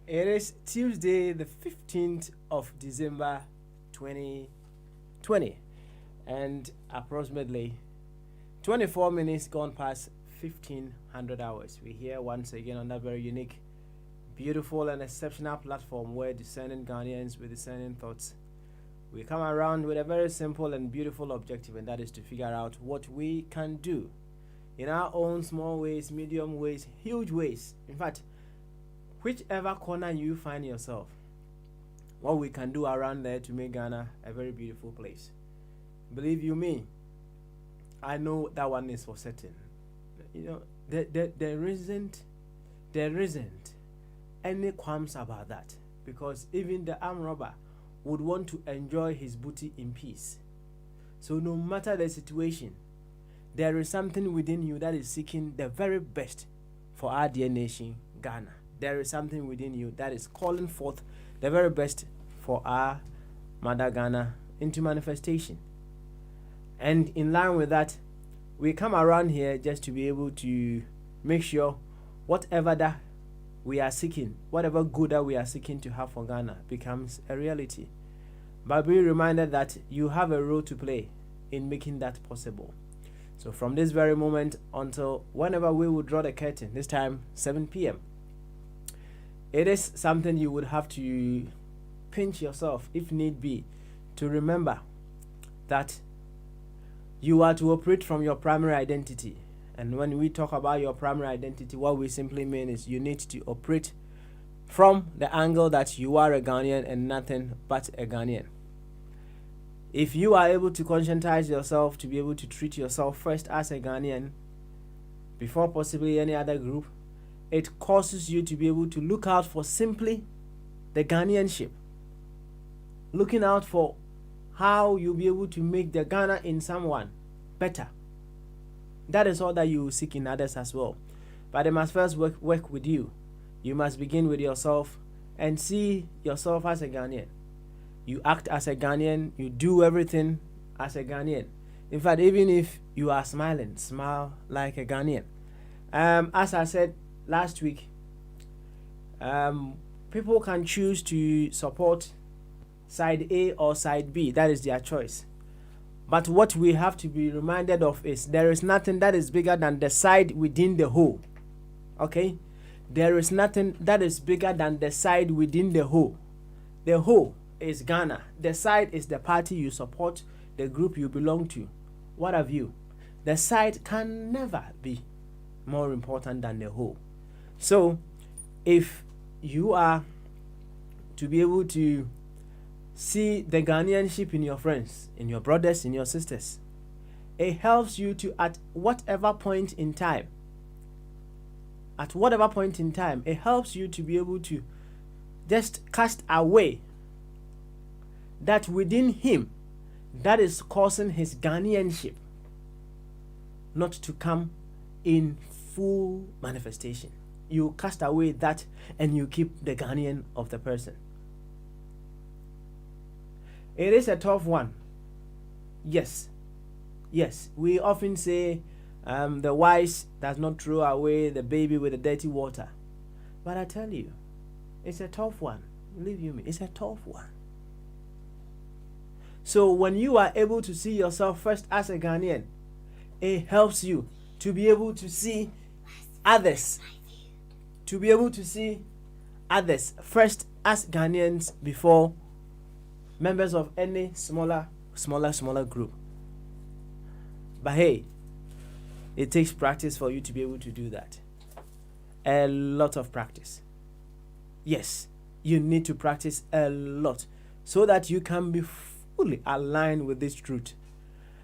It is Tuesday, the 15th of December 2020, and approximately 24 minutes gone past 1500 hours. We're here once again on that very unique, beautiful, and exceptional platform where discerning Ghanaians with discerning thoughts, we come around with a very simple and beautiful objective, and that is to figure out what we can do in our own small ways, medium ways, huge ways. In fact, whichever corner you find yourself, what we can do around there to make Ghana a very beautiful place. Believe you me, I know that one is for certain. You know, there isn't any qualms about that, because even the armed robber would want to enjoy his booty in peace. So no matter the situation, there is something within you that is seeking the very best for our dear nation, Ghana. There is something within you that is calling forth the very best for our mother Ghana into manifestation. And in line with that, we come around here just to be able to make sure whatever that we are seeking, whatever good that we are seeking to have for Ghana becomes a reality. But be reminded that you have a role to play in making that possible. So from this very moment until whenever we will draw the curtain, this time 7 p.m., it is something you would have to pinch yourself, if need be, to remember that you are to operate from your primary identity. And when we talk about your primary identity, what we simply mean is you need to operate from the angle that you are a Ghanaian and nothing but a Ghanaian. If you are able to conscientize yourself to be able to treat yourself first as a Ghanaian before possibly any other group, it causes you to be able to look out for simply the Ghanaianship. Looking out for how you'll be able to make the Ghana in someone better. That is all that you seek in others as well. But they must first work with you. You must begin with yourself and see yourself as a Ghanaian. You act as a Ghanaian, you do everything as a Ghanaian. In fact, even if you are smiling, smile like a Ghanaian. As I said last week, people can choose to support side A or side B. That is their choice. But what we have to be reminded of is there is nothing that is bigger than the side within the whole. Okay? There is nothing that is bigger than the side within the whole. The whole is Ghana. The side is the party you support, the group you belong to. What have you? The side can never be more important than the whole. So, if you are to be able to see the Ghanaianship in your friends, in your brothers, in your sisters, it helps you to, at whatever point in time, it helps you to be able to just cast away that within him that is causing his Ghanaianship not to come in full manifestation. You cast away that and you keep the Ghanaian of the person. It is a tough one. Yes, we often say the wise does not throw away the baby with the dirty water. But I tell you, it's a tough one. Believe you me, it's a tough one. So when you are able to see yourself first as a Ghanaian, it helps you to be able to see others. To be able to see others first as Ghanaians before members of any smaller group. But hey, it takes practice for you to be able to do that. A lot of practice. Yes, you need to practice a lot so that you can be fully aligned with this truth.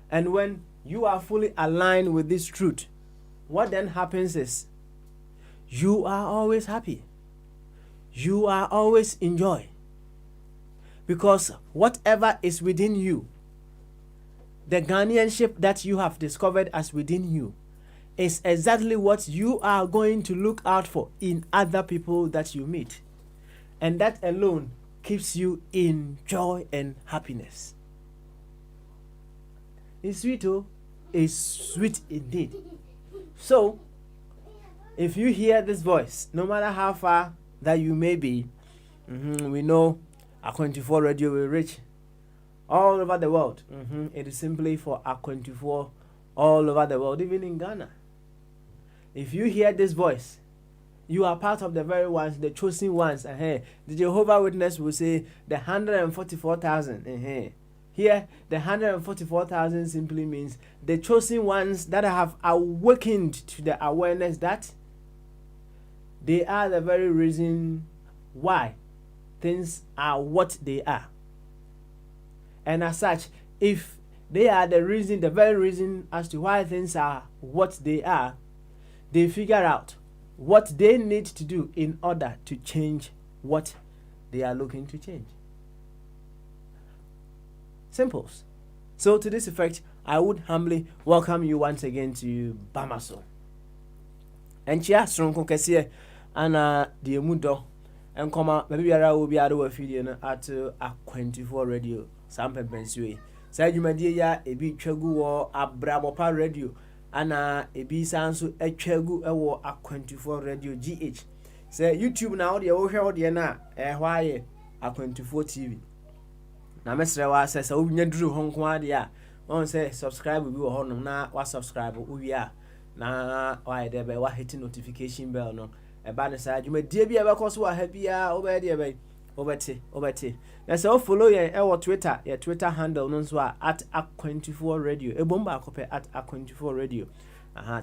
And when you are fully aligned with this truth, what then happens is you are always happy. You are always in joy. Because whatever is within you, the Ghanaianship that you have discovered as within you, is exactly what you are going to look out for in other people that you meet. And that alone keeps you in joy and happiness. It's sweet, oh, it's sweet indeed. So, if you hear this voice, no matter how far that you may be, we know Appointees Radio will reach all over the world. It is simply for Appointees all over the world, even in Ghana. If you hear this voice, you are part of the very ones, the chosen ones. The Jehovah Witness will say the 144,000. Here, the 144,000 simply means the chosen ones that have awakened to the awareness that they are the very reason why things are what they are. And as such, if they are the reason, the very reason as to why things are what they are, they figure out what they need to do in order to change what they are looking to change. Simples. So to this effect, I would humbly welcome you once again to Bamaso. And chia stronko kesiye ana the mudo and comma maybe ara will be ado afidie at Appointees Radio sample pensue. Say you medie ya ebi twagu wo Abramopa Radio ana ebi sanso atwagu ewo Appointees Radio GH. Say YouTube na wo hwe wo de na hwaye Appointees TV. Na mesre wa say wo nya duru ho nko ade a on say subscribe bi wo honom na wa subscribe wo wi a na wa de be wa hit notification bell no e ba ne sa dwuma die bi e be koso wa ha bia wo be de be obete na say wo follow ye e wo Twitter ye Twitter handle no so at Appointees Radio e bomba akope at Appointees Radio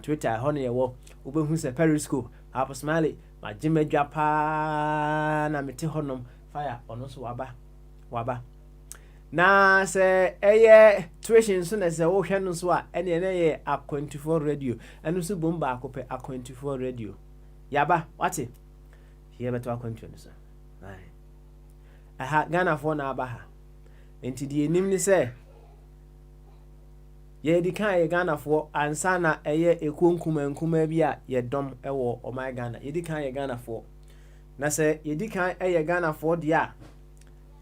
Twitter ho ne ye wo obehu se Periscope Happy Smiley ma jimedwa pa na mete honom fire ono so waba na se eye tuition so na se wo hwe no so a ene ye Appointees Radio enu so bomba akope Appointees Radio yaba wate here beto Appointees no so Ghana for na abaha enti die nim ni se ye di kan ye Ghana for ansa na eye ekonkumankuma bi a ye dom ewo o my Ghana ye di kan ye Ghana for na se ye di kan eye Ghana for dia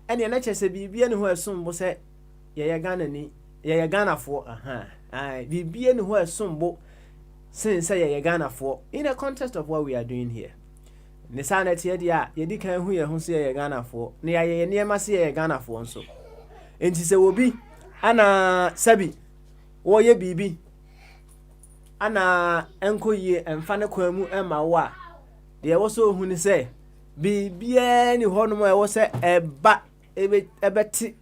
ene na chese bibia ne ho esombo se ye Ghana ni ye Ghana for bibia ne ho esombo since ye Ghana for in the context of what we are doing here. Ne sana tie dia ye di kan hu ye ho se ye Ghana for ne ye niema se ye Ghana for nso enti se obi ana sabi wo ye bibi ana enkoyie emfa ne kwa mu ema wo a de wo so hu ni se bibia ni ho no mo e wo se eba ebeti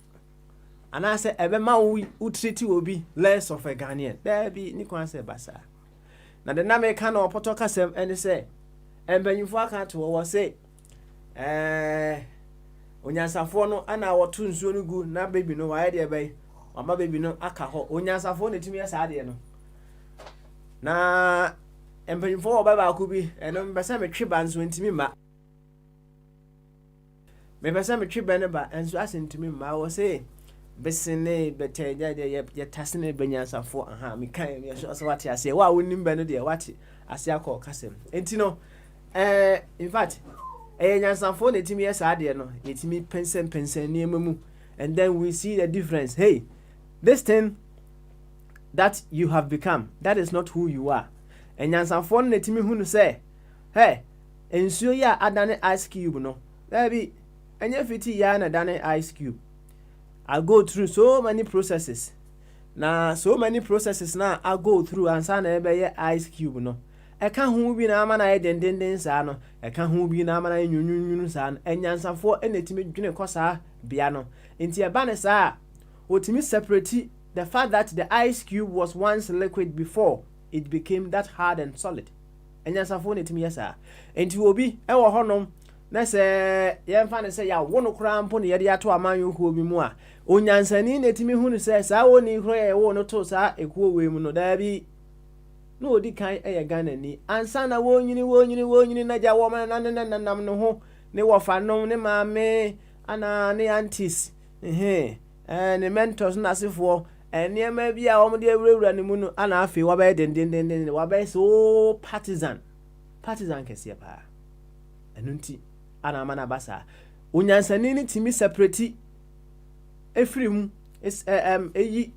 ana se ebe ma wo utriti obi less of a Ghanaian there be ni kwan se basa na de na me ka na opoto kasem ene se embanyifo aka to wo se onyansafo no ana woto nsuo no gu na baby no waye de bai mama baby no aka ho onyansafo ne timi asa de no na embanyifo wo baba akubi eno mbesa metwe banso ntimi ma me pesa metwe bene ba enso asentimi ma wo se besene beteja de ye tasene banyansafo me kan me so wate ase wa wonim be no de wate ase akọ kasem enti no in fact nyansafo ne timi esa de no yetimi pensen ne mamu and then we see the difference. Hey, this thing that you have become, that is not who you are. And nyansafo ne timi hunu say, hey, ensuo ya adane ice cube no baby enye fiti ya na adane ice cube. I go through so many processes now I go through and sana ebe ice cube no eka hu bi na ama na denden sa no eka hu bi na ama na nyunyunyu sa no enyansafo enetimi dwene kosa bia no enti eba ne sa otimi separate the fact that the ice cube was once liquid before it became that hard and solid enyansafo netimi yesa enti obi ewo honom na se yemfa ne se ya wo no kra mpo ne yede ato amanyo huo bi mu a onyansani na timi hu ne se saa woni hro ye wo no to saa ekuo we mu no da bi no odi kan eye Ghanani ansa na wonyini na ja wo man na nam no ho ne wo fa no ne maame ana ne aunties ne mentors na asefo enema bi a wo de awurawura ne mu no ana afi wa ba den wa ba so partisan kese pa enunti ana amana basa onyansani ni timi separate efiri mu eyi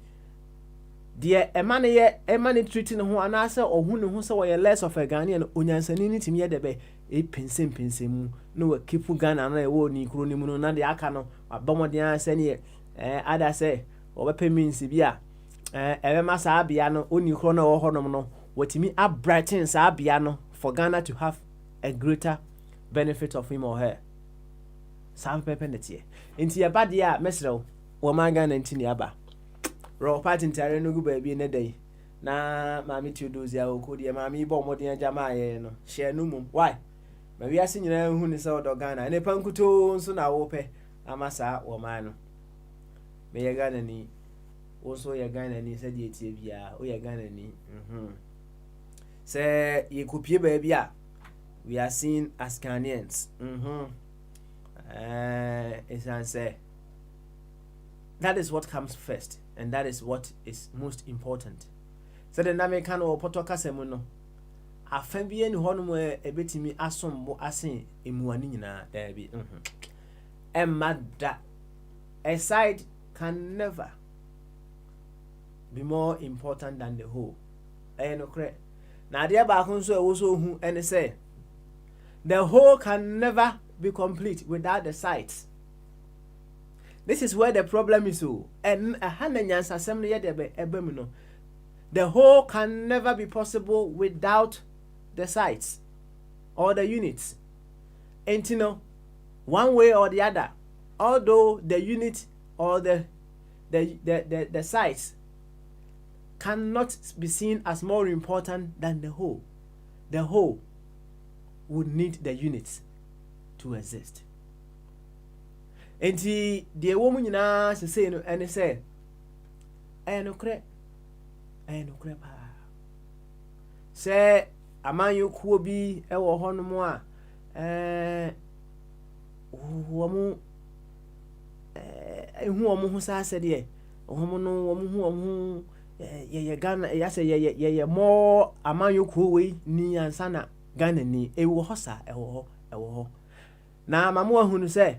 de emane treating ho anase ohun ne ho se wo ye less of a Ghanaian onyansani ni timi ye de be pensem mu no wa keep Ghana na e wo ni kuro ni mu no na de aka no abamoden ase ne ada se obepe means bia ebe ma saa bia no oni kro na wo honom no watimi abrighten saa bia no for Ghana to have a greater benefit of him or her. Sam pepe netie enti ya bade a mesrew wo ma Ghana ntini aba ro party ntare no gu ba bi ne dai na maami Theodosia okodi maami bo moden agama ye no share no mum why ma wi ase nyina hu ni se odo Ghana ne pankuto nso na wo pe amasa wo ma no me ye Ghana ni wo so ye Ghana ni se die tie bia o ye Ghana ni se ye kopie ba bia we are seen as Ghanaians it's answer that is what comes first and that is what is most important. So the name can o potoka semu no afa bia ni hono mo ebetimi asombo asen emuani nyina da bi emada a side can never be more important than the whole. No correct. Na dia ba kun so e wo so hu ene say the whole can never be complete without the sides. This is where the problem is. And a hananyans assembly no. The whole can never be possible without the sides or the units. And you know, one way or the other, although the unit or the sides cannot be seen as more important than the whole would need the units to exist. Enti de woman nyina se say no ene say no kre pa se amanyo kuo bi e wo ho no mo a wo mu ehu omo ho sa se de omo no wo mu hu omo ye Ghana ya se ye more amanyo kuo we ni ansa na Ghana ni e wo ho sa e wo ho na mamu ahunu se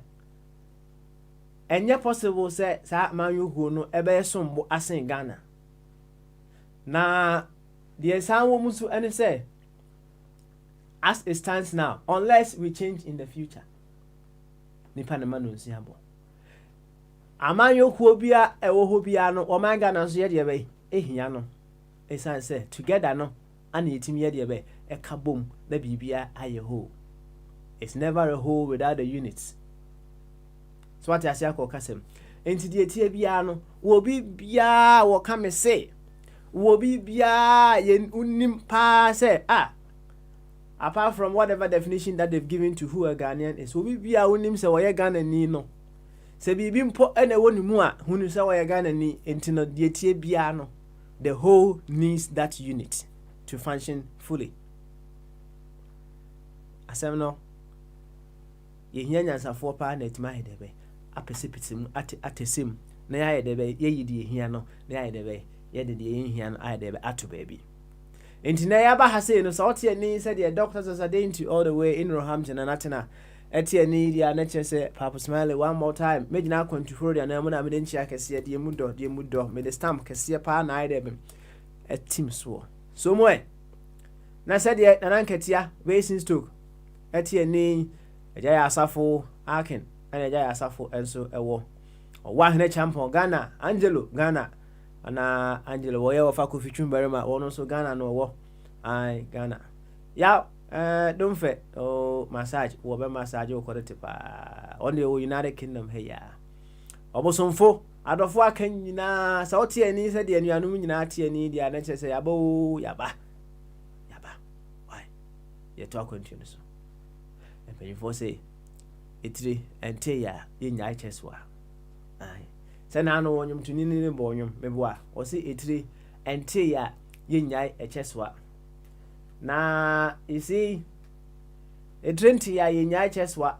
enye possible say sa manyu hu no ebe sombo asen Ghana na the sanwo musu ene say as it stands now unless we change in the future nipa na manu nsi abo amanyu hu bia ewo ho bia no o man Ghana so ye de be ehia no esan say together no ana yetimi ye de be e ka bom na bibia aye ho. It's never a whole without the units. So what I say ko kasem enti die tie bia no wo bi bia wo ka me say wo bi bia ye unim pa say apart from whatever definition that they've given to who a Ghanaian is wo bi bia unim say wo ye Ghanani no se bibi mpo ene woni mu a hunu say wo ye Ghanani enti no die tie bia no the whole needs that unit to function fully. Asem no ye hia nyansafo pa na etima hedebe apesipitim atesim na ya hedebe ye yidi hia no na ya hedebe ye de hia no hedebe ato baby enti na ya ba ha say no so ote ani said the doctors are dainty all the way in Roehampton and atena eti ani dia na chese Papa Smiley one more time megina control dia na mo na me den chia kese de mu do me the stamp kese pa na hedebe etim so mo na said the nanankatia racing stoke eti ani Ejaya Asafo Akin and Ejaya Asafo enso ewo wa hene champion Ghana Angelo Ghana ana Angelo wo ye wo fa Kofi Twumbarima wono so Ghana no wo ai Ghana ya don't fe massage wo be massage wo kwete pa on the United Kingdom he ya obosomfo adofo akan nyina sa ote ani se de anuanum nyina ate ani dia na chese yaba why ye to continue so. And you say etire ente ya yenya cheswa ai se na no wonyum to ni bonyum meboa o se etire ente ya yenya cheswa na isi etire ente ya yenya cheswa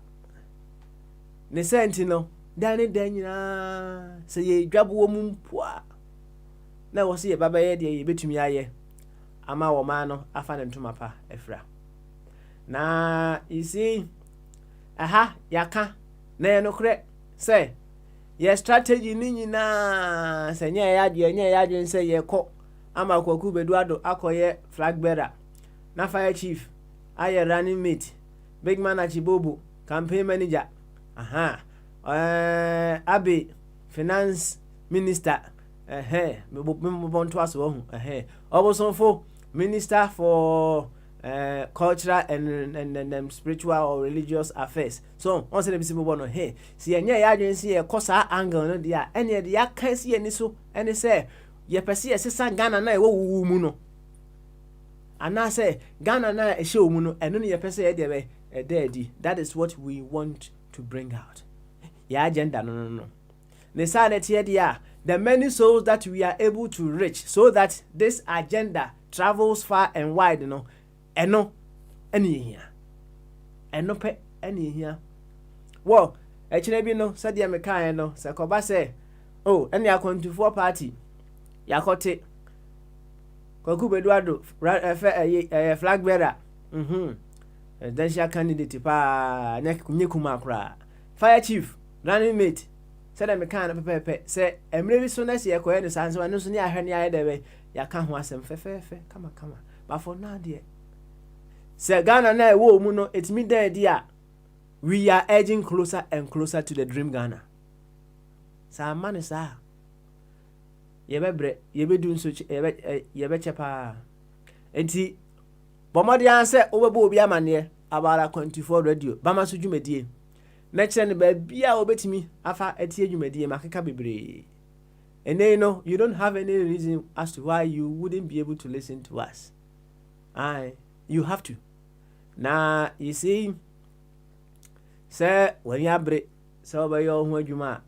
ne senti no dane danyina se ye dwabo mu mpoa na wo se ye baba ye de ye betumi aye ama wo ma no afa ne ntoma pa efra na isi aha yaka na ye no kre se ye strategy ni nyina se nya ya de se ye ko ama kwaku bedu ado akoye flag bearer na fire chief aye running mate big man achibobo campaign manager aha Abe finance minister me bonto aso ho obosonfo minister for cultural and spiritual or religious affairs so on say be sibo no si enye ya adwen si e kosa angle no dia ene de ya kan si eni so ene say ye pese ye sesa Ghana na e wo mu no ana say Ghana na e hye omu no eno ne ye pese ye de be edi that is what we want to bring out your agenda no the sanity here the many souls that we are able to reach so that this agenda travels far and wide eno any here eno pe any here wo ekire bi no said ya mekan no se koba say oh any akontufoɔ party yakote kwaku beduado flag bearer presidential candidate pa nyekuma kra fire chief running mate said I can pepe say emre bi so na se ekoye no sanse wa no so ne ahwe ne aye debe ya ka ho asem fefe kama but for now there say Ghana na e wo mu no etimi dan dia we are edging closer and closer to the dream Ghana sa man sa ye bebre ye bedu nso ye be chepa enti bomodi an say obebo obi amane abara 24 radio bama so dwumadie na kire ne ba bia obetimi afa etie dwumadie makeka bebre ene no you don't have any reason as to why you wouldn't be able to listen to us you have to na you see say when you abre say obayo ho adwuma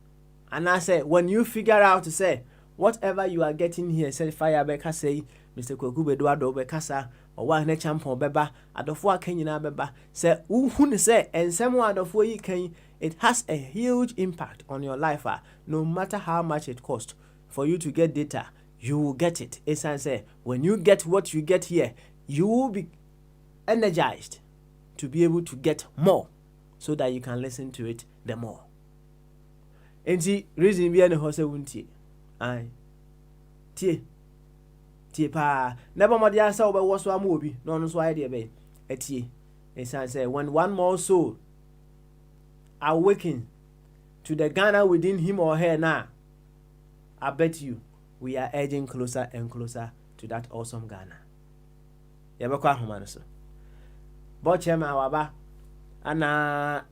and I say when you figure out to say whatever you are getting here say fire beka say Mr. Kwaku Beduado bekasa owa na champion beba adofo akanyina beba say uhu ne say ensem adofo yi kan it has a huge impact on your life no matter how much it costs for you to get data you will get it it's say when you get what you get here you will be energized to be able to get more so that you can listen to it the more enti reason bi ene ho say wuntie tie pa never mod ya say obewo so am obi no so aye de be etie it's say when one more soul awaken to the Ghana within him or her now I bet you we are edging closer and closer to that awesome Ghana yebekwa homa no so bo chairman waba ana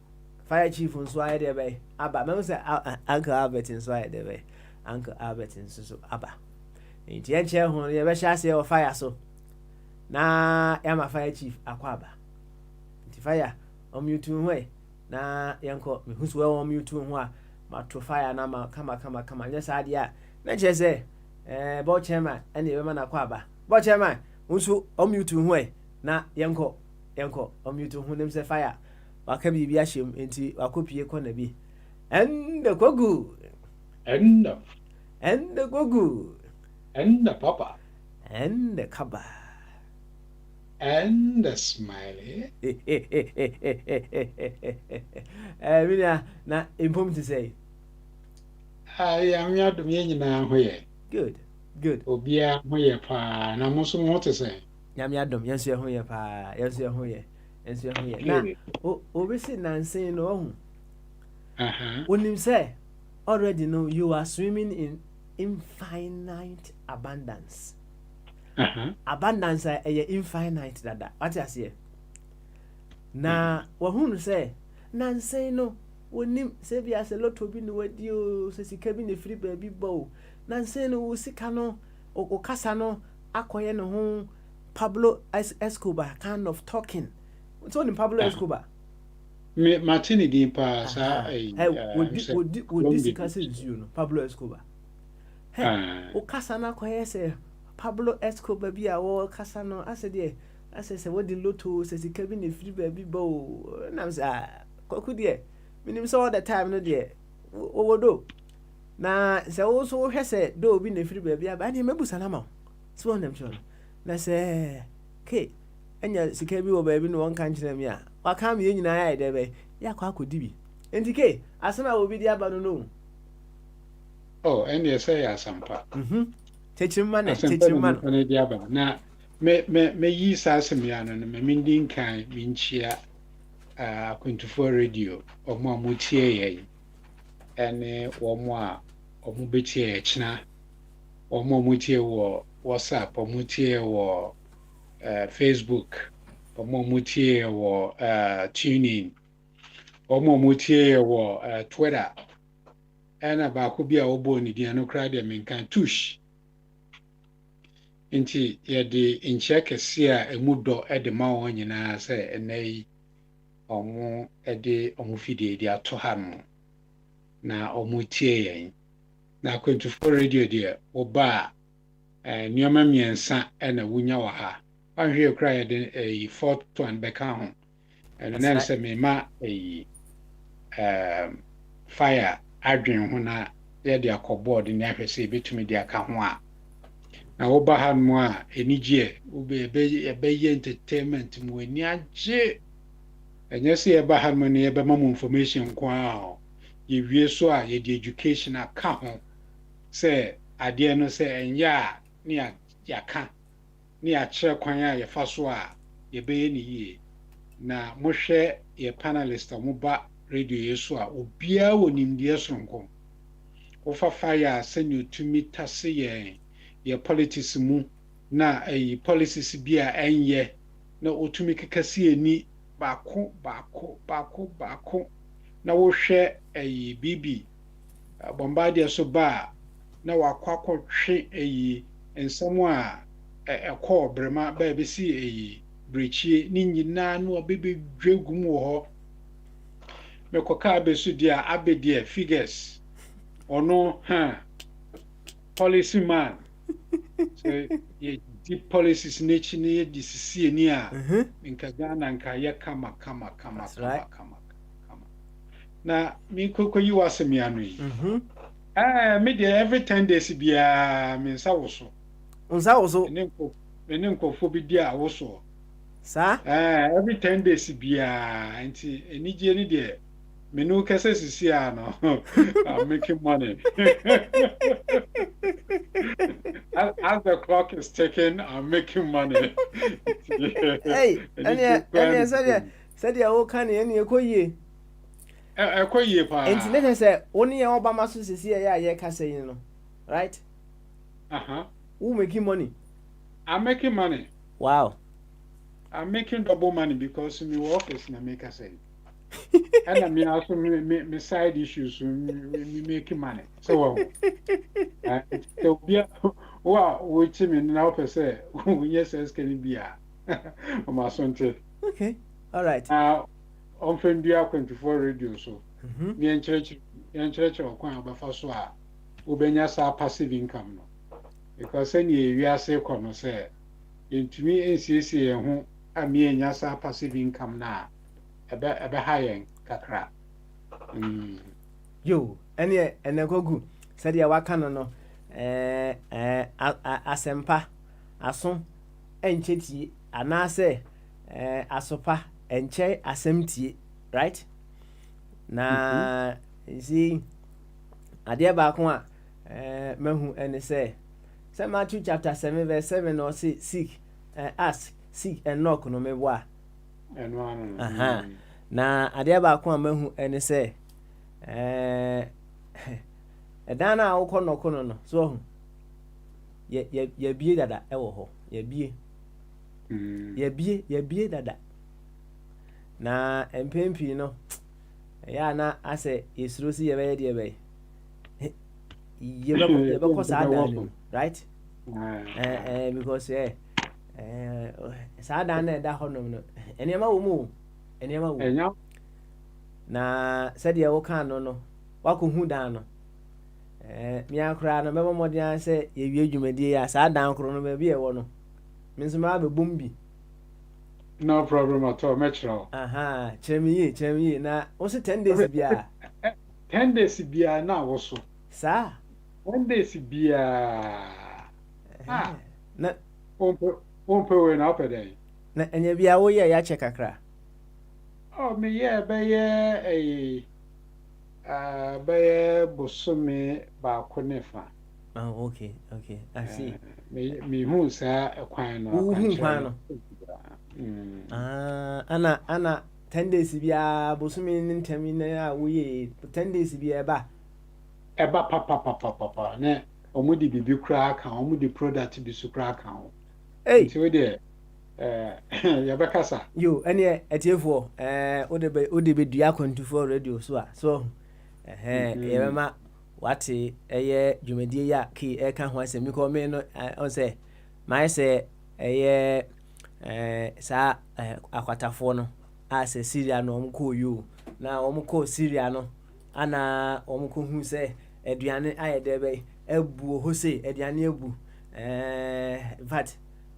fire chief nso aye de be aba me say Uncle Albert nso aye de be Uncle Albert nso aba enti enche ho ye be sha se o fire so na yama fire chief akwaba enti fire omute ho na yanko me husu we omute ho a mato fire na ma kama nya sa dia na che se bo chairman ene be na akwaba bo chairman nso omute ho na yanko omute ho nem se fire waka bibi ahyem enti wakopie ko na bi ende kogu ende kogu and the papa, and the kaba, and the smiley. Mina na impom to say. I am not the meaning now here. Good. Obia hoye pa na musu mo to say. Yam yadom yes you hoye pa yes you hoye na obi say nansen no ho. Onim say already know you are swimming in infinite abundance. Abundance is infinite dada. What you say? Na wahunu say nansen no wonim say bi ase lotto bi no wadi o se sika bi ne free baby bow. Nansen no wo sika no o kasa no akoye no ho Pablo Escobar kind of talking. So in Pablo Escobar. me Martini din pa sa Hey, say would this case you know Pablo Escobar? Hey, o kasa na koye say Pablo Escobar bi a wo kasa no ase de ase se what the lotto se sika bi na free baby bo na say koku de minim say all the time no de wo do na se wo so hwe se do bi na free baby aba na mebu salama so on them chon na say ke enya sika bi wo baby no won kan kire me a waka me nyina ya de be ya kwa akodi bi enti ke asana obi di aba no oh and you say asampa Techimane ne di aba na me yi sa asem ya no me mindin kan minchia Appointees radio omo amutie ye ene omo a omo betie china omo amutie wo WhatsApp amutie wo Facebook omo amutie wo tuning omo amutie wo Twitter ena ba ko bi a obo ni dia no kra de menkan tush nti ye de nche kese a emu do e de ma won nyina se enai omo de omo fidie de ato ha no na omo tie yen na Appointees radio de oba nneoma miensa na wunya wa ha ahwe kra ye de fourth one beka ho eno na se me ma fire adwen ho na ye de akọbọọd ni ahwese betumi de aka ho a na oba ha no a enigye ebe ye entertainment mu ani agye enye se eba ha no ne ebe ma mu information ko a ye wie so a ye de education aka ho se ade no se enye a ne ya ka ne ya kire kwan a ye fa so a ye be ye ne yie na mohwɛ ye panelist a mo ba radio yeso a obia wonimdie sonko ofa fire sɛnea otumi tase ye politics mu na policies bi a ɛnyɛ na otumi kekase ani baako na wohwɛ bibi bombardier so ba na wakɔtwe nsɛm a ɛkɔ brema ba besi brechie ni nyinaa no obebedwe gum wɔ hɔ mekoka abesu dia abedia figures ono policy man so ye deep policies nature ne disisi ni a nka Ghana nka ye kama na mi kokoyi wasemi anu yi me dia every 10 days bia me nsa woso ne nkofo bi dia woso sa every 10 days bia nti enije ni dia me no kese sisi no I'm making money as the clock is ticking I'm making money hey said ya wo kan ye ekoyie ekoyie pa enti ne se woni ye obama so sisi ya ye kasa yin no right who making money? I'm making money. Wow. I'm making double money because my work is na make say. And I mean also me side issues me making money. So so yeah, wow, which me now per se yes can be o ma sonte. Okay. All right. On friend dia Appointees radio so. Me en church okwan obafa so a obenya sa passive income no. Because any we are say kono say intumi nsiesie ho a me enya sa passive income na ebe high kakra yo ene kogu said ya waka no asempa aso enchetie anase asopa enche asemtie right na see ade ba ko a mahu ene say Matthew chapter 7 verse 7 or seek ask seek and knock no me wa na ade ba ko amahu ene say dan na wo kono no so hu ye bie dada e wo ho ye bie dada na empempi no ya na ase yesuro si ye be de be ye be ko sa dan right because sa dan na da ho no enema wo mu enema wo na said ya woka no wako hu dan no me akra no memo modern say ye wie dwumadi ya saa dan kro no ba bi e wo no me nso ma be bombi no problem at all metro aha chemi na wo se 10 days bia 10 days bia na wo so saa 10 days bia na pompe we na opede na enya bia wo ye ya che kakra me ye be ye be bosome ba konefa okay I see me hu sa kwan no hu kwan no ana 10 days bia bosome ntami na ya wo ye 10 days bia ba papa ne omudi bibi kura aka omudi product bi su kura aka ho nti we de ya be kasa yo ene etiefo ode be dua kwantufo radio so ye be ma wate eye dwumadie ya ki e ka ho asemi ko me no on say my say eye sa akwatafo no ase Syria no omko yo na omko Syria no ana omko hu say aduane ayede be ebu ho say aduane ebu vat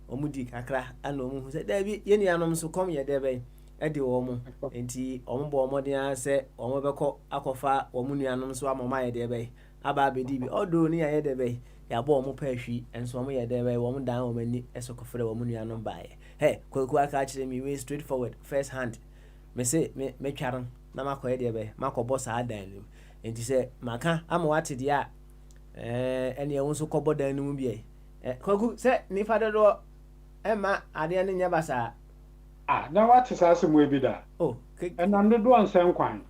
omudi kakra ana omu say da bi yeni anom so kom ye de be edi omu enti ombo omodin ase omo beko akofa omu nuanom so amoma ye de be aba abedi bi odo ni ye de be ya bo omu pa hwi enso omu ye de be omu dan omani esokofre omu nuanom baaye kwaku aka kire mi way straight forward first hand me say me twaron na makoye de be makobo saa dan nim enti say maka ama wate de a ene ye wonso kobo dan nim bi kwaku say ni fada do ma ade ne nya basa na wate saa se mo ebi da na ndodo ansan kwan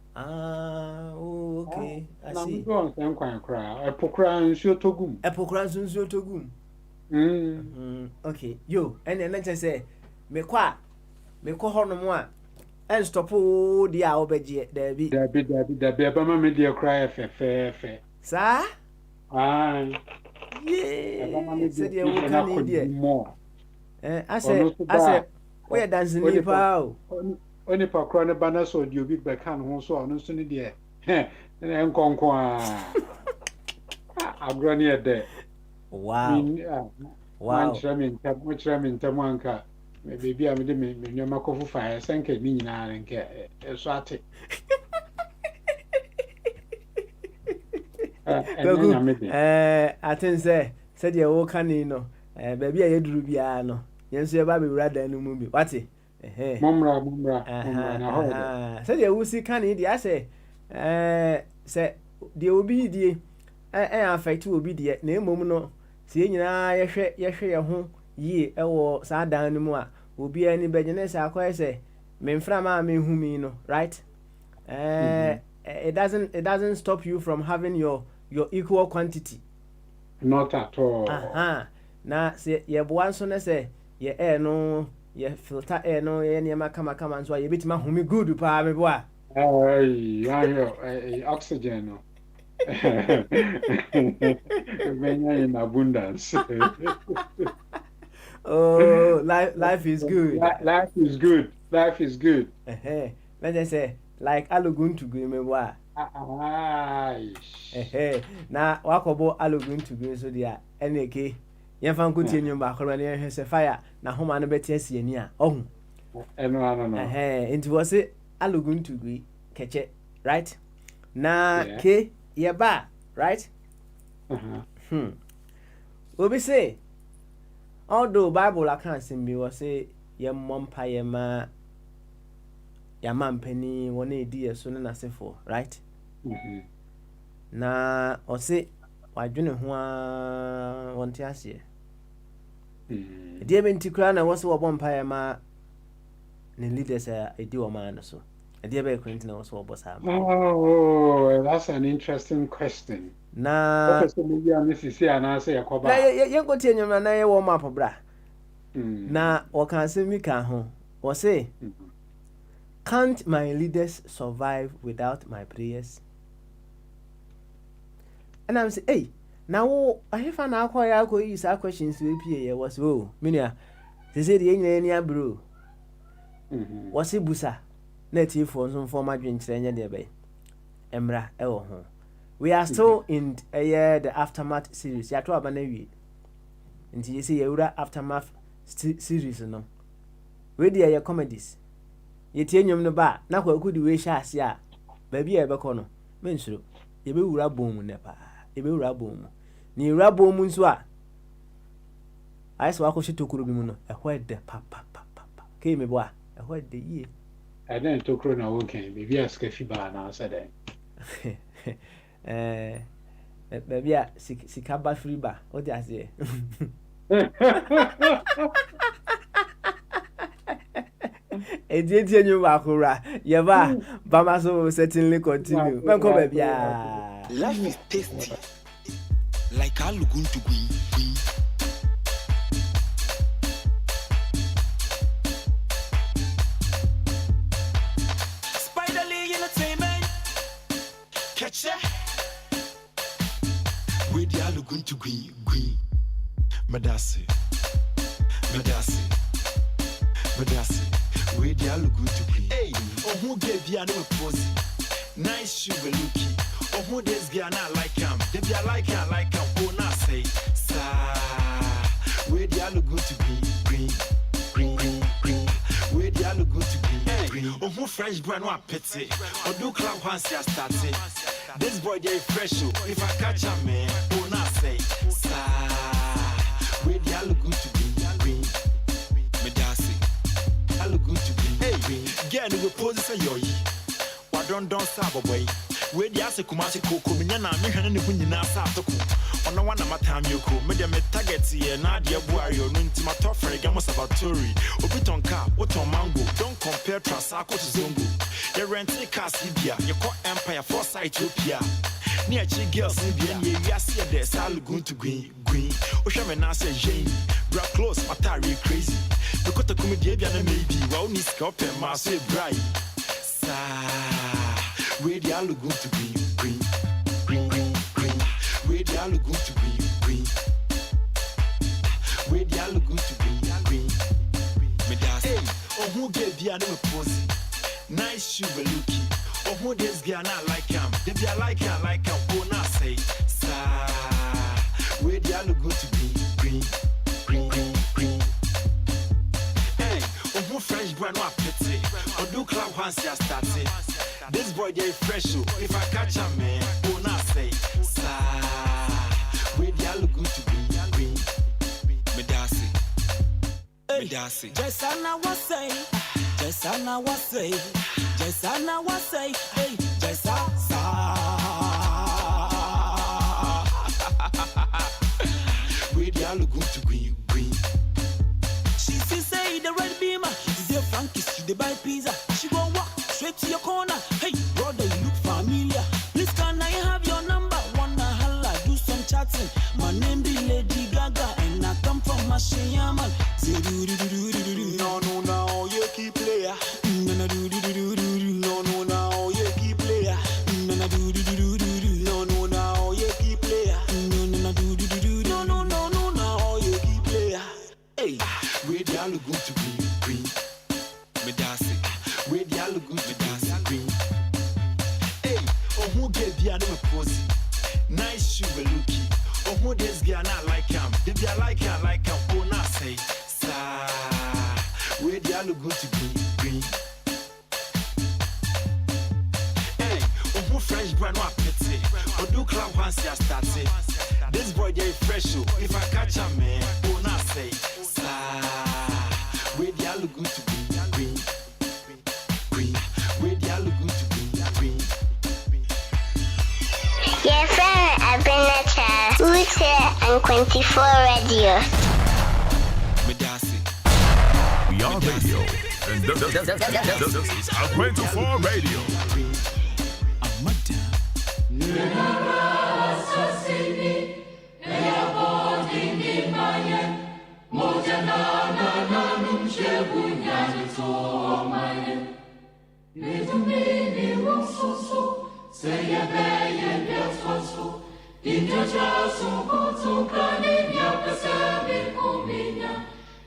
okay I see na ndodo ansan kwan kra epokra nsuo togum okay yo ene na say me kwa hono a en stop di a obeje da bi ba ma me dia kra fe sa ai ba ma me dia wo kan ni dia ase we dance ni pa oni pa kra ne bana so di obi be kan ho so ono so ni dia nkonko agro ni ede wow manchira mi ntamu anka baby am de me nyoma kofu fa senke ni nyina nke so ate aten say de wo kani no baby a yeduru bia no yenso ye ba be wura dan no mu bi wate momra na ho say de wo si kani di ase say de obi die affect obi die na emom no sie nyina yehwe ye ho yi ewo saa dan no mu a obi ani begene sa akoye say memfra ma me hu mi no right it doesn't stop you from having your equal quantity not at all na se ye boan so na say ye air no ye filter air no ye niam kama so ye betima humi good pa me boa oxygen no many in abundance oh life is good life is good let us say like alogun to go me boa na wakobo alogun to go so dia eneke yemfa nkotie nyum ba akoro na ye se fire na homa no beti asi ani a ohun no enti wo se alogun to go keche right na ke ye ba right obi say although bible account simbi wo say ye mompa ye ma ya mampani wona edi yeso ne nasefo right na o se wadwene ho a wonte ase edi menti kura na wo se wo bompa ye ma ne leaders edi wo ma no so edi be kwenti na wo se wo bosa ma oh that's an interesting question na okay so maybe am sisi ana say yakoba na ye nkotie nyoma na ye wo ma pobra na o kan se mi ka ho wo se can't my leaders survive without my prayers? And I'm saying, hey, now I have an alcohol use our questions to appear. Was oh, Minia, they said the English bro. Was it Busa? native for some former drink stranger there by Emra Ewo. We are still in the Aftermath series. Ya to abana nti you see Eura Aftermath series no. We dey your comedies. Ye tie nwom no ba na kwaku di we hya ase a ba bia e beko no. Mensuro. Ye be wura bom mu ne pa. Ye be wura bom mu. Ni wura bom mu nso a ayes wa ko shitokuro bi mu no. Ehwe de pa. Ke me bo a ehwe de ye. I don't tokuro na wo kan. Bibi aska fi ba na asa den. Baby a sika ba free ba. O di ase. Etie nyu ba kura. Ye ba ma so certainly continue. Menko baby a. Life is tasty. Like alugun to gui. Spiderly entertainment. Catch ya. With the alugun to gui. Madasi. With the alugun to gui. Hey, oh who gave you no pose? Nice shoe looky. Oh who this guy not like him? They be like him. Oh na say sa. With the alugun to green. With the alugun to green. Oh who fresh brand one pity. Oh do club once ya started. This boy they fresh. If I catch him, man, oh na say sa. With the alugun to green. Medasi. Alugun to green. Get no pose say yo. Wa don't sabo boy. We di ase kumasi koko minya na me hwene ne hunyina sa atoko ono wana matam yoko me de me target ye na de buari onu ntima tofere gamo sabatori obiton car oton mango don't compare Trasaco to Zongo ye rent a car Sibia ye call Empire for Ethiopia near chi girls in bien ye yasi de salugun to green o hwe me na say jane bra close matari crazy because the comedy bia na maybe wa oni ska open ma say brai sa. Where the alugun to green. Where the alugun to green. Where the alugun to green. Hey, oh who gave you no pose? Nice shoe looky. Oh who this guy not like him? They be like him. Oh na say sa. Where the alugun to green. Hey, oh who fresh brand one pity. Oh do club once ya started. This boy they fresh. If I catch him, man, oh na say sa. Where the alugun to green. Medasi. Just I was say. Hey, just sa. Where the alugun to green. She say the red beamer. The Frankies, she buy pizza. She go walk straight to your corner. Hey, brother, you look familiar. Please can I have your number? Wanna holla, do some chatting. My name be Lady Gaga, and I come from Mashayaman. No, you keep player. No, you keep player. No, you keep player. No, you keep player. Hey, Where the alugun to green. Medasi. Where the alugun to green. Hey, oh who gave you no pose? Nice shoe looky. Oh who this guy not like him? They be like him. Oh na say sa. Where the alugun to green. Hey, oh who fresh brand one pity. Oh do club once ya started. This boy they fresh. If I catch him, man, oh na say sa. Where the alugun to green. Where the alugun to green. Yes, sir. I've been a child. Who's here and 24 radio? Medasi. We are radio, and this is Appointees Radio.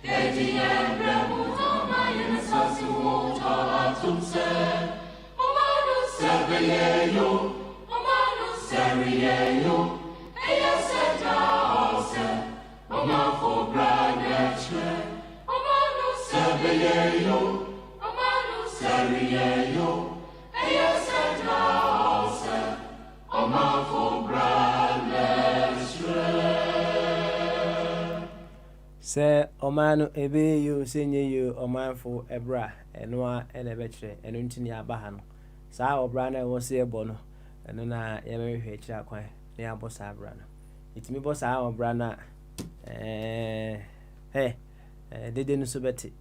Edi embra muta mayen sasu ota atumse Say Omano ebe you senye you omanfo ebra enwa elebechre enu ntini abaha no saa obra na wo se ebo no enu na ye mehwe kira kwan na ya bossa abra no itimi bossa obra na dede no so beti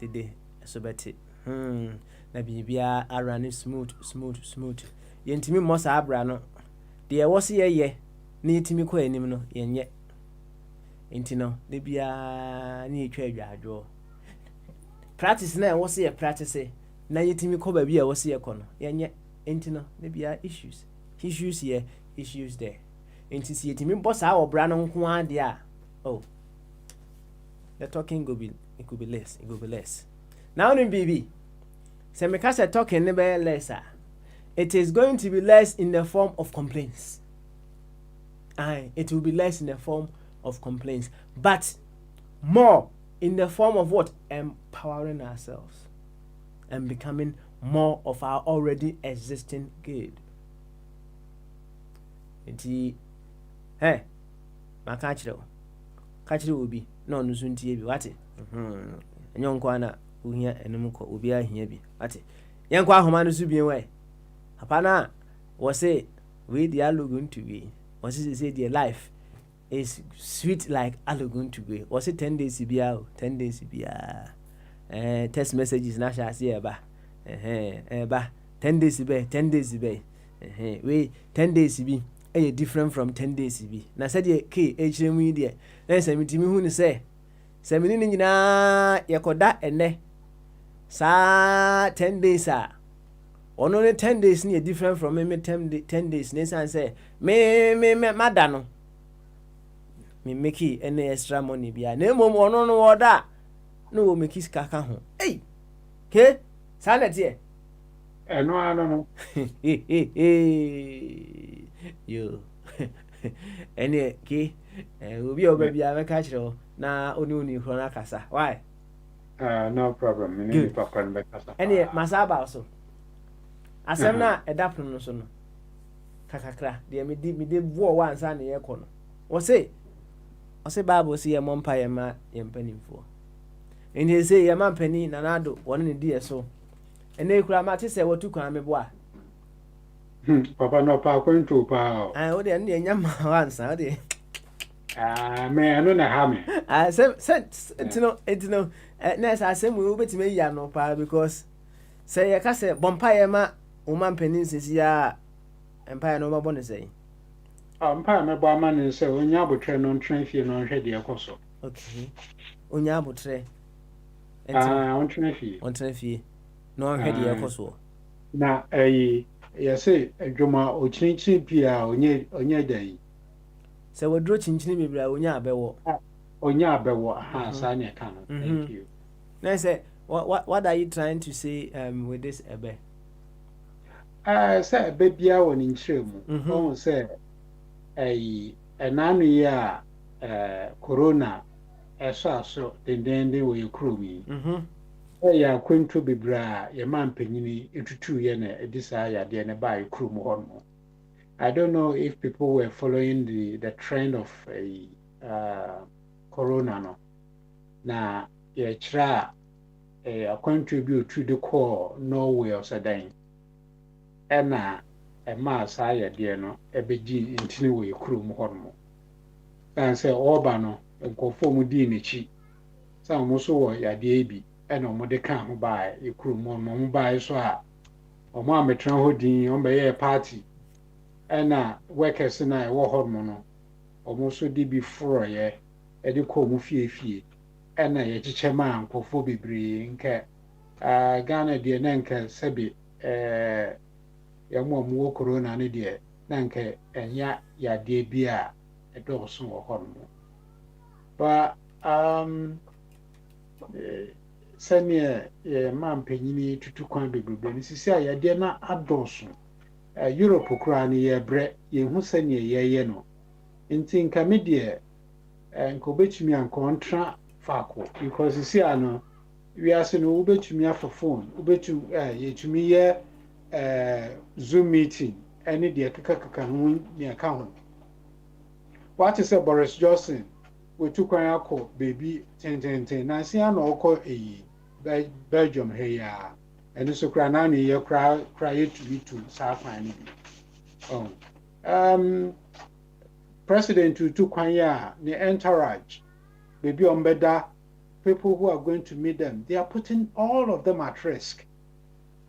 dede so beti na bibia arani smooth ye ntimi mossa abra no de wo se ye na itimi kwa enim no yenye intino de bia na etwa adwadwo practice na wo se ye practice na yetimi ko ba bia wo se ye kono yenye intino de bia issues here issues there intisi yetimi boss a obra no nko ade a oh the talking it could be less now in bb say me ka say talking ne be less it is going to be less in the form of complaints it will be less in the form of complaints, but more in the form of what? Empowering ourselves and becoming more of our already existing good. Hey, my catcher will be no nusunti bi wate. Enyonkwa na uhia enumuko obi ahia bi wate. Yenkwa ahoma no su bi enwe. Papa na wo say we dey going to be. Wo say their life is sweet like alogun to go. Was it 10 days bia 10 days bia text messages na sha see eba eba 10 days be 10 days be we 10 days be different from 10 days be na said ye k hremu de na say mitimi hu ni say mini ni nyina yekoda ene sa 10 days ono ne 10 days ni different from me 10 days ne say me madano me make any extra money bia na mom ono no oda no wo make skaka ho hey ke sanet ye eno ano yo ene ke obi oba bia me ka kire na oni ho na kasa why no problem me ni papa nbe kasa ene masaba so asem na edapno no so no kakakra de me de bo wa ansa na ye kono wo say ose Bible say ye mompa ye ma ye mpanimfo and he say ye ma mpani na nado won ne die so ene kura ma te say wotu kwan me bo a papa no pa kwanto pa o de ne nya ma wansa o de me anu na ha me etino na sa asem we obetime ya no pa because say ye ka say bompa ye ma o ma mpani sisi ya empire no ba bo ne say mpa me bo amane se onya abotre no ntren fie no hwe de ekoso okay onya abotre ontren fie no hwe de ekoso na yese adwuma ochinchi pia onye dan se wodro chinchini bibra onya abewo ha sa ne ka no thank you na say what are you trying to say with this ebe say ebe bia woni nchiremu o say enanu ya corona eso dendende wo yekrumi ya kwentu bibra ya mampanyini etutu ye na edisa ya de ne ba yekrum ho no. I don't know if people were following the trend of corona no na ye kira contribute to the core Norway or Sudan ena ma sa ya de no ebeji ntini wo yekrum ho no dan se oba no nkofo mu di nechi sa mo so wo ya de bi ena mo de kan ho ba yekrum mo ba so a omo ametra ho din o be ye party ena workers na e wo ho mo no omo so di bi foro ye e de ko mu fie ena ye chiche ma nkofo bebre nke Ghana de na nke sebi ya mo corona ne de na nke enya ya de bi a e do so wo ho no ba sɛnea ma mpanyini tutu kwan bebrebe no sisi a yɛdeɛ na adɔɔso Europe koraa no yɛbrɛ yɛhu sɛnea yɛyɛ no nti nka me deɛ nka wobɛtumi anka ɔntra faako because sisi a no wiase no wobɛtumi afa phone wobɛtumi yɛtumi yɛ Zoom meeting ɛne deɛ kekakeka ho nea ka ho wate sɛ Boris Johnson wɔtu kwan akɔ baabi tententen na asia na ɔkɔ Belgium ha yi a ɛno so koraa na yɛ koraa yɛtumi tu saa kwan no bi president tutu kwan a ne entourage baabi ɔmbɛda people who are going to meet them they are putting all of them at risk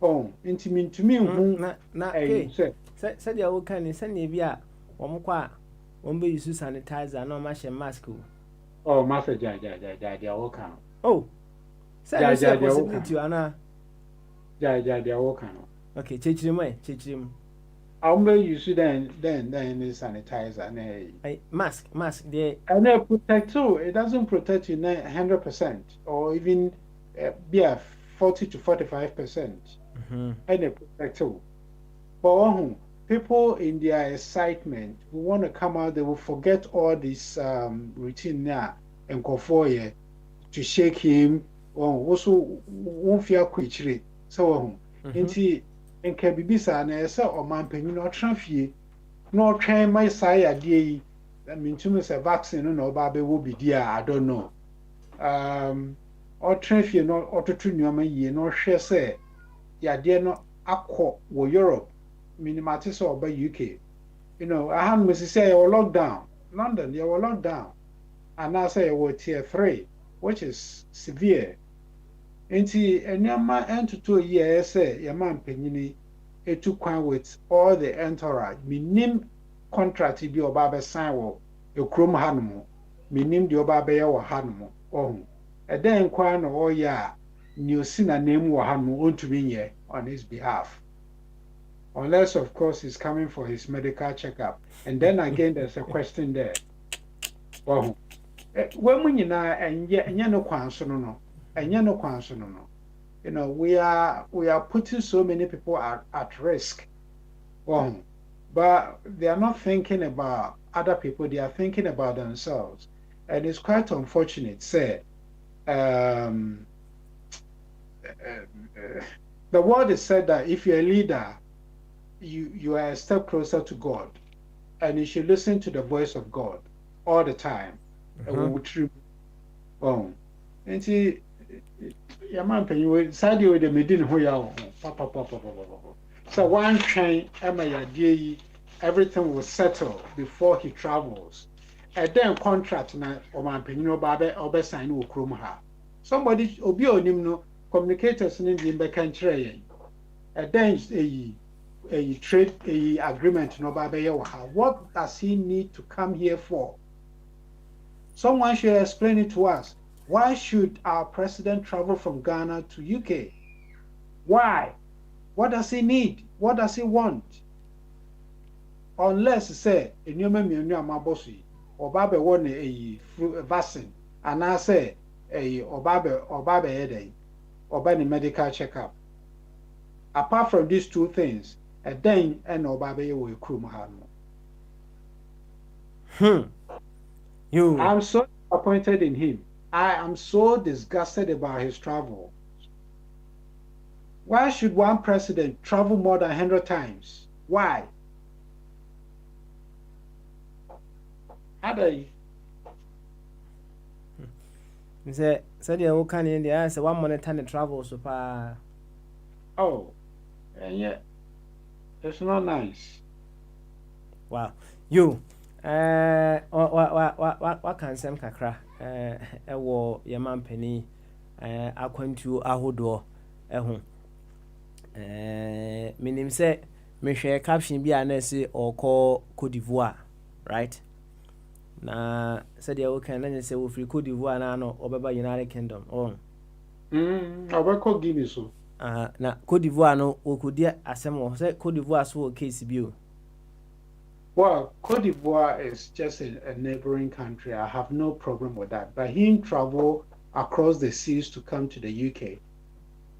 nti mintumi hu na sɛdeɛ woka ne sɛnea bi a wɔn kɔ a wɔn bɛ use sanitizer na wɔn ahyɛ mask o master deɛ woka no sɛ ɛno sɛ possibility ana deɛ woka no okay kyekyerim mu I'm going to use then sanitizer mask there and it protect too. It doesn't protect you 100% or even be 40 to 45%. And it protect too. But people in their excitement who want to come out, they will forget all this routine now and go for you to shake him or also won't feel quickly. So nka bibisa na ɛsɛ ɔman panyin na ɔtena fie na ɔtwɛn ma saa yadeɛ yi mintumi sɛ vaccine no na ɔba abɛwɔ bi di a I don't know ɔtena fie na ɔtoto nneɛma yie na ɔhwɛ sɛ yadeɛ no akɔ wɔ Europe minimate sɛ ɔba UK aha no mesi sɛ yɛwɔ lockdown London yɛwɔ lockdown anaasɛ yɛwɔ tier 3 which is severe. Nti enyama entutu yi ese yama mpanyini etu kwan with all the entourage minim contract bi oba be sign wo ekrom hanom minim de oba be ye wo hanom eden kwan no oya ni osi na name wo hanom ontumi nye on his behalf unless of course he's coming for his medical checkup and then again there's a question there when nyina enye no kwan so no we are putting so many people at risk. But they are not thinking about other people, they are thinking about themselves. And it's quite unfortunate, say, the word is said that if you're a leader, you are a step closer to God. And you should listen to the voice of God all the time. And see, yaman penyi sadi we de medin ho ya papa so one train ema yadie everything will settle before he travels and then contract na oman penyi no ba be sign wo krom ha somebody obi onim no communicators ni bi be kan kire yen and then a trade agreement no ba be ye wo ha what does he need to come here for? Someone should explain it to us. Why should our president travel from Ghana to UK? Why? What does he need? What does he want? Unless say enyoma mienu amabosu obabe won a vaccine and I say a obabe headache oba ni medical checkup. Apart from these two things, a then and obabe we krum hanu. I'm so disappointed in him. I am so disgusted about his travel. Why should one president travel more than 100 times? Why? How do you? Say the can in the answer 1 monitor the travel so far. Oh, and yet it's not nice. Wow. You what can some kakra ɛwɔ yaman penny akwantu ahodoɔ ɛho minim sɛ mehwɛ caption bi a na ɛsɛ ɔkɔ Cote d'Ivoire right na sɛdeɛ wokan na nyɛ sɛ wɔfiri Cote d'Ivoire na no ɔbɛba United Kingdom ɔbɛkɔ Guinea so na Cote d'Ivoire no wɔkɔdi asɛm wɔ sɛ Cote d'Ivoire so wɔ case bi o. Well, Cote d'Ivoire is just a neighboring country. I have no problem with that. But him travel across the seas to come to the UK.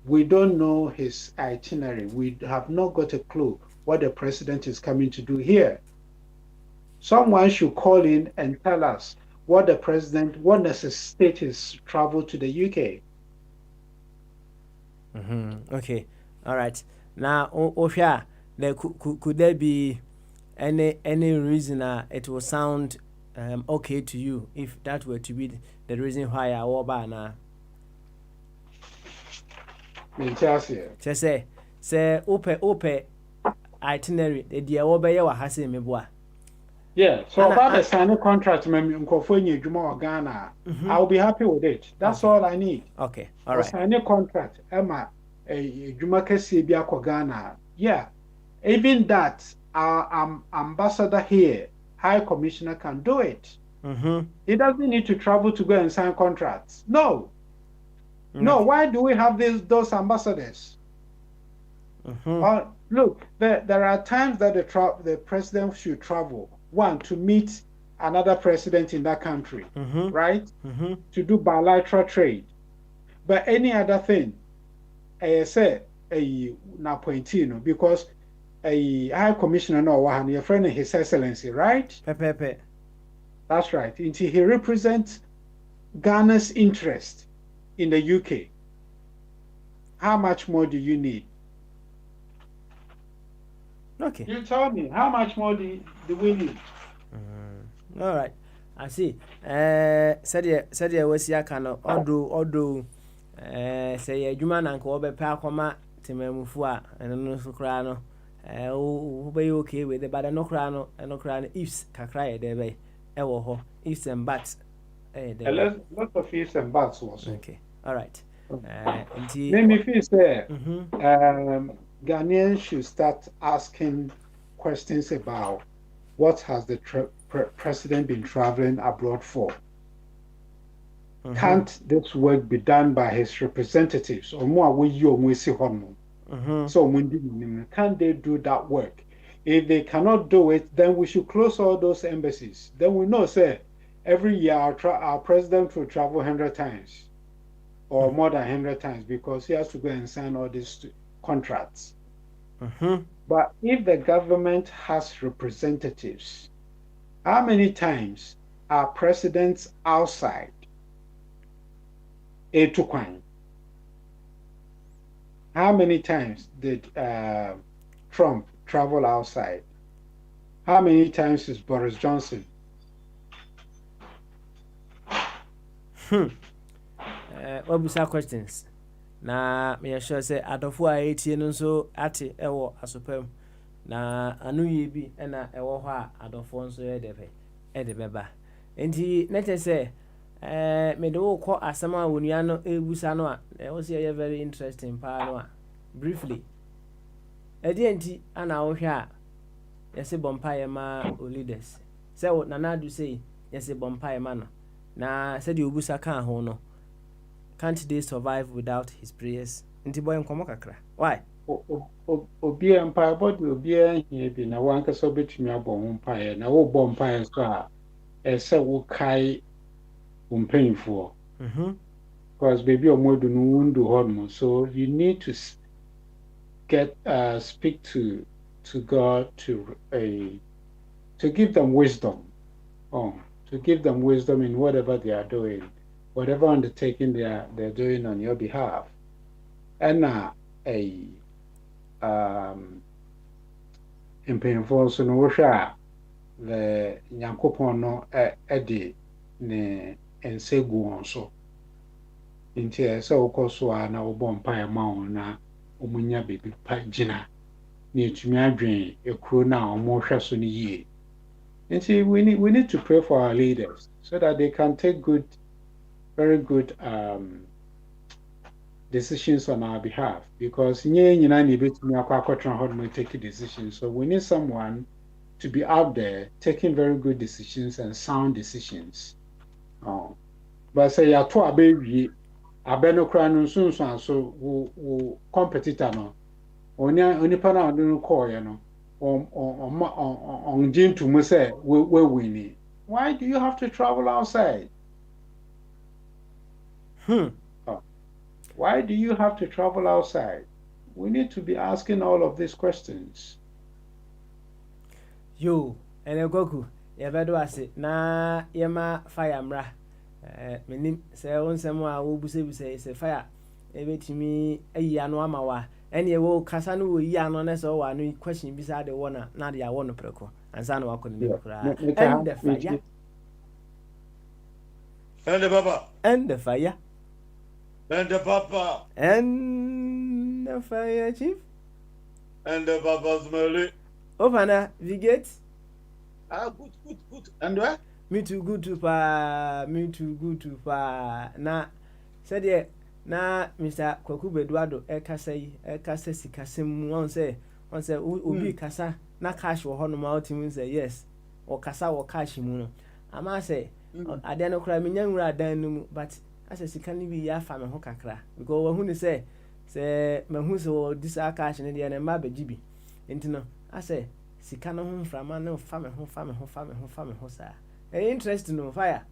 We don't know his itinerary. We have not got a clue what the president is coming to do here. Someone should call in and tell us what necessitates his travel to the UK. Okay, all right. Now, Osha, there could there be any reason it will sound okay to you if that were to be the reason why I walk by now? Just say open itinerary. The dear obey wa hase me boa. Yeah, so about the signing contract, Ghana, I'll be happy with it. That's all I need. Okay, all right. Signing contract, Emma, a Jumakasi Biako Ghana. Yeah, even that, our ambassador here, High Commissioner, can do it. He doesn't need to travel to go and sign contracts. No. No, why do we have those ambassadors? Look, there are times that the president should travel. One, to meet another president in that country, right? To do bilateral trade. But any other thing, I say, appointee, because a high commissioner, your friend, His Excellency, right? That's right. Until he represents Ghana's interest in the UK. How much more do you need? Okay. You tell me, how much more do we need? All right. I see. Said was ya kano odo say adwuma na nka obepe akoma tememufu a eno no so kra no wo be okay with the but no kra no ifs kakra ye dey be e wo ho ifs and buts Lots of ifs and buts also. Okay. All right. Let me feel say Ghanaians should start asking questions about what has the president been traveling abroad for. Can't this work be done by his representatives? Or more so can't they do that work? If they cannot do it, then we should close all those embassies. Then we know, say, every year our president will travel 100 times or more than 100 times because he has to go and sign all these contracts. But if the government has representatives, how many times are presidents outside? How many times did Trump travel outside? How many times is Boris Johnson? What was our questions? Na me sure say adofo a etie no so ate ewo asopam na anu ye bi na ewo ho a adofo nso ye de beba enti na che say me do ko asem a wonua no ebusa no a wo say ye very interesting pa no a briefly enti ana wo hwe a ye se bompa ye ma o leaders say wo nana do say ye se bompa ye ma no na say de obusa kan ho no. Can't they survive without his prayers? Inti boy nkomo kakra. Why? Obi empire body obi ehia bi na wanka so betumi abɔ ho mpae na wo bɔ mpae so a ɛsɛ wo kai umpanyfo. Because baby omodu no wundu hormo, so you need to get speak to God to give them wisdom. To give them wisdom in whatever they are doing. Whatever undertaking they're doing on your behalf, and in painful so no sha the Yankopon no edi ne ensegu on so inti so okoso a na obo mpa ma on na omunya bebi pa gina na etumi adwen ekuro na omo hwe so ne yie inti we need to pray for our leaders so that they can take very good decisions on our behalf because take decisions. So we need someone to be out there taking very good decisions and sound decisions. But say ya to abewi abeno kra no sunsun so wo competitor no oni pa na no call ye no on jin to mo say we winning. Why do you have to travel outside? Why do you have to travel outside? We need to be asking all of these questions. Yo, ene Goku, yebedo ase na yema fire mra. Menim se onsem a wo busebuse se fire ebetimi ayi ano ama wa. Ene wo kasa no wo yi ano na se wo anu question bi sa de wo na de ya wo no preko. Ansa na wakọ ne kura. And the fire. And the papa. And the fire. And the papa. And the fire, chief. And the papa smelly. Opana, Vigate. Good. And what? Me too good to pa. Na, said ye, na Mr. Kwaku Eduardo, kasa sikasem, one say, ubi kasa, na cash or honor mountain, say yes, or kasa or cash muno. I must say, I don't cry me young rather, but as a sikani be ya fam and hokakra, because when say, Mahuso, this cash and the end, my baby. Intino, I say, sikano home from no family, home, sir. Interesting, no fire.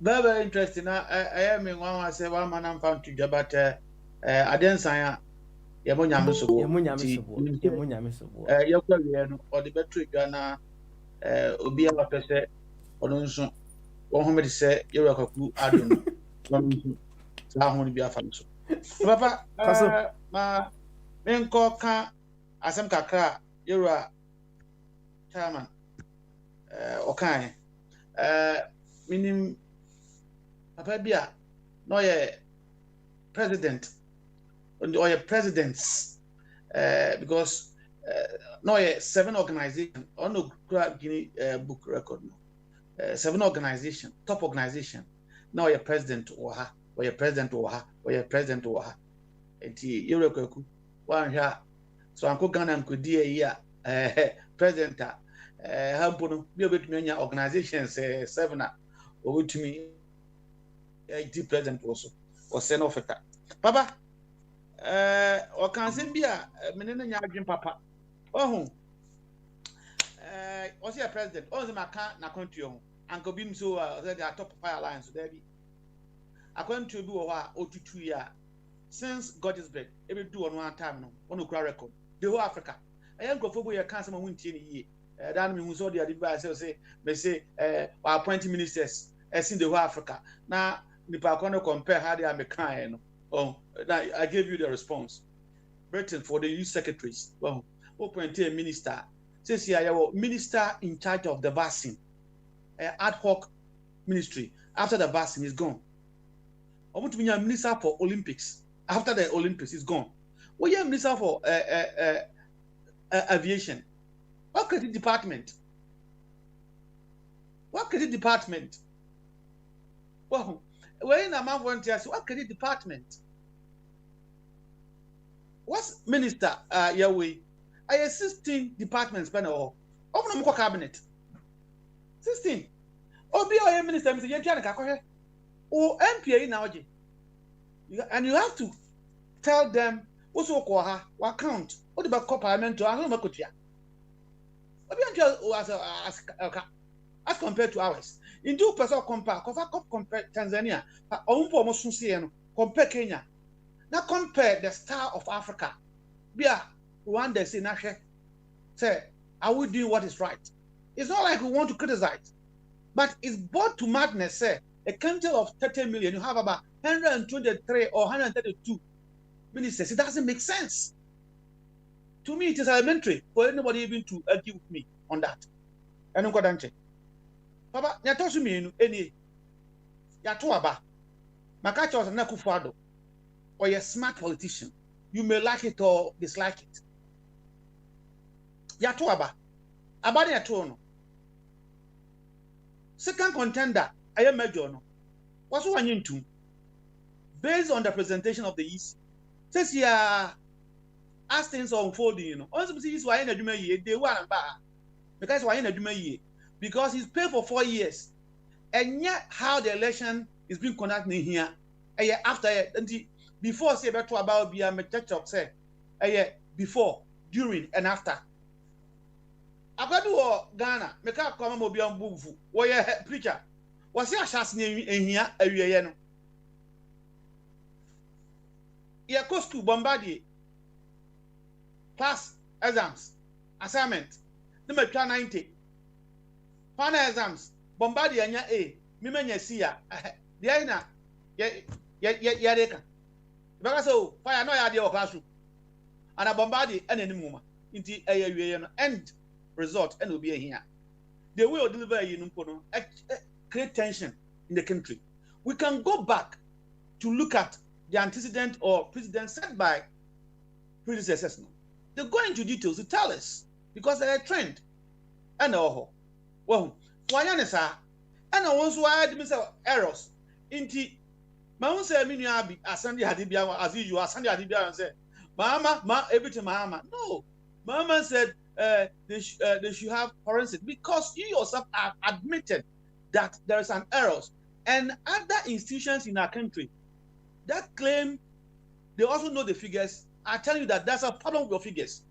Very interesting. I am in one. I say one man I'm found to do, but I didn't sign. Yamunya miso. Yamunya or the battery Ghana. Obi a pese. Onunso. One home to say you're a cuckoo. I don't know. So I want to be a fan. Papa, ma, men call can asem kakra. You're a chairman. Okay. Meaning. Papa Bia, no ye president, or ye presidents, because no ye 7 organizations, on no Guinea book record, 7 organizations, top organization, no ye president or ha, or ye president or ha, or ye president or ha, and you one here, so Uncle Ghana could dear year, president, Hampono, be able to many organizations, 7 over to me. IT president also or send off it. Papa, or can send be a menina yardin papa. Oh, was he a president? Oh, the Macan, na country, Uncle Bim so they are top fire alliance, so there be. According to do a 2 years since Godisburg, every 2 on 1 time, no, on the record, the whole Africa. I am go for your cancer win 10 years. That means all the advice say, they say, appointing ministers as in the whole Africa. Now, if I can't compare how they are making, I gave you the response. Britain for the youth secretaries. Well, appointed a minister. Says here, minister in charge of the vaccine, ad hoc ministry. After the vaccine is gone, I want to be a minister for Olympics. After the Olympics is gone, we are minister for aviation. What credit department? Well. When a man went to ask, what credit department? What's minister Yahweh? I have 16 departments, but no, open a cabinet. 16. Oh, be our minister, Mr. Yanka, or MPA now. And you have to tell them what's what count, what about parliament to Anomakutia. As compared to ours. In 2% compare Tanzania, compare Kenya. Now compare the star of Africa. Bia, one day say, are we doing what is right? It's not like we want to criticize, but it's brought to madness. Say, a country of 30 million, you have about 123 or 132 ministers. It doesn't make sense. To me, it is elementary for anybody even to argue with me on that. I don't go down. Papa, ya tosu mi eni ya to aba. Makacha was na Kufuado or a smart politician. You may like it or dislike it. Ya to aba. Abani ya to no. Second contender, I am major no. What's one into? Based on the presentation of the EC. Says ya as things are unfolding, you know. Also, see, why in a duma ye, they were because why in a duma ye. Because he's paid for 4 years, and yet how the election is being conducted here, a year after, before say about be a church of say, a year before, during, and after. Abadu Ghana, make up come mobi on bufu, where preacher was he assassin in here a year. you go school Bombardier class exams assignment number 90 final exams Bombardier anya A me menya C a dey na ya deka because so fire no ya dey classroom and a Bombardier and any muma inti ayewie no end result and will be here the way we deliver no create tension in the country. We can go back to look at the antecedent or precedent set by predecessors. They go into details to tell us because they're a trend. And well, why and I once why errors into my own say abi asandi hadibia as usual asandi hadibia and say mama everything mama no mama said they should have forensic because you yourself have admitted that there is an error, and other institutions in our country that claim they also know the figures are telling you that there's a problem with your figures.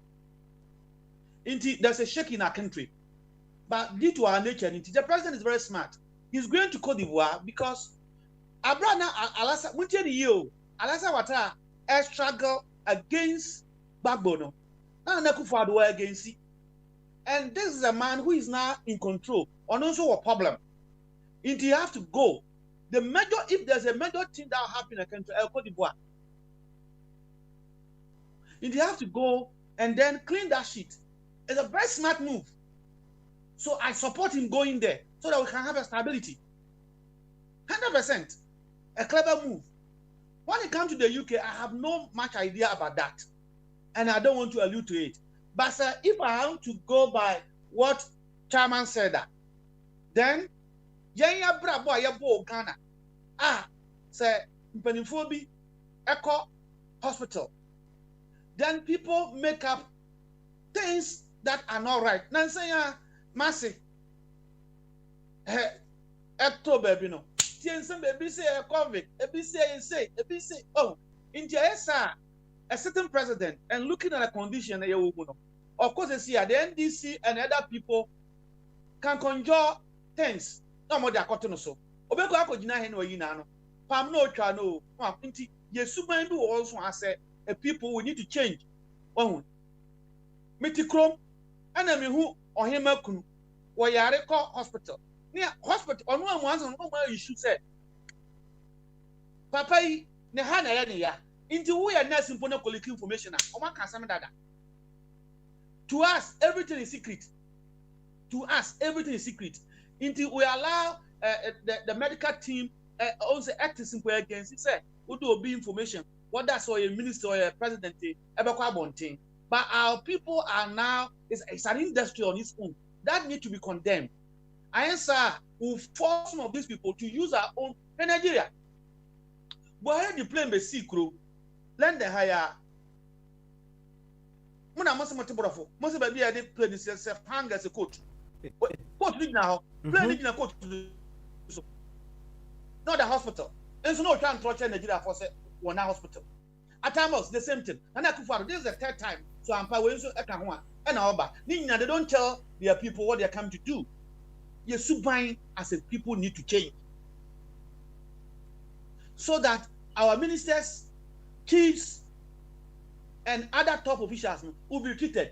There's a shake in our country, but due to our nature, the president is very smart. He's going to Cote d'Ivoire because Abrana Alassa Muntieni Alassa Ouattara has struggled against Gbagbo. Against it. And this is a man who is now in control and also a problem. And you have to go. If there's a major thing that will happen in a country, Cote d'Ivoire, and you have to go and then clean that shit. It's a very smart move. So I support him going there so that we can have a stability. 100%. A clever move. When it comes to the UK, I have no much idea about that. And I don't want to allude to it. But sir, if I have to go by what Chairman said, then Yanya Brabo Yabo Ghana. Say Mpenifo Echo Hospital. Then people make up things that are not right. Nansaya Massey. Ecto baby no. Tiensen baby say a convict. Ebi say, oh, India a certain president and looking at a condition of course they see the NDC and other people can conjure things. No more they are cutting so. Obeko akojina hen wa yina no. Pam no twa no. Nti yesuban bi also as a people we need to change. Ohun. Meti krom ana me hu ohema kunu. Wo yare ko hospital. Near hospital onu amuanso no ma issue say. Papa yi ne ha na ya ne ya. Into we are not simple collect information. To us, everything is secret. To us, everything is secret. Until we allow the medical team also act simple against it. Say, we do be information. What that's or a minister or a president but our people are now it's an industry on its own that need to be condemned. I answer will force some of these people to use our own in Nigeria. But how the plane be secret? Lend the higher. Muna must much more. Must be a plane is hang as a coach. Coach now, plane in a coach. Not the hospital. There's no time to in Nigeria for one hospital. At times the same thing. And I could follow this is the third time. So I'm probably so and over. They don't tell their people what they're coming to do. You're subine as a people need to change. So that our ministers, chiefs, and other top officials will be treated.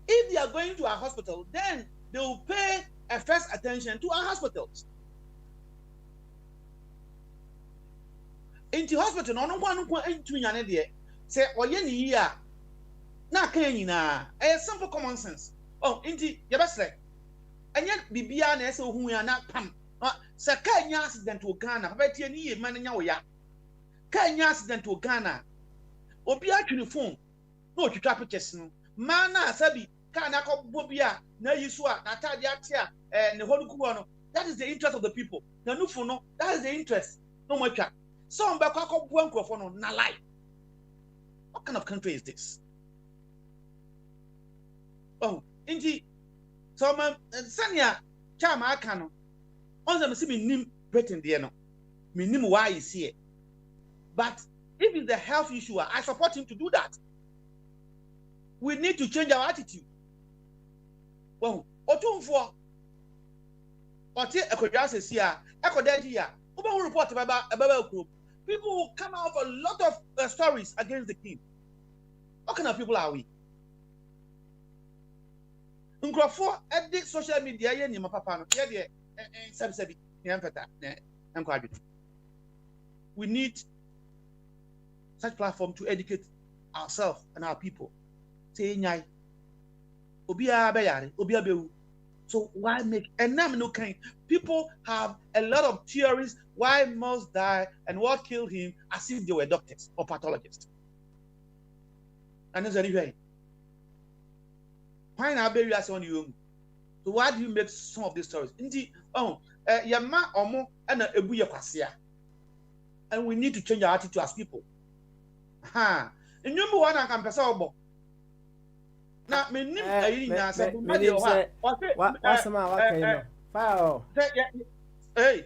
If they are going to a hospital, then they will pay a first attention to our hospitals. Into hospital, no one into yan there. Say, or any year. Na kenina. A simple common sense. Oh, into Yabasle. And yet Bibia and so who are not pam. Sir Kanya accident to Ghana, but any man in your ya. Kanya accident to Ghana. Obi atwene phone no twitwa pictures no mana sabi kana ko bobia na yisu a na tade atia ne honuku no that is the interest of the people na nufu no that is the interest no matwa so mba kwa ko bua nkrofo no na lie. What kind of country is this? Oh inji so man sanya chama aka no onza me se me nim Britain there no me nim why is here but if it's the health issue, I support him to do that. We need to change our attitude. Well, Otumfo, Ote Ekodase Sia, Ekodenti ya, Uba report about group. people will come out with a lot of stories against the king. What kind of people are we? Nkrofo edit social media ye nyima papa no ye de sabi ye mfeta nkwadwe. We need such platform to educate ourselves and our people. Say nyai obia be yare obia be wu. So why make and now no kind people have a lot of theories why Mouse died and what killed him as if they were doctors or pathologists. And there's anyway. Why now bury us on you? So why do you make some of these stories? Indeed, yama omo and a ebu yakwasia. And we need to change our attitude as people. Ha. And number one, I can pass over. Now, me nim what's the matter? Fire. Hey.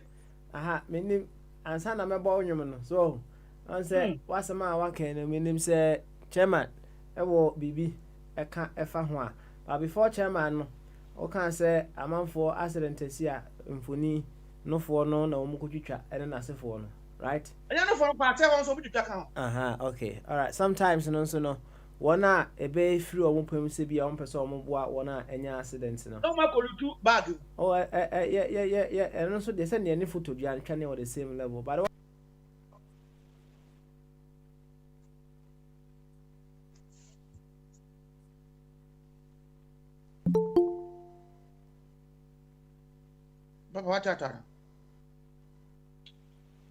Aha, me nim ansa na me bo nwom no. So, I say what's the matter? Me nim say chairman, ewo bibi eka efa ho a. But before chairman no, o kan say amanfo accident asia mfoni no for no na omu kotwitwa ene na sefo no, right? Anya no for party won so bitwa kan. Aha, okay. All right. Sometimes no so no wona ebe free omu pem se bia omu pese omu boa wona enya accident no. No ma kolutu bag. Oh yeah. And so they send any photo dia twa ne the same level. But What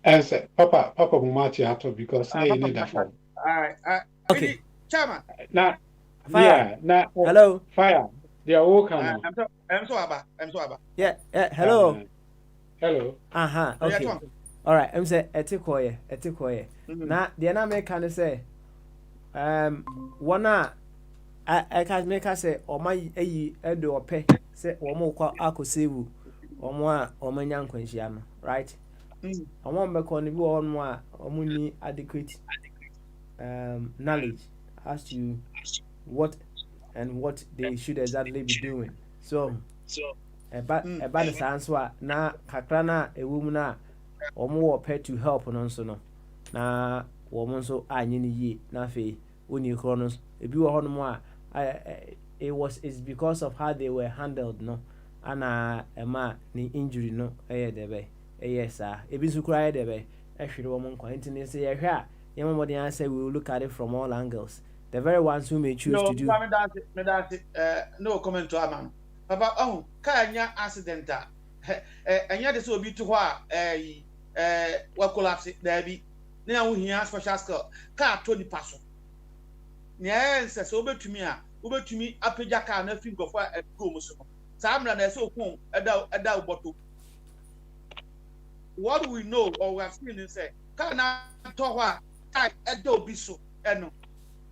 As Papa Mumati Hato because they need that form. All right. Okay. Chairman. Now, Fire. now, hello. fire. They are all coming. I'm so about. Yeah. Hello. Hello. Okay. All right. I'm say etikoye. Na the na make can say one I can make us say o my eyi edo ope say o mo kwa akosewu omo a omanya nkwanhia no, right? Omo mbeko ne bi won a omo ni adequate knowledge as to what they should exactly be doing. So about the sense wa na kakra na ewum na omo wo pay to help no so no na wo mo so anye ne yi na fe oni kronos ebi wo hono mo a it's because of how they were handled, no. Ana ema ni injury no debe sir ebi su kura debe ehwere wo mon kwante ne say yehwe a yemomode answer we will look at it from all angles. The very ones who may choose to do no comment to amam papa ka accident anya de so obi to ho a wa collapse there bi na wo hia special skill ka to ni paso ne so obetumi apagya ka na fi ngofo a go muso Samra na so kun eda boto. What we know or we have seen is say can na to ho a eda obi so eno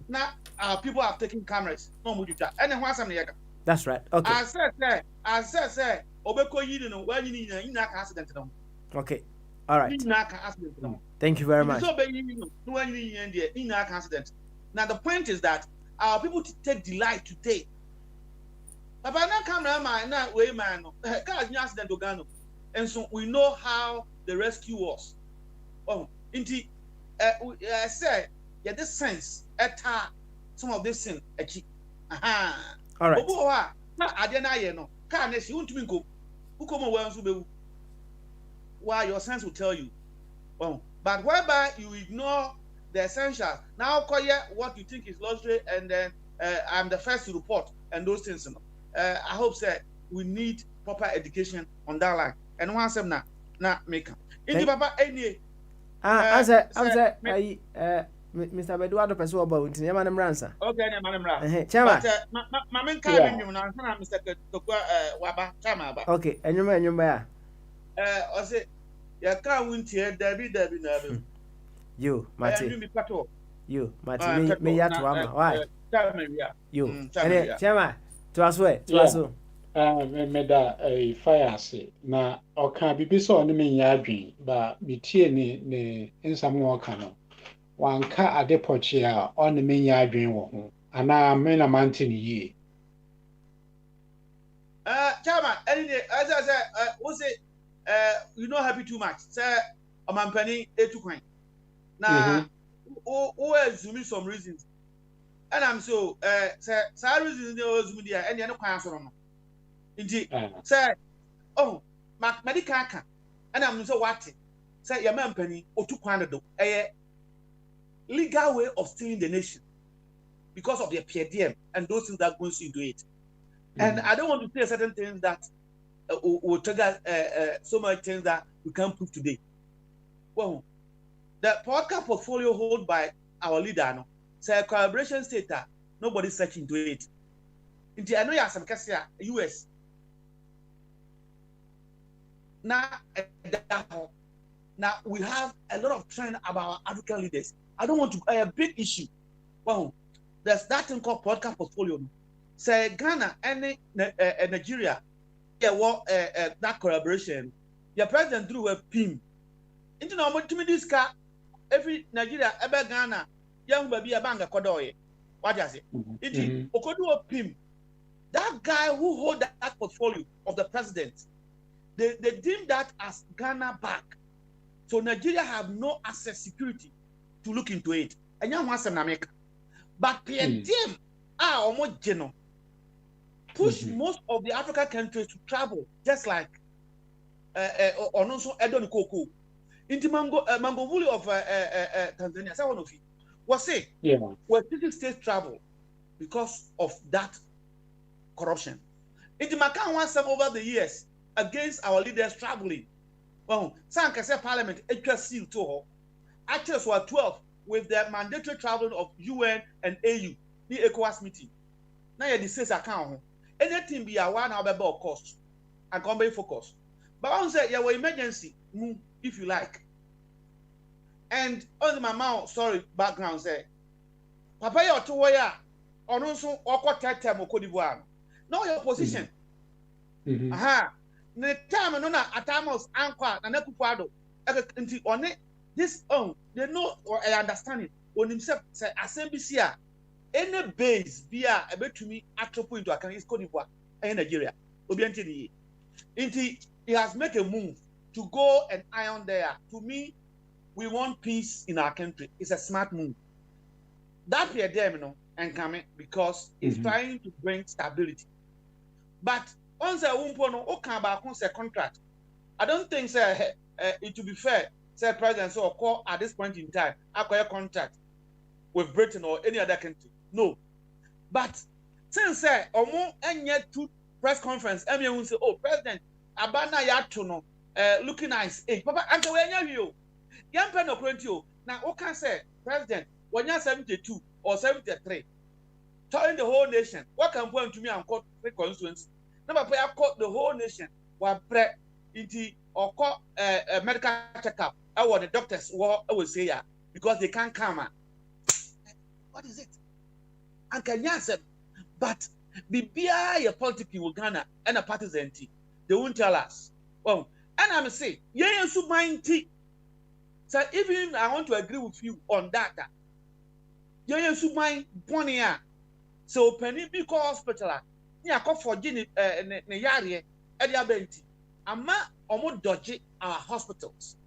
na our people have taken cameras no mu dita ene ho asam na yeka. That's right. Okay. I said obeko yiri no wa yini na ka accident no. Okay. All right. Na ka accident no. Thanno very much. So be yini no wa yini there na ka accident. Now the point is that our people take delight today. Papa na cameraman na way man no car accident ogano and so we know how the rescue was. Inti say this sense eta some of this thing echi. All right. Obo ha na ade na ye no car na si untumi nko ukomo we nso bewu. Why your sense will tell you. But whereby you ignore the essentials. Now call what you think is luxury and then I'm the first to report and those things. I hope that we need proper education on that line. And once I'm not make up. In Papa any I'm Mr. Beduado Peso about Yaman Ransa. Okay, Madam Chama. Mamma Carmen, Mr. Waba Chama. Okay, and you may I say, you can't win here, Debbie. You, Martin. You, Martin, me yet why? You, Chama. To us way, to us. Made a fire say, na or can be so on the main yarding, but be tear in some more canal. One car at the portia on the main yarding, and I mean a mountain ye. Chama, any day, as I said, was it, you know, happy too much, sir, a man penny, 8 to coin. na who assume some reasons and I'm so say reasons dey assume there and no kwan so no nti say oh medical kan and I'm so what say your man penny otu kwan do legal way of stealing the nation because of their PDM and those things that goes into it. And I don't want to say certain things that will trigger so much things that we can't prove today. Well, the podcast portfolio held by our leader, no, say a collaboration state, nobody's searching into it. I know you have some cases US. Now we have a lot of trend about our African leaders. I don't want to a big issue. Well, there's that thing called podcast portfolio. Say Ghana and Nigeria, that collaboration. Your president threw a pin. Into no to me this car every Nigeria ever Ghana young baby a banga kodoye. What does it? It okodu a pin. That guy who hold that portfolio of the president, they deem that as Ghana back. So Nigeria have no access security to look into it. And you want some America. But PNDM are almost general. Push most of the African countries to travel, just like or also Edon Koko. Into Mangovuli of Tanzania, one of you was say, where city states travel because of that corruption. Into Macau wants some over the years against our leaders traveling. Well, some can say Parliament, it seal to her. Actually, were 12 with the mandatory traveling of UN and AU, the ECOWAS meeting. Now, you say account. Anything be a 1 hour about cost and come by focus. But I say, yeah, emergency, move if you like. And on my mouth, sorry, background say, Papa, you're to where on also awkward time of Cote d'Ivoire. Know your position. Aha. The time no na atamos anqua na nekufado until on it this they know or I understand it on himself say assembly a any base be a betumi atropo into account is Cote d'Ivoire and Nigeria obianti until he has made a move to go and iron there. To me, we want peace in our country. It's a smart move. That PDM and coming because it's trying to bring stability. But once a wumpono o contract, I don't think it will be fair. Say president so call at this point in time acquire contract with Britain or any other country. No, but since omo enye two press conference, everyone will say, "Oh, president, abana yato no looking nice." Hey, Papa, anke we enye you. Yampe no kwentio. Now, o can say president when you're 72 or 73, telling the whole nation. What can point to me and call three constituencies? Number play call the whole nation. What pre into or call a medical checkup. I want the doctors will say yeah because they can't come. What is it? And can you answer? But the BI politics in Ghana and a partisan they won't tell us. Well, and I'm say, yeah, so mind so even I want to agree with you on that. Yeah, so mind Bonia. So penny because hospital. Yeah, call for Jenny Neyari at the ability. Ama almost dodgy our hospitals.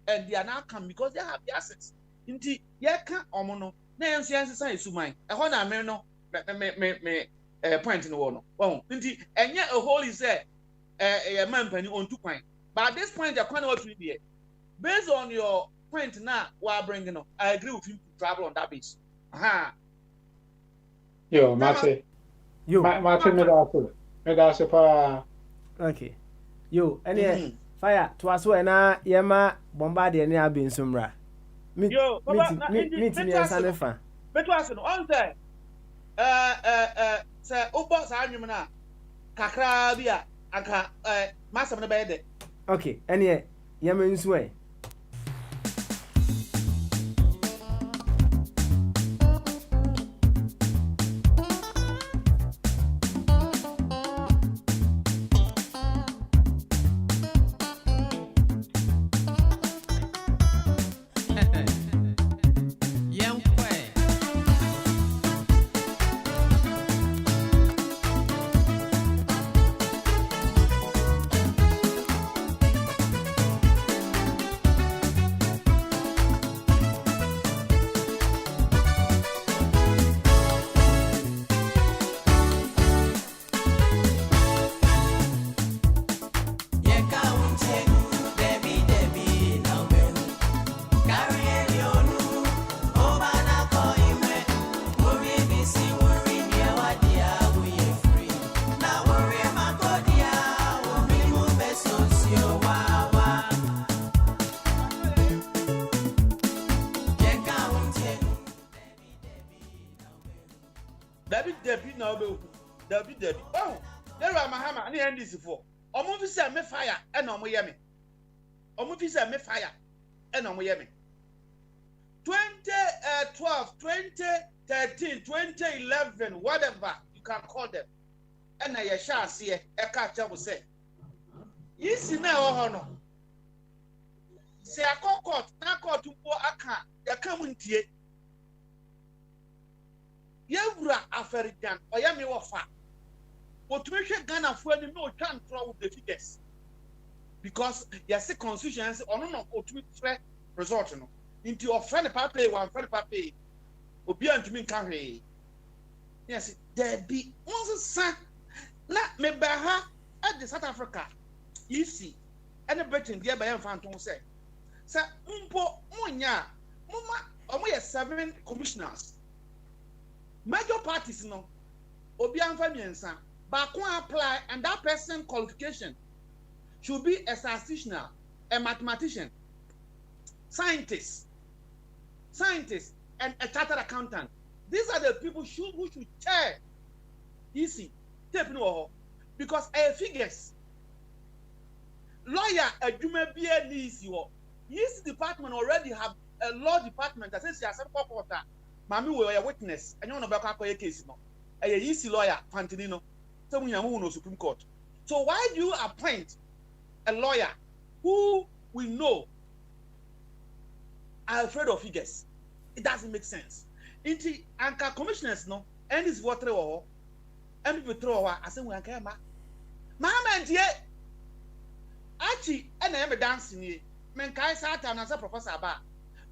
And they are now come because they have the assets. Inti, yeah, can't omono. Na yansi say sumai. E ho na me no me point in the one. Oh, inti enye a whole is a man penny on 2 points. But at this point, you're quite what to be. Based on your point now, we're bringing up. I agree with you to travel on that base. Aha. Yo, Mate. Yo, Mate, me da pa. okay. Yo, any fire to us when yema bombardier near being sumra. Yo, meeting near Sanefa. But was on there. Sir, Ubos Animana, Kakrabia, Aka, Master the bed. Okay, any Yemen's way. obe David oh there are mahama na NDC for omo fi say me fire e na omo ye me omo fi say me fire e na omo ye me 2012 2013 2011 whatever you can call them and na ye sha ase e ka cha bo say yisi na ho no se akokot na court mpo aka ya kam ntie yewura aferidan oya me wo fa otumi hwe Ghana fo ani no twa ntro with the figures because yes constitution ono no otumi frɛ result no into your friend papa one friend papa obi antumi nka hwe yes there be once san na me ba ha at the South Africa you see any Britain there by Phantom say mpo munya muma omo ye 7 commissioners major parties no obi anfa miensa ba ko apply and that person qualification should be a statistician, a mathematician, scientist and a chartered accountant. These are the people who should chair easy tape no because figures lawyer adwuma bia ni easy wo yes department already have a law department that says you are some court mami we are witness and you no be akwa case no easy lawyer fantini no so we no Supreme Court. So why do you appoint a lawyer who we know are afraid of figures? It doesn't make sense. Inti anka commissioners no and is water or and people throw I say we anka ma ntie achi and am dancing ni men kai satan as a professor ba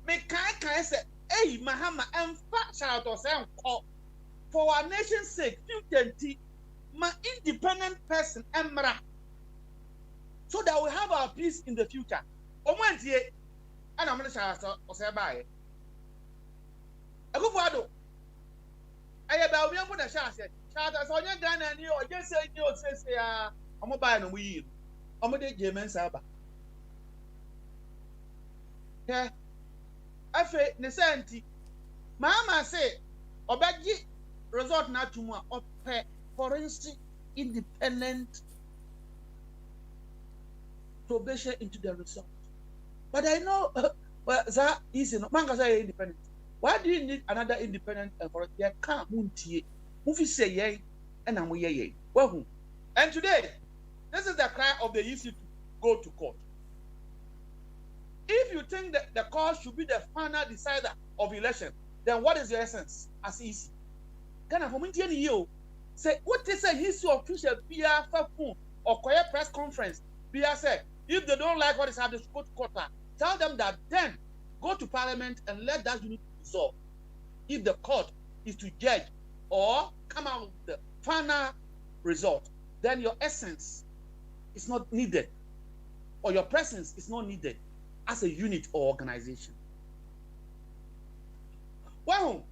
me kai say hey mahama emfa shout or say for our nation's sake 50 my independent person emra so that we have our peace in the future. Omantie and I'm going to shout or say bye. I go for do. I about we put a shout as on your gun and you or just say you say I'm mobile and we omode German Saba. Yeah. I say Nesenti. Mama say Obaji resort not to more of forensic independent probation into the result. But I know well that is no man say independent. Why do you need another independent for there can't muntie movie say yay and I'm yay. Well, and today this is the cry of the EC to go to court. If you think that the court should be the final decider of election, then what is your essence as EC? Can I muntie ni you say what is a issue official via phone or quiet press conference via say if they don't like what is happening, go to court. Tell them that then go to parliament and let that unit resolve. If the court is to judge or come out with the final result, then your essence is not needed or your presence is not needed as a unit or organization. Well,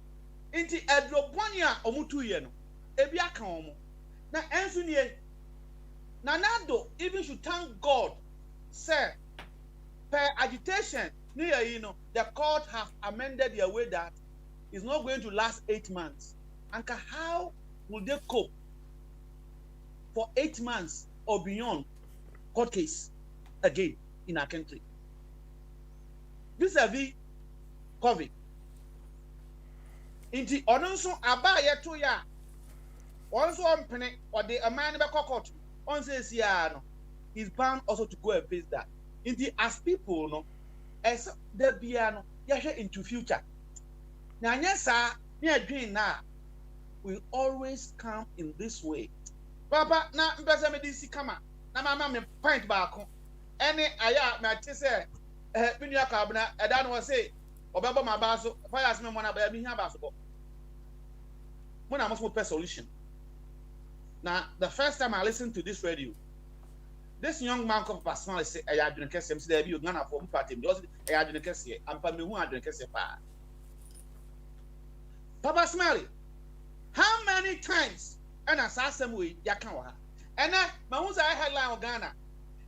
inti edrobonia omutu ye no ebi aka omo na ensu nie na nado even should thank God. Sir, per agitation, the court have amended their way that it's not going to last 8 months. And how will they cope for 8 months or beyond court case again in our country? Vis-a-vis COVID. Inti ononso abaye to ya. Onso ompene or the amani be court. On says no. Is bound also to go and face that. Indeed, as people, no, as the piano, you're into future. Now, yes, sir, near dream now will always come in this way. Papa, now, doesn't mean this come. Now, my mama point back. Any aya, my say, when you are cabana, I don't want to say, or Baba my basso, fires me one about me here basketball. When I must put a solution. Now, the first time I listened to this radio, this young man come personally say, "I had drink some say you Ghana for party." Because I had drink say, "I'm for me who had drink say pa." Papa Smiley, how many times and as some way ya can wa? And now, my who's I headline of Ghana.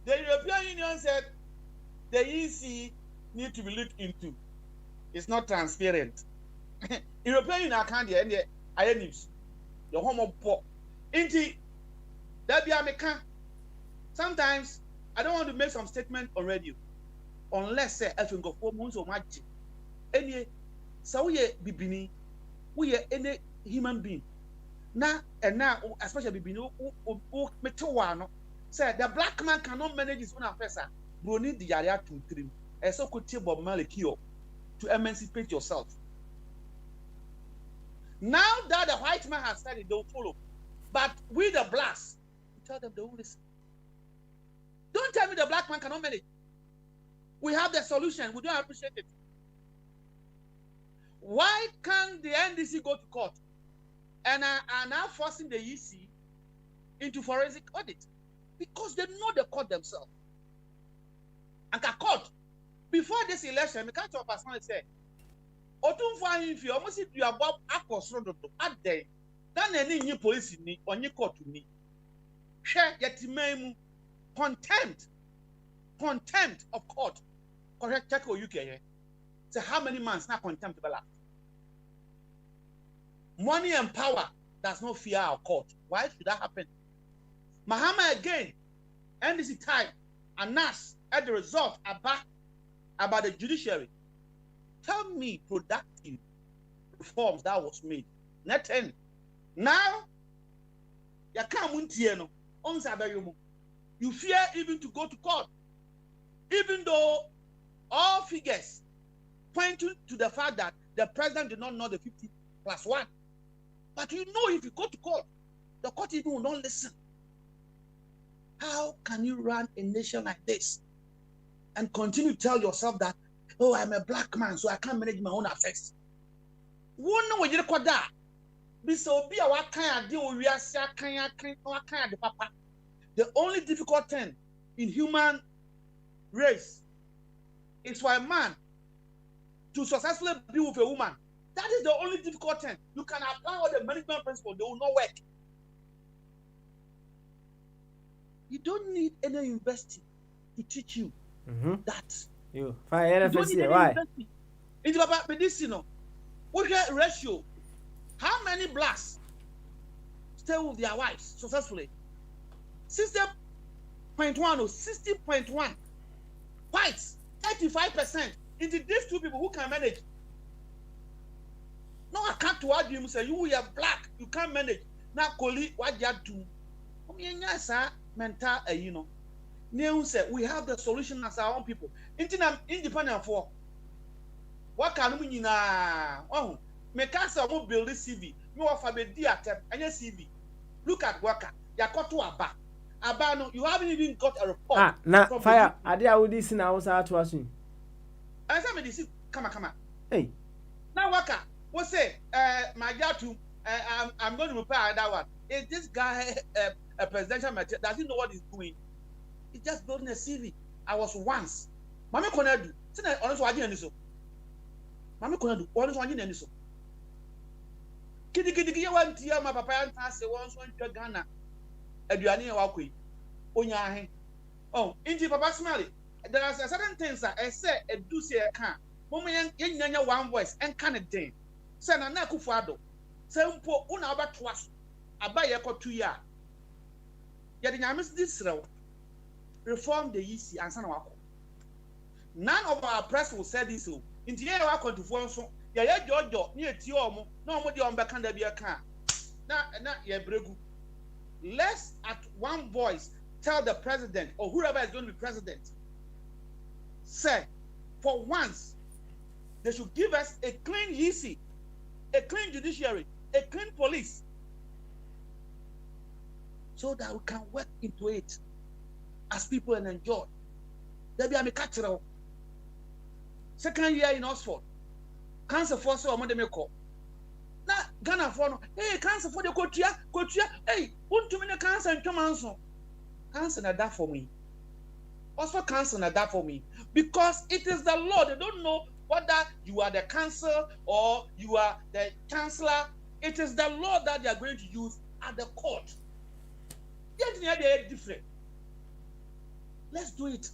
The European Union said the EC need to be looked into. It's not transparent. European Union can't hear any news. your home of poor. Inti, that be American. Sometimes I don't want to make some statement on radio unless say I think of 4 months or much. Any so we bibini, we any human being. Now and now, especially bibini who metuano say the black man cannot manage his own affairs. Bro need the area to trim. And so could table Malikio to emancipate yourself. Now that the white man has said it, they will follow. But we the blacks, we tell them they won't listen. Don't tell me the black man cannot manage. We have the solution. We don't appreciate it. Why can't the NDC go to court and are now forcing the EC into forensic audit? Because they know the court themselves. And the court, before this election, the country of personally said, Otum for if you almost you above Akos Rodo at day, then any new police in or new court to me. Share yet contempt of court. Correct, check or UK. So how many months now contempt the last? Money and power does not fear our court. Why should that happen? Mahama again, and this time, and us at the result about the judiciary. Tell me productive reforms that was made. Nothing. Now, you can't you fear even to go to court. Even though all figures point to the fact that the president did not know the 50+1. But you know if you go to court, the court even will not listen. How can you run a nation like this and continue to tell yourself that, oh, I'm a black man, so I can't manage my own affairs? One know what you call that. The only difficult thing in human race is for a man to successfully be with a woman. That is the only difficult thing. You can apply all the management principles, they will not work. You don't need any university to teach you that. You fire why? It's about medicinal. What's your ratio? How many blacks stay with their wives successfully? 60.1 or 60.1. Whites, 35%. Into these two people who can manage. No, I can't to argue him say you are black, you can't manage. Now, Koli, what you do? Mental, you know. Neil said we have the solution as our own people. Independent for what can we now? Oh, make us a more build this CV. No offer be attempt and your CV. Look at worker. You got to Aba. Aba, no, you haven't even got a report. Ah, now fire. I did all this in our house to us. I said, me this come on. Hey. Now worker, what say? My job to I'm going to repair that one. Is this guy a presidential material? Does he know what he's doing? He's just building a CV. I was once. Mami kona do. Say na honest waji eni so. Mami kona do. Honest waji eni so. Kidi ye wan tia ma papa ya nta se won so ntwa Ghana. Aduane ya wakoi. Onya ahe. Oh, inji papa smile. There are certain things that I say do say can. Momo yen nyanya one voice and can it den. Say na na kufu ado. Say mpo una abato aso. Aba ye ko 2 year. Ye de nyamis this rew. Reform the EC and San Wako. None of our press will say this. In the year of to form so, ya Jojo, near Tiomo, no more the Umbakanda be a car. Not ye bregu. Let's at one voice tell the president or whoever is going to be president. Say, for once, they should give us a clean EC, a clean judiciary, a clean police, so that we can work into it as people and enjoy. There be a cultural. Second year in Oxford, cancer for so among them call. Now Ghana for no, hey, cancer for the Kotia, hey, won't too many cancer and Tomanso. Cancer na that for me. Also cancer na that for me. Because it is the law. They don't know whether you are the council or you are the chancellor. It is the law that they are going to use at the court. Yet they are different. Let's do it.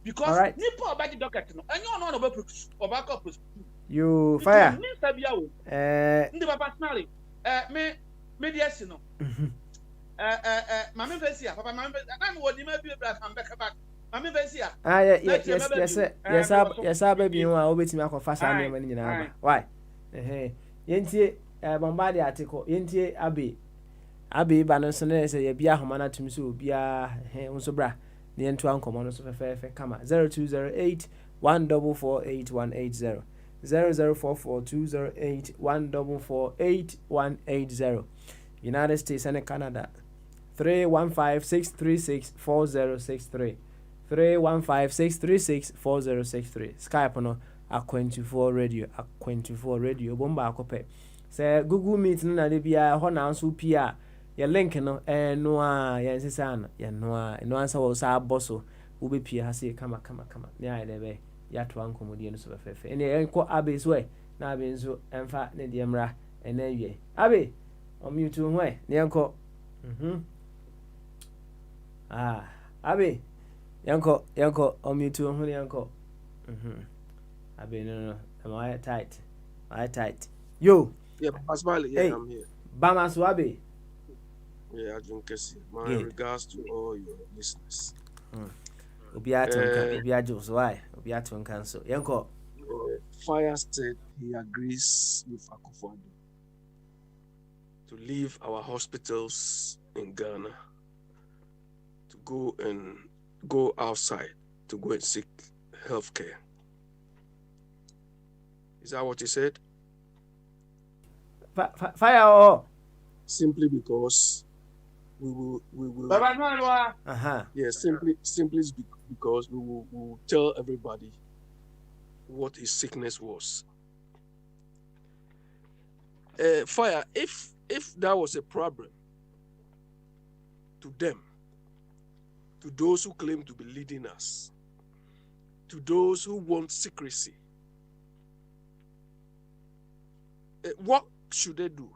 Because Nipo about the docket, and you know about you fire. Me, media no mama fesi papa mama na no wodi ma bi bra am back back mama fesi yes baby you are obetimi akofa sa na ma nyina aba why yentie bombard article yentie abi ba no so na say ye bia homa na tum so bia unso bra ne yento ankomo no so fefe kama 0208 1448180 00442081448 United States and Canada 315-636-4063 315-636-4063 Skype no Appointees radio bomba akope say Google Meet na de bia ho na nso pia ya link no no a ya nsesa na ya no ansa wo sa boso wo be pia ha say kama ne ayi de ya to ankomodie no so fefe ene enko abe so na abe nso emfa ne de mra ene wie abe o mute ho ne enko abe yanko o mute ho ne enko abe no am I tight yo yeah Pascal yeah hey, I'm here Bama so abe yeah Ajunkesi my regards to all your listeners Obiatonka so yanko Fire said he agrees with Akufo-Addo to leave our hospitals in Ghana to go outside to go and seek health care. Is that what he said? Fire simply because we will yeah, simply because we will tell everybody what his sickness was. Fire, if that was a problem to them, to those who claim to be leading us, to those who want secrecy, what should they do?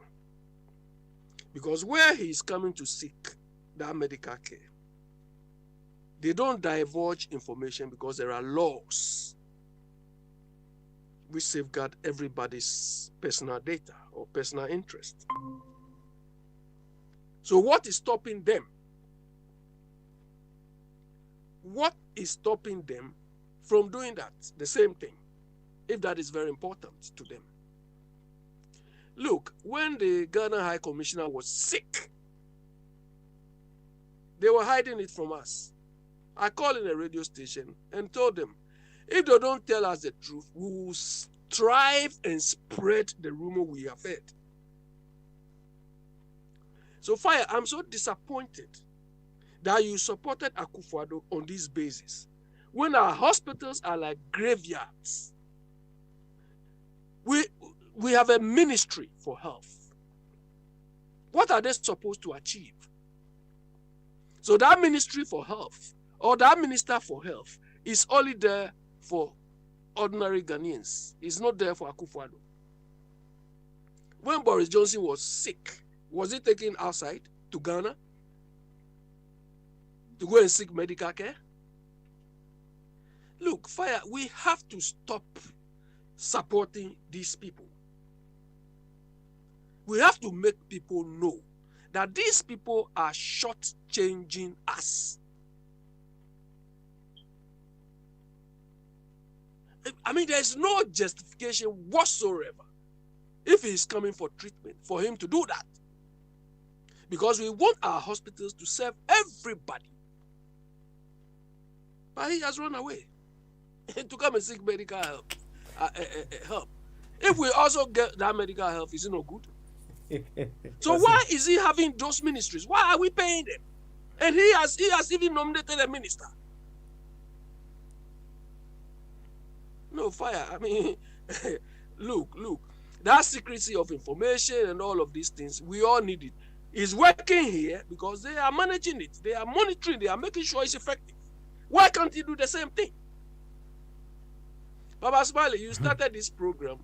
Because where he is coming to seek that medical care, they don't divulge information because there are laws which safeguard everybody's personal data or personal interest. So what is stopping them? What is stopping them from doing that? The same thing, if that is very important to them. Look, when the Ghana High Commissioner was sick, they were hiding it from us. I called in a radio station and told them, if they don't tell us the truth, we will strive and spread the rumor we have heard. So, Fire, I'm so disappointed that you supported Akufo-Addo on this basis. When our hospitals are like graveyards, we have a ministry for health. What are they supposed to achieve? So that ministry for health or that minister for health is only there for ordinary Ghanaians. It's not there for Akufo-Addo. When Boris Johnson was sick, was he taken outside to Ghana to go and seek medical care? Look, Fire, we have to stop supporting these people. We have to make people know that these people are short-changing us. I mean, there's no justification whatsoever if he is coming for treatment for him to do that. Because we want our hospitals to serve everybody. But he has run away to come and seek medical help. If we also get that medical help, is it no good? So why is he having those ministries? Why are we paying them? And he has even nominated a minister. No, Fire. I mean, look. That secrecy of information and all of these things, we all need it. It's working here because they are managing it. They are monitoring. They are making sure it's effective. Why can't he do the same thing? Baba Smiley, you started this program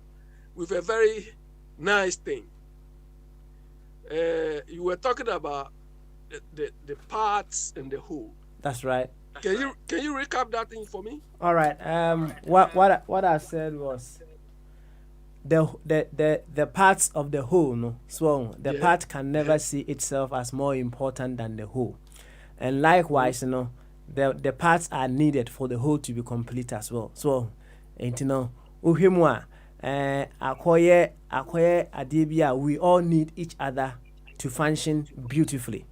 with a very nice thing. You were talking about the parts and the whole. That's right. Can you recap that thing for me? All right. What I said was, the parts of the whole, no, so the Yeah. part can never see itself as more important than the whole, and likewise, you know, the parts are needed for the whole to be complete as well. So, and you know, uhimwa, akoye adebia, we all need each other to function beautifully.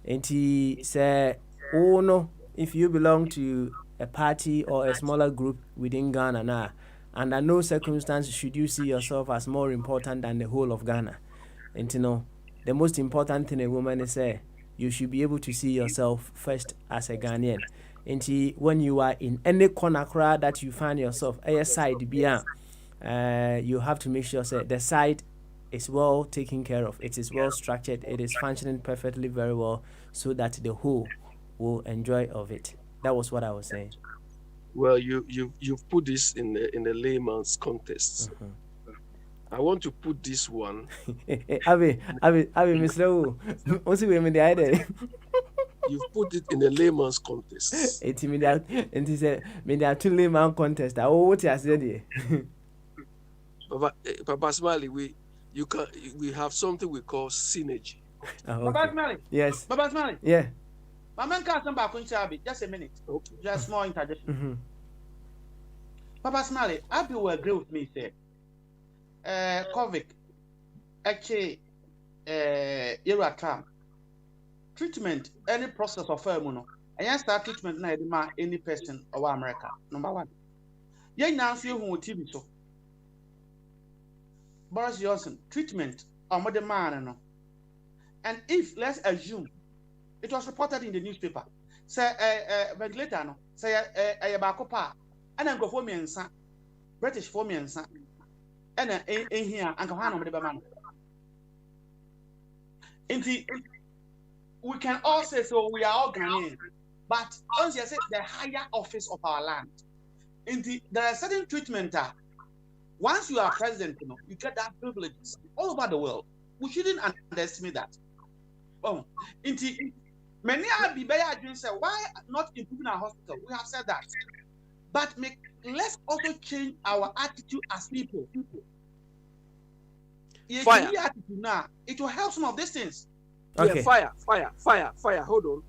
And he say, oh no, if you belong to a party or a smaller group within Ghana now, under no circumstance should you see yourself as more important than the whole of Ghana. And you know, the most important thing a woman is say, you should be able to see yourself first as a Ghanaian. And when you are in any corner crowd that you find yourself, a side beyond, you have to make sure say the side is well taken care of. It is well structured. It is functioning perfectly very well, so that the whole will enjoy of it. That was what I was saying. Well, you've put this in a layman's context. I want to put this one. Abi, Mr. What's the way me the idea? You've put it in a layman's context. It's me that, and he said, me that two layman contest. I what you said. Papa Smiley, we have something we call synergy. Papa Smiley. Yes. Papa Smiley. Yeah. My man can't come back on Chabi. Just a minute. Okay. Just small interjection. Papa Smiley, I will agree with me, sir. COVID, actually, Trump treatment, any process of firm, and start treatment na any person or America. Number one. Yeah, now see who TV so. Boris Johnson treatment or the man, and if let's assume it was reported in the newspaper, say ventilator no, say a bakopa, and then go for me and son, British for me and son. And in here, and Kahana with the man. We can all say so, we are all Ghanaian, but once you say the higher office of our land, there are certain treatment. Once you are president, you get that privileges all over the world. We shouldn't underestimate that. Oh, many are be better doing say, why not improving our hospital? We have said that. But let's also change our attitude as people. Fire. Attitude now, it will help some of these things. Okay. Yeah, fire. Hold on.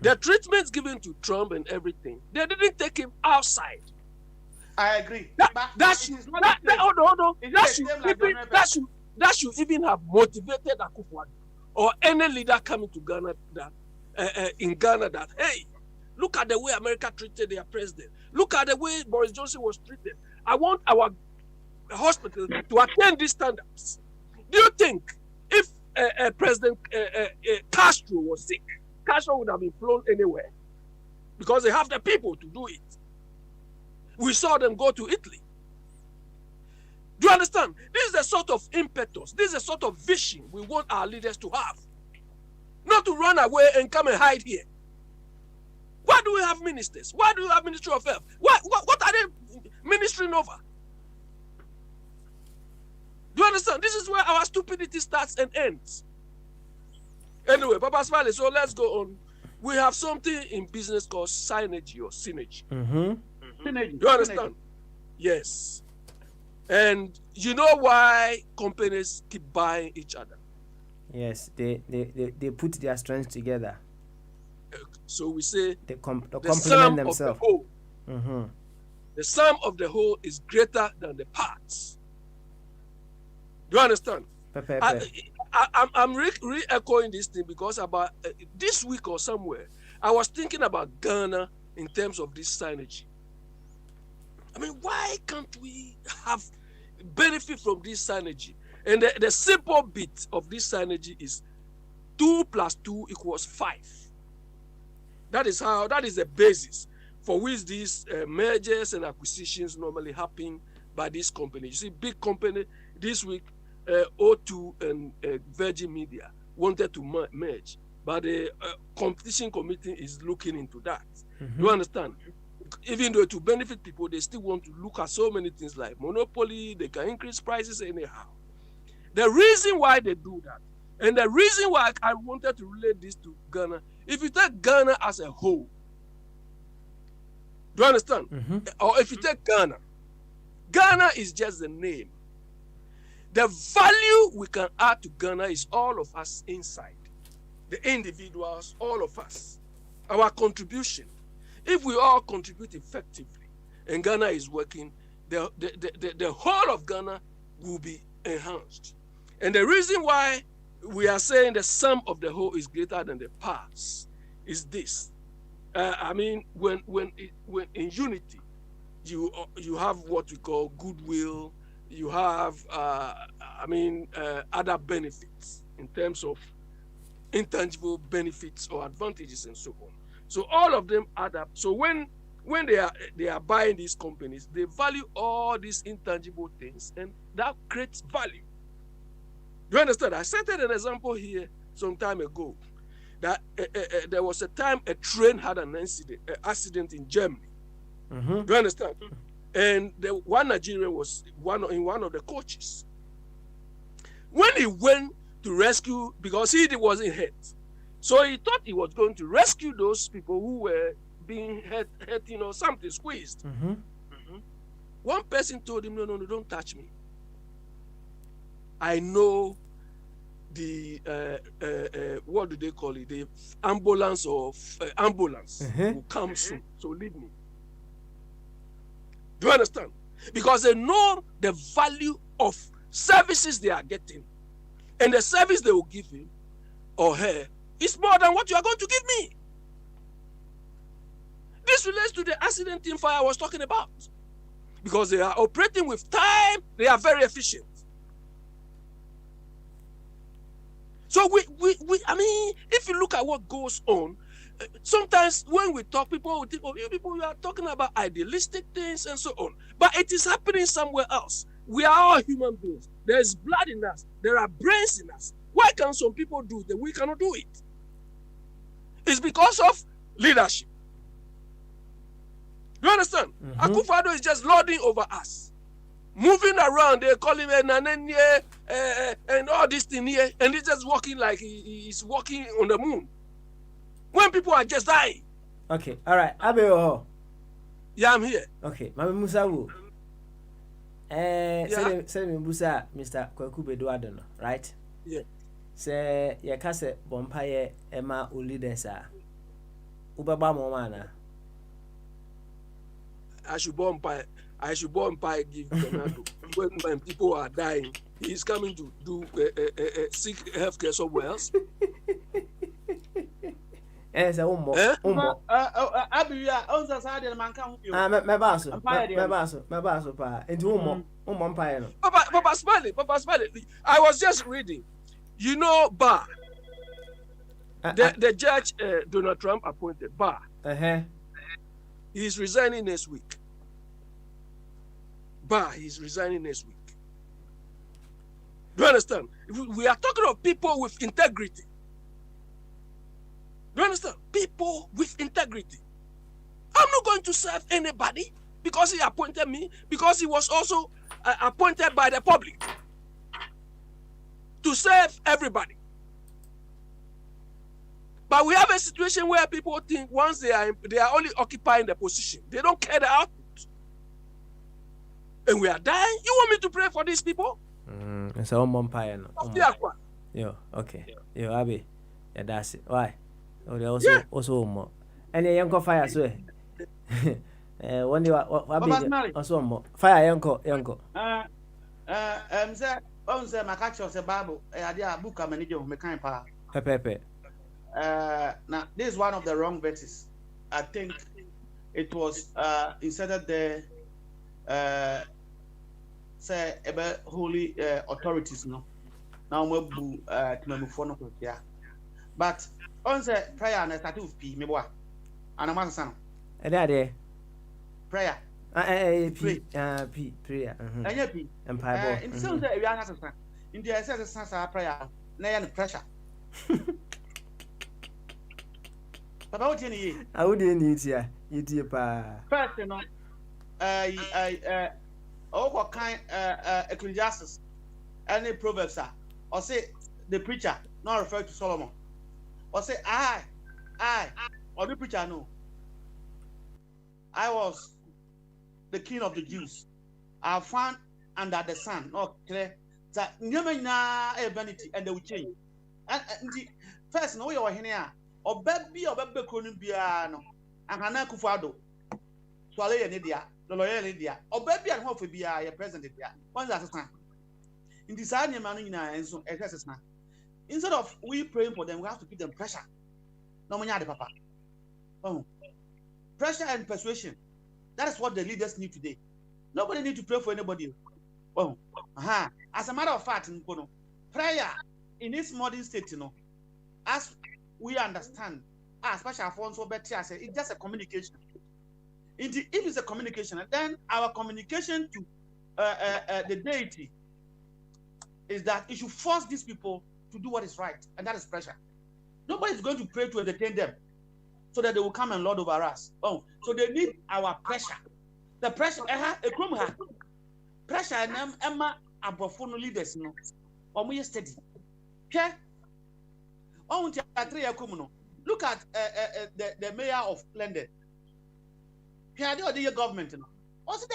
The treatments given to Trump and everything, they didn't take him outside. I agree. That should even have motivated Akufo-Addo or any leader coming to Ghana in Ghana that, hey, look at the way America treated their president. Look at the way Boris Johnson was treated. I want our hospital to attain these standards. Do you think if President Castro was sick, Castro would have been flown anywhere? Because they have the people to do it. We saw them go to Italy. Do you understand? This is the sort of impetus, this is the sort of vision we want our leaders to have. Not to run away and come and hide here. Why do we have ministers? Why do we have Ministry of Health? What are they ministering over? Do you understand? This is where our stupidity starts and ends. Anyway, Papa Smiley, so let's go on. We have something in business called synergy or synergy. Synergy. Do you understand? Yes. And you know why companies keep buying each other? Yes, they put their strengths together. So we say They the complement sum themselves. of the whole. The sum of the whole is greater than the parts. Do you understand? I'm re-echoing this thing because about this week or somewhere, I was thinking about Ghana in terms of this synergy. I mean, why can't we have benefit from this synergy? And the simple bit of this synergy is 2 + 2 = 5. That is the basis for which these mergers and acquisitions normally happen by this company. You see, big company this week, O2 and Virgin Media wanted to merge, but the competition committee is looking into that. Do you understand? Even though to benefit people, they still want to look at so many things like monopoly, they can increase prices anyhow. The reason why they do that, and the reason why I wanted to relate this to Ghana, if you take Ghana as a whole, do you understand? Or if you take Ghana is just the name. The value we can add to Ghana is all of us inside. The individuals, all of us. Our contribution. If we all contribute effectively and Ghana is working, the whole of Ghana will be enhanced. And the reason why we are saying the sum of the whole is greater than the parts is this. I mean, when in unity, you have what we call goodwill. You have, other benefits in terms of intangible benefits or advantages and so on. So all of them add up. So when they are buying these companies, they value all these intangible things, and that creates value. Do you understand? I cited an example here some time ago that there was a time a train had an accident in Germany. Mm-hmm. Do you understand? And one Nigerian was one of the coaches. When he went to rescue, because he wasn't hurt, so he thought he was going to rescue those people who were being hurt, or something, squeezed. Mm-hmm. Mm-hmm. One person told him, no, don't touch me. I know the what do they call it? The ambulance will come soon. So leave me. Do you understand? Because they know the value of services they are getting, and the service they will give him or her is more than what you are going to give me. This relates to the accident team fire I was talking about. Because they are operating with time, they are very efficient. So if you look at what goes on, sometimes when we talk, people will think, oh, you people, you are talking about idealistic things and so on. But it is happening somewhere else. We are all human beings. There is blood in us. There are brains in us. Why can some people do it and we cannot do it? It's because of leadership. Do you understand? Mm-hmm. Akufo-Addo is just lording over us. Moving around, they call him Nanenye and all this thing here, and he's just walking like he's walking on the moon. When people are just dying. Okay, all right. Abe. Yeah, I'm here. Okay, Mami Musa wo. Say me Musa, Mr. Kwaku Beduado, right? Yeah. Say ya kase bompaye ema o leaders a. Ubaba mo mana. I should bomb by give Ronaldo. When people are dying, he's coming to do seek healthcare somewhere else. Say ummo. Abiya, onza sa de man kan hu. Me baso pa. Enti ummo mpaye no. Papa Smiley. I was just reading. You know Barr. The judge Donald Trump appointed Barr. He's resigning next week. He's resigning next week. Do you understand? We are talking of people with integrity. Do you understand? People with integrity. I'm not going to serve anybody because he appointed me, because he was also appointed by the public to serve everybody. But we have a situation where people think once they are only occupying the position, they don't care the output. And we are dying. You want me to pray for these people? It's a umpire. Yo, okay. Yo, Abi. Yeah, that's it. Why? Oh, they also more. And the young fire, so. One day, also more. Fire, young. Sir, my catch of the Bible, a book I'm manager of mechanic power. Pepe. Now, this is one of the wrong verses. I think it was inserted there. Say about holy authorities, no. Now we bu timamufo no yeah. But on the prayer and start with P me boy. And I'm answer. There. Prayer. Prayer. And P. Empire. In some say we are not answer. In the says prayer. Na ya pressure. Papa what you I would need here. You dear pa. First, you know, what kind Ecclesiastes, any Proverbs are, or say the preacher, not refer to Solomon, or say I, or the preacher no. I was the king of the Jews. I found under the sun, not clear That nyama vanity and they will change. And first, no, you're here. Or baby or baby couldn't be no. And Hana Kufado. Swallow an idiot, the lawyer Lydia. Or baby and hope to be a president. What's that? In deciding money and so as now. Instead of we praying for them, we have to give them pressure. No money, papa. Oh, pressure and persuasion. That is what the leaders need today. Nobody need to pray for anybody. Oh, as a matter of fact, prayer in this modern state, as we understand, especially Alfonso Betty said, it's just a communication. If it's a communication, then our communication to the deity is that it should force these people to do what is right, and that is pressure. Nobody is going to pray to entertain them so that they will come and lord over us. Oh, so they need our pressure. The pressure, pressure, and Emma Abrofono leaders, or we steady. Okay? Look at the mayor of London. The government. Also,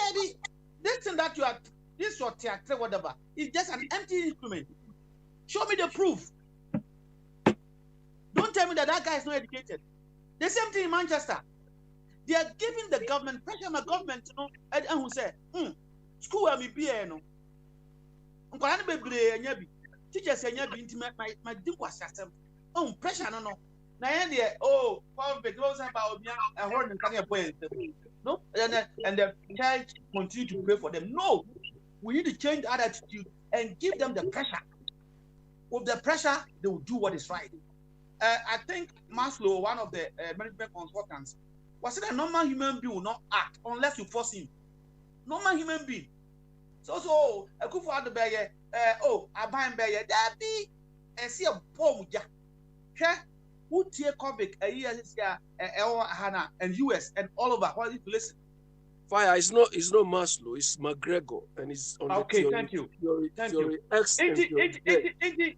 this thing that you are, this your theatre, whatever, is just an empty instrument. Show me the proof. Don't tell me that guy is not educated. The same thing in Manchester. They are giving the government pressure. My government, and who say, school will be no. Teachers say intimate. My dick was system. Oh, pressure no. Now public goes about a horn and canny boy. No, and the church continue to pray for them. No, we need to change our attitude and give them the pressure. With the pressure, they will do what is right. I think Maslow, one of the management consultants, was said a normal human being will not act unless you force him. Normal human being. So I could for the bear. I buy bear. That be and see a bomb. Okay, who take COVID a year this year? Hana and US and all over. Why did you listen? Fire is not Maslow, it's McGregor, and it's on the theory. Thank you. Thank you.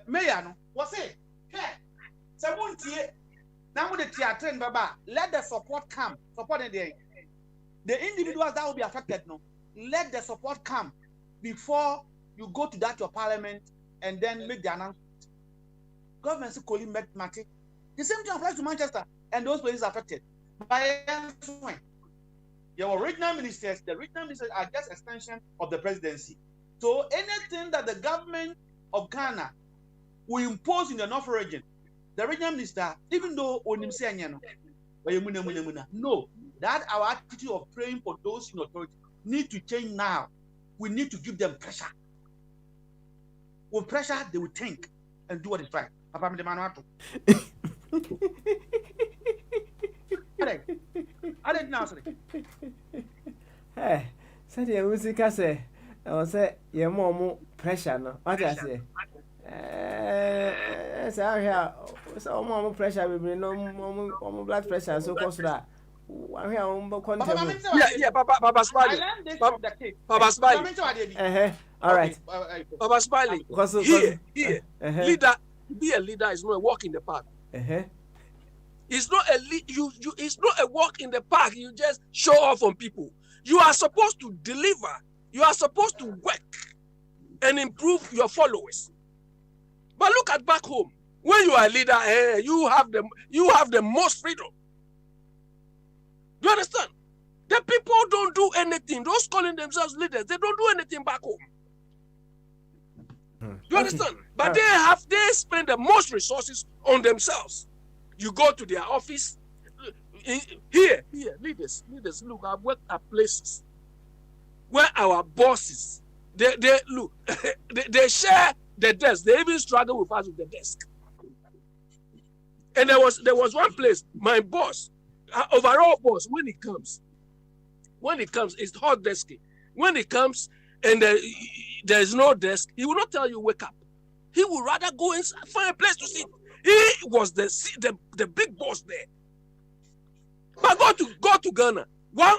Mayor, no, what's it? Someone now with the theatre, Baba, let the support come. Support the individuals that will be affected, no. Let the support come before you go to that your parliament and then make the announcement. Government is calling Mati. The same thing applies to Manchester and those places affected. By your regional ministers, the regional ministers are just extension of the presidency. So anything that the government of Ghana will impose in the North region, the regional minister, even though no, that our attitude of praying for those in authority need to change now. We need to give them pressure. With pressure, they will think and do what is right. I didn't answer it. Hey, said you music say, I say, your mom pressure, no. What I say? So more pressure will be no more blood pressure, so close to that. Yeah, Papa Smiley. Papa Smiley. All right. Papa Smiley. Here. Leader, be a leader is not a walk in the park. It's not it's not a walk in the park. You just show off on people. You are supposed to deliver. You are supposed to work and improve your followers. But look at back home. When you are a leader, you have the most freedom. Do you understand? The people don't do anything. Those calling themselves leaders, they don't do anything back home. Do you understand? But they spend the most resources on themselves. You go to their office. Here, leaders. Look, I've worked at places where our bosses, they look, they share the desk. They even struggle with us with the desk. And there was one place, my boss, overall boss, when he comes, it's hot desking. When he comes and there is no desk, he will not tell you wake up. He would rather go and find a place to sit. He was the big boss there. But go to Ghana. One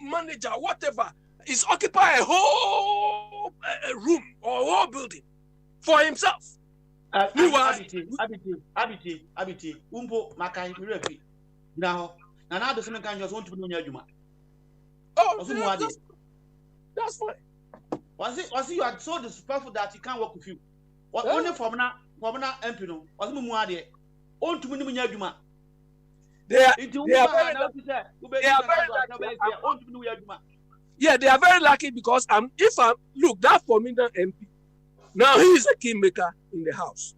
manager, whatever, is occupy a whole room or a whole building for himself. Abiti, Umbo Makai Mirefi. Now the same kind just want to know Yajuma. That's fine. Was it you are so disrespectful that he can't work with you? What Huh? only for MP no? Was me muade? On to me munya adwuma. They are Into they are Uber very now lucky. to say, They are very lucky. on to me munya adwuma. Yeah, they are very lucky because if I'm look that Formina MP, now he is a kingmaker in the house.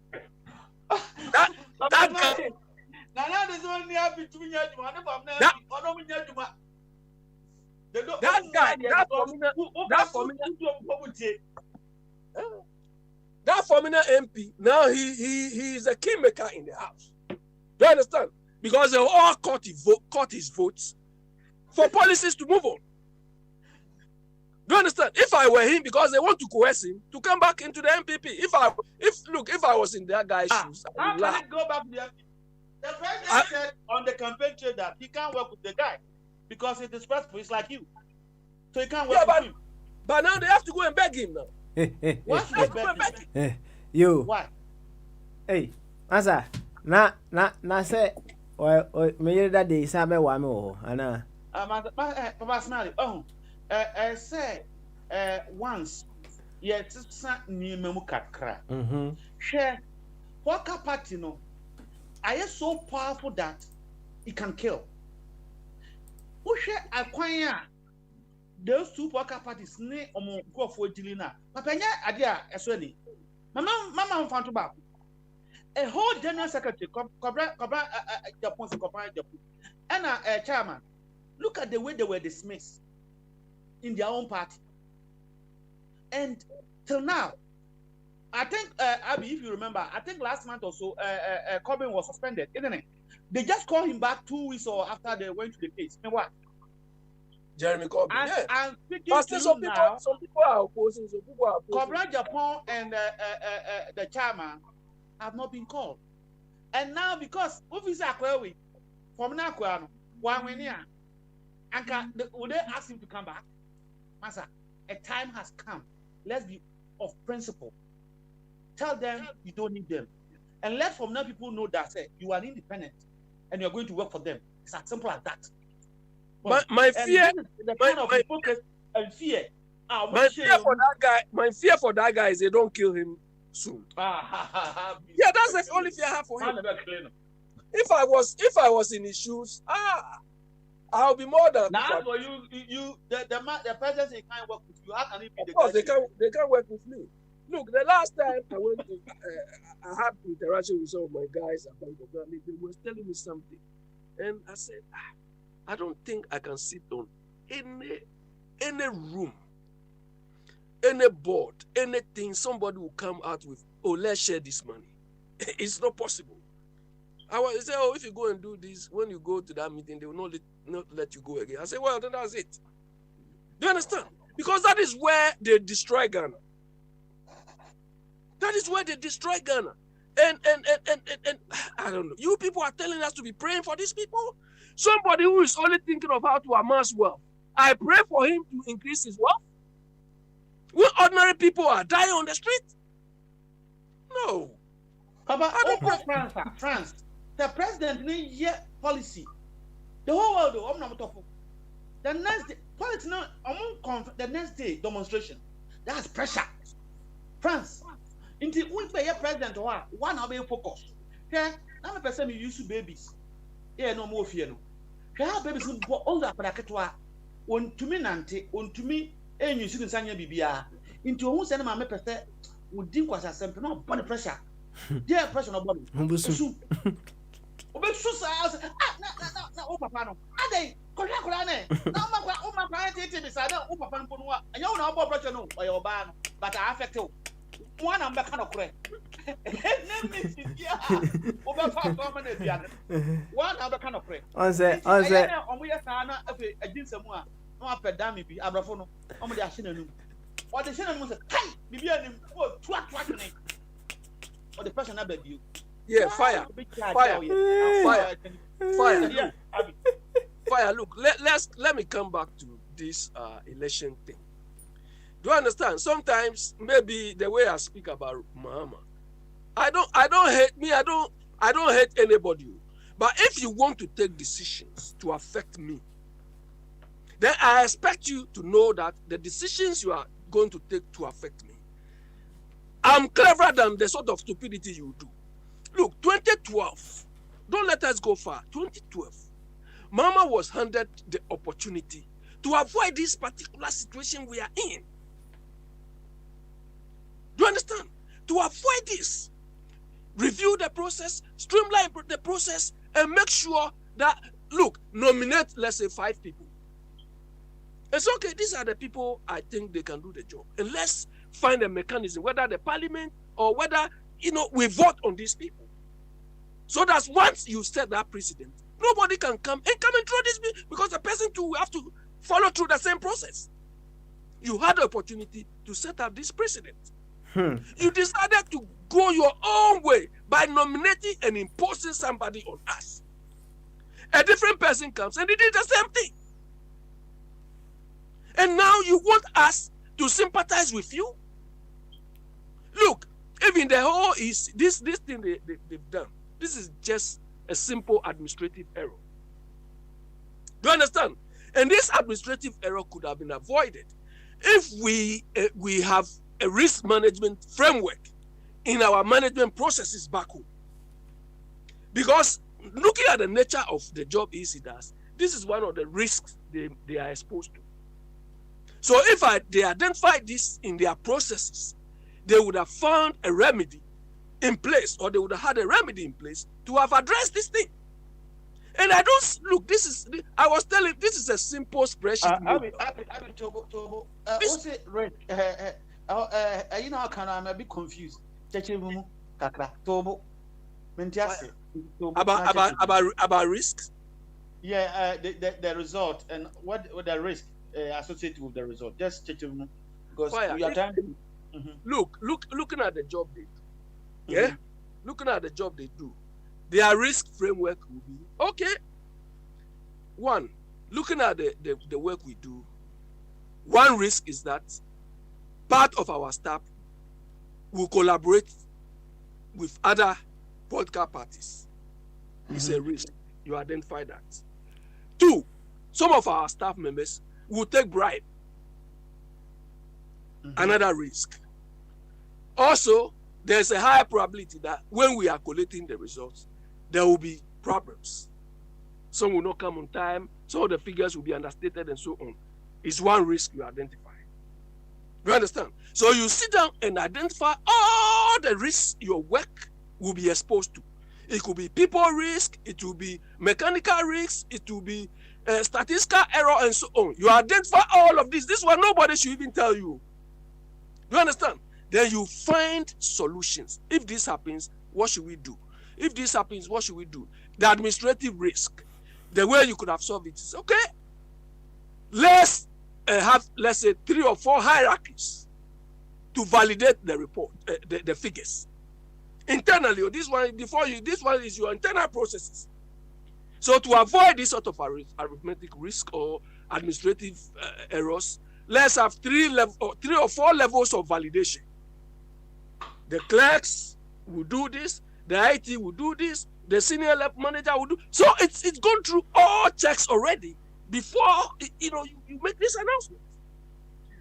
That guy, Now there's only happy to me adwuma. That- That guy, that Formina MP, now he is a kingmaker in the house. Do you understand? Because they all caught his votes for policies to move on. Do you understand? If I were him, because they want to coerce him to come back into the MPP. If I was in that guy's shoes, I how would can laugh. it go back to the MP? The president said on the campaign trail that he can't work with the guy because it is respectful. It's like you, so he can't work with him. But now they have to go and beg him now. Why should they beg him? You. Why? Hey, Asa. Na say. Me hear that day say me wa me wo ana. Papa Smiley. Say once yet ni memu kakra. Share Waka party no. I am so powerful that it can kill. Who share acquire those two Waka parties ne omo go for dilina. Papa nya adia esoni. Mama mfanto ba. A whole general secretary cobra Japan and a chairman. Look at the way they were dismissed in their own party. And till now, I think, Abby, if you remember, I think last month or so, Corbyn was suspended, isn't it? They just called him back 2 weeks or after they went to the case. And what? Jeremy Corbyn. I'm speaking But to some you people, now. some people are opposing. Some people are opposing. Cobra Japan and the chairman have not been called. And now, because Officer Akwewi, from Nakwano, would they ask him to come back? Master, a time has come. Let's be of principle. Tell them you don't need them. And let from now people know that you are independent and you're going to work for them. It's as simple as that. My fear, the kind of focus and fear. My fear for that guy is they don't kill him soon. Yeah, that's the only fear I have for him. If I was in his shoes, I'll be more than. Now for you, the president he can't work with you. How can it be? Of course, they can't work with me. Look, the last time I went to, I had interaction with some of my guys at Bank of Ghana. They were telling me something, and I said, I don't think I can sit on any room, any board, anything. Somebody will come out with, let's share this money. It's not possible. They say, if you go and do this, when you go to that meeting, they will not let you go again. I say, well, then that's it. Do you understand? Because that is where they destroy Ghana. That is where they destroy Ghana. And I don't know. You people are telling us to be praying for these people. Somebody who is only thinking of how to amass wealth. I pray for him to increase his wealth. When ordinary people are dying on the street. No. Papa, France. The president need yet policy. The whole world, I'm not talking. The next day, politics now, the next day demonstration. That's pressure. France. Until we pay a president or one of your focus. Okay, I'm a person who used to babies. Yeah, no more fear. No, how babies will go older for that. One to me, Nante, one to me, and you see Sanya Bibia. Into who send my person would think was a simple no body pressure. Dear pressure no body. No, papa no. Ade, kola ne. Na ma parent beside o papa no no. Anya wo na obo pressure no o your ba no, but I affect you. One am be kind of correct. Name me yeah. O be fa so ma na bia no. One am be kind of correct. On say. Omo ya sa na afi ajinsam a no apeda me bi abrafo no. Omo de ahye nanum. O de hye nanum say, "Kai, bibia nim, o tuat ne." O the person na be you. Yeah, fire. Look, let me come back to this election thing. Do you understand? Sometimes maybe the way I speak about Muhammad, I don't hate anybody. But if you want to take decisions to affect me, then I expect you to know that the decisions you are going to take to affect me, I'm cleverer than the sort of stupidity you do. Look, 2012, don't let us go far. 2012, Mama was handed the opportunity to avoid this particular situation we are in. Do you understand? To avoid this, review the process, streamline the process, and make sure that, look, nominate, let's say, 5 people. It's okay, these are the people I think they can do the job. And let's find a mechanism, whether the parliament or whether, we vote on these people. So that once you set that precedent, nobody can come and throw this bill, because the person too will have to follow through the same process. You had the opportunity to set up this precedent. You decided to go your own way by nominating and imposing somebody on us. A different person comes and they did the same thing. And now you want us to sympathize with you? Look, even the whole is this thing they've done. This is just a simple administrative error. Do you understand? And this administrative error could have been avoided if we have a risk management framework in our management processes back home. Because looking at the nature of the job EC does, this is one of the risks they are exposed to. So if they identified this in their processes, they would have found a remedy in place, or they would have had a remedy in place to have addressed this thing. And I don't look. I was telling. This is a simple spreadsheet. You know, I'm a bit confused. About risks. Yeah, the result and what the risk associated with the result. Just check because we are trying. Looking at the job they do. Yeah, looking at the job they do, their risk framework will be okay. One, looking at the work we do, one risk is that part of our staff will collaborate with other political parties. It's a risk. You identify that. Two, some of our staff members will take bribe. Another risk. Also, there's a high probability that when we are collating the results, there will be problems. Some will not come on time, some of the figures will be understated, and so on. It's one risk you identify. You understand? So you sit down and identify all the risks your work will be exposed to. It could be people risk, it will be mechanical risks, it will be statistical error, and so on. You identify all of this. This one nobody should even tell you. You understand? Then you find solutions. If this happens, what should we do? If this happens, what should we do? The administrative risk, the way you could have solved it is, okay, let's have, let's say, 3 or 4 hierarchies to validate the report, the figures. Internally, or this one is your internal processes. So to avoid this sort of arithmetic risk or administrative errors, let's have 3 or 4 levels of validation. The clerks will do this, the IT will do this, the senior level manager will do. So it's gone through all checks already before you make this announcement.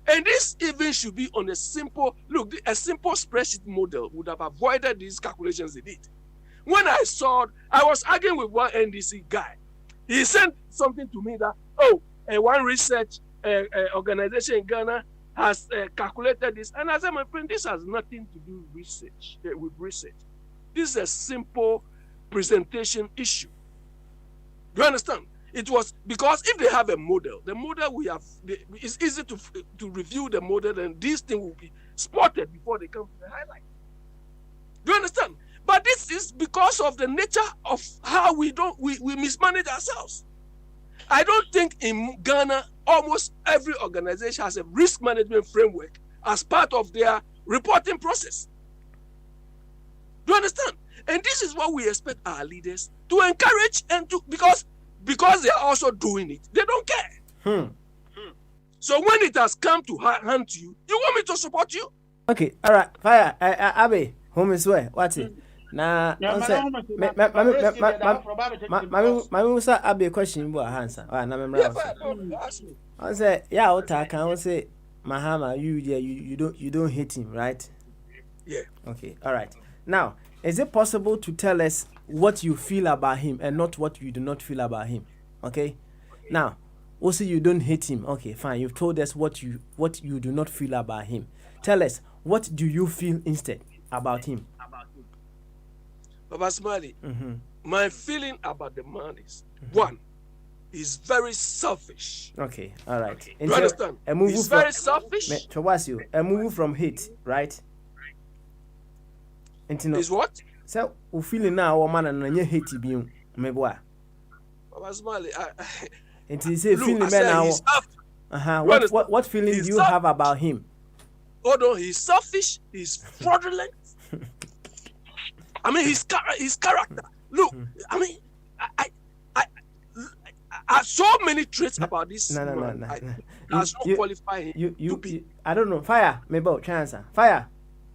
And this even should be on a simple spreadsheet model would have avoided these calculations they did. When I was arguing with one NDC guy. He sent something to me that, one research organization in Ghana has calculated this. And I said, my friend, this has nothing to do with research. This is a simple presentation issue. Do you understand? It was because if they have a model, the model it's easy to review the model, and these things will be spotted before they come to the highlight. Do you understand? But this is because of the nature of how we mismanage ourselves. I don't think in Ghana, almost every organization has a risk management framework as part of their reporting process. Do you understand? And this is what we expect our leaders to encourage and to, because they are also doing it. They don't care. So when it has come to hand to you, you want me to support you? Okay, all right. Fire, Abe, home is where? What's it? Na Yeah, on man, say I want to me say abe question bu ahansa. Ah na me Yeah, mra fire. so. No, ask me. On say yeah ota kan on say Mahama you don't hate him, right? Yeah. Okay. All right. Now, is it possible to tell us what you feel about him and not what you do not feel about him? Okay. Now, also you don't hate him. Okay, fine. You've told us what you do not feel about him. Tell us what do you feel instead about him? Baba Smiley, Mm-hmm. my feeling about the man is one, he's very selfish. Okay. All right. Do you understand? He's very selfish. A move from hate, right? Is what? So we feeling now or man and you hate him. Meboa. Baba Smiley, And he say look, feeling I man said now. he's selfish. What feeling do you have about him? Hold on, he's selfish, he's fraudulent. I mean, his character. Look, I mean, I have so many traits about this man. Does not qualify him to be. I don't know. Fire, maybe chance. Fire.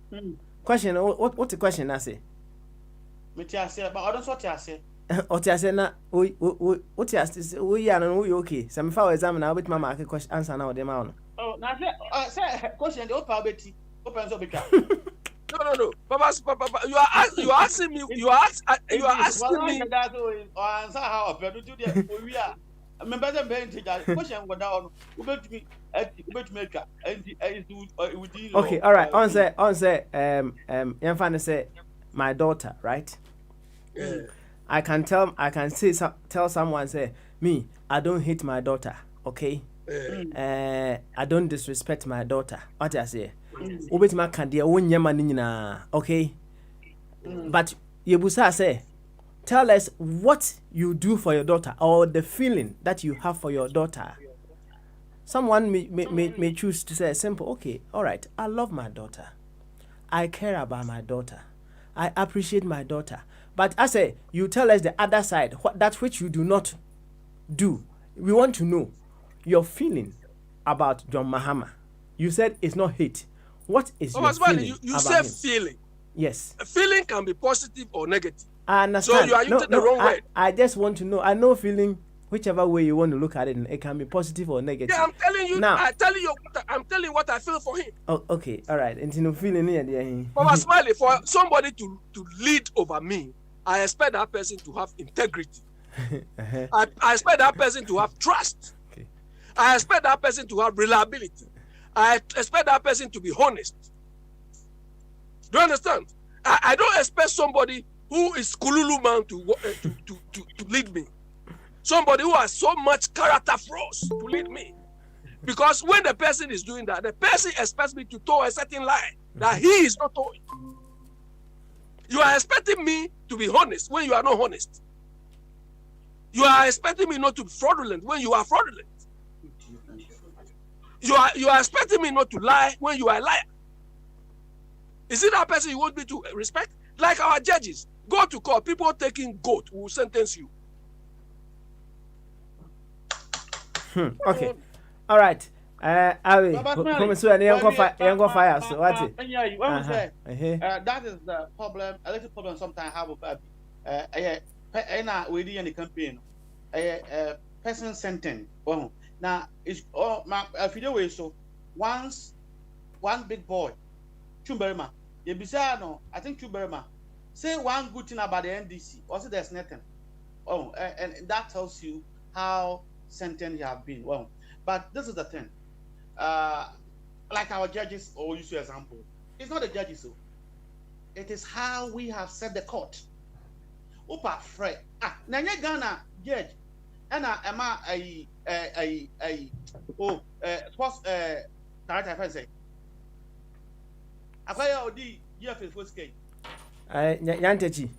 Hmm. Question. What's the question? I say. Me tia say, but I don't what you say. What I say na. What you say? We are no okay. Some fire exam now. Bit mama question answer now. Them out. Oh, now say question the open beti. Open so beta. No. Papa, you are asking me. You are asking me. Answer how I do the we are. Remember them being teacher. Question go down. Okay, all right. On say Yanfane say my daughter, right? Yeah. I can tell someone say me I don't hate my daughter, okay? I don't disrespect my daughter. What I say? Obetima kan de wonye ma nyina, okay? But Yebusa say tell us what you do for your daughter or the feeling that you have for your daughter. Someone may choose to say simple, okay, all right, I love my daughter. I care about my daughter. I appreciate my daughter. But I say, you tell us the other side, that which you do not do. We want to know your feeling about John Mahama. You said it's not hate. What is your feeling you about say him? feeling. Yes. A feeling can be positive or negative. I understand. So you are using the wrong word. I just want to know. I know feeling, whichever way you want to look at it, it can be positive or negative. Yeah, I'm telling you. Now, I'm telling you what I feel for him. Oh, okay, all right. And you feeling here. Baba Smiley, for somebody to lead over me, I expect that person to have integrity. I expect that person to have trust. Okay. I expect that person to have reliability. I expect that person to be honest. Do you understand? I don't expect somebody who is Kululu man to lead me. Somebody who has so much character flaws to lead me. Because when the person is doing that, the person expects me to toe a certain line that he is not towing. You are expecting me to be honest when you are not honest. You are expecting me not to be fraudulent when you are fraudulent. You are expecting me not to lie when you are a liar. Is it that person you want me to respect? Like our judges, go to court, people taking goat will sentence you. Okay. All right. I will promise you young fire. So what? That is the problem. A little problem sometimes have with we in the campaign. Person sentence. Well, now it's all my video way. So once one big boy, Chumberma, no, I think Chumberma say one good thing about the NDC. Also, there's nothing. Oh, and that tells you how sentence you have been. Well, but this is the thing. Like our judges, or use your example, it's not the judges, so it is how we have set the court. Opa Fred. Nanya Ghana judge. And Emma sports character if I say. Akaya Odi year first game. Nyantechi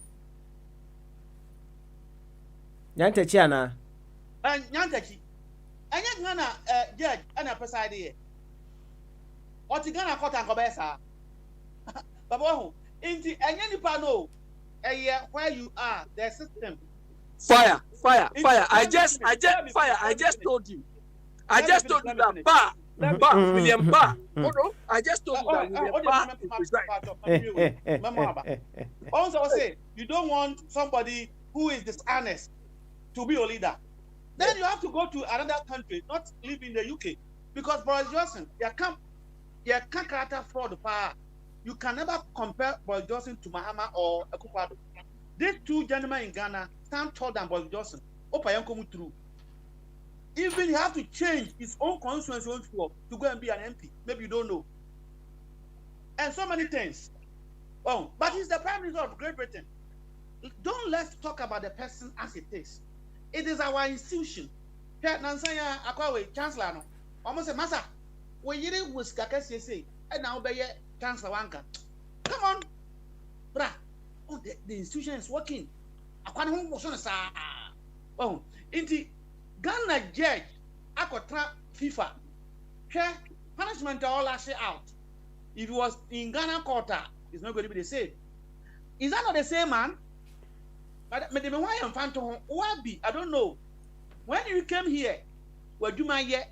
ana. Nyantechi. Anya Ghana judge and a preside here. What you Ghana court and Kobesa? Babo, inti anya nipa no. Where you are, the system. Fire. I just told you. I just told you that William Barr. Oh no, I just told you that William Barr is right. Also say you don't want somebody who is dishonest to be your leader. Then you have to go to another country, not live in the UK, because Boris Johnson, you can't character fraud power. You can never compare Boris Johnson to Mahama or Akufo-Addo. These two gentlemen in Ghana stand taller than Boris Johnson. Through. Even he have to change his own constituency to go and be an MP. Maybe you don't know. And so many things. Oh, but he's the Prime Minister of Great Britain. Don't let's talk about the person as it is. It is our institution. Nansanya Akwawe, Chancellor, no. Almost say, Masa, when you did was Kakasi say, and now be Chancellor Wanka. Come on, brah. Oh, the institution is working. Akwan was on a sa. Oh, inti Ghana judge, Akotra FIFA. Share punishment all last out. If it was in Ghana quarter, it's not going to be the same. Is that not the same, man? But why I'm fan to Wabi, I don't know. When you came here, where do my year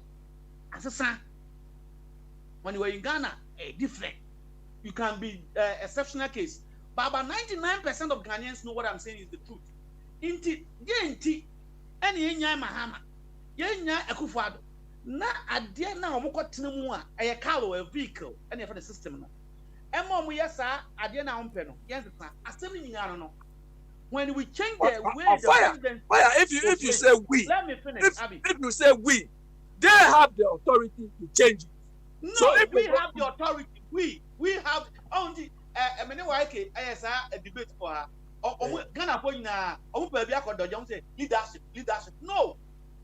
as a son? When you were in Ghana, different. You can be exceptional case. But about 99% of Ghanaians know what I'm saying is the truth. Inti, any Mahama, Yenya Akufo-Addo. Na adie na omukọ tenemu a car or a vehicle and for the system no. Emo mu yesa adie na ompe no. Yes sir. Asem ni nyara no. When we change the way the president if you say we, let me finish, Abi. If you say we, they have the authority to change it. No, so if we have the authority. We have only a debate for her. Ghana for na leadership. No,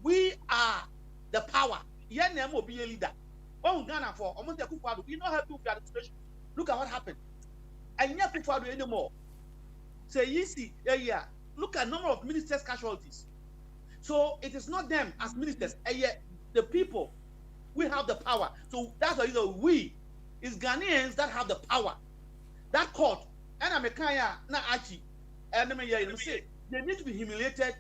we are the power. Yen name will be a leader. Oh, Ghana for Akufo-Addo. We don't have to be administration. Look at what happened. And yet Akufo-Addo anymore. Say easy, yeah. Look at number of ministers' casualties. So it is not them as ministers, and yet the people, we have the power. So that's why we is Ghanaians that have the power. That court, and Americana, na Achi, and say they need to be humiliated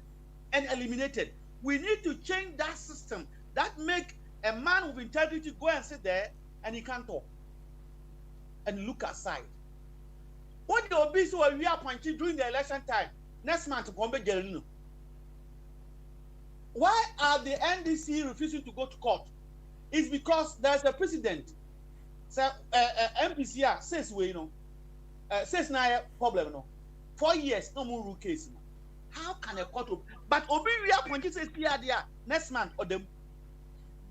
and eliminated. We need to change that system that make a man with integrity go and sit there and he can't talk and look aside. What the obese who are reappointed during the election time next month to Gombe Gerino? Why are the NDC refusing to go to court? It's because there's a precedent. So MPCR says says now problem 4 years no more rule case. How can a court but Obi reappointed says there next month or them?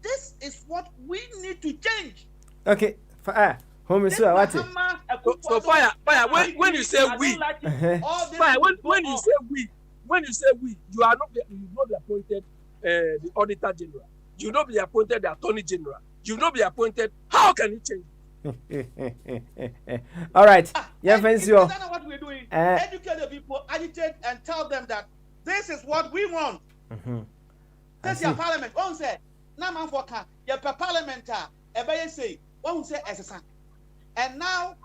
This is what we need to change. Okay, home is so what? So fire. When you say we, fire. When you say we, you are not be appointed the Auditor General. You will not be appointed the Attorney General. You will not be appointed. How can you change? All right. Yeah, thanks you. That's not what we're doing. Educate the people, agitate, and tell them that this is what we want. This is your parliament. One say, "Na man for can your parliamentar." Everybody say, "One say SSA." And now,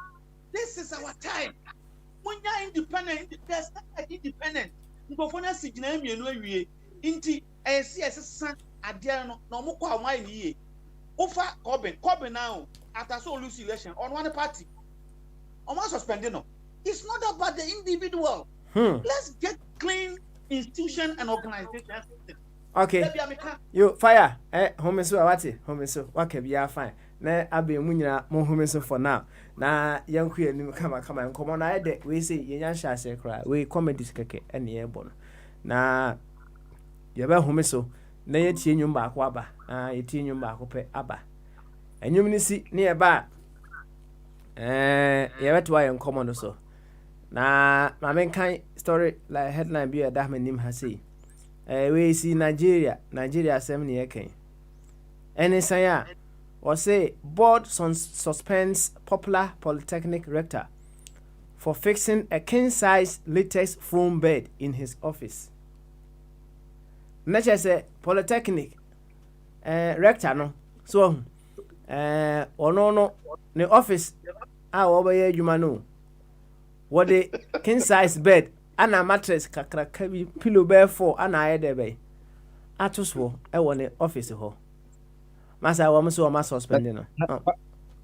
this is our time. When you're independent, there's not independent. Nkofona signal me no wie. Inti SSA adia no mo kwa wan ni. Ofa Corbin now after so lose election on one party. On one suspended no. It's not about the individual. Let's get clean institution and organization. Okay. You fire. Home so what can be fine. Na abe mu nyina mo home so for now. Na yanku anim kama nkomo na ede we say yenya hya se kra we comedies keke ene ye bo no. Na ye ba home so na ye tie nyum ba ko aba. Ye tie nyum ba ko pe aba. Enyum ni si ne ye ba ye beto aye nkomo no so. Na ma men kan story like headline bi da ma nim ha say. We see Nigeria asem ne ye kan. Ene san ya or say board suspends popular polytechnic rector for fixing a king-size latex foam bed in his office. Nature say polytechnic rector no so no the office over here you know what the king-size bed and a mattress kakra pillow bear for an eye there be atuswo e won the office ho. Masa wa mso ma suspend no.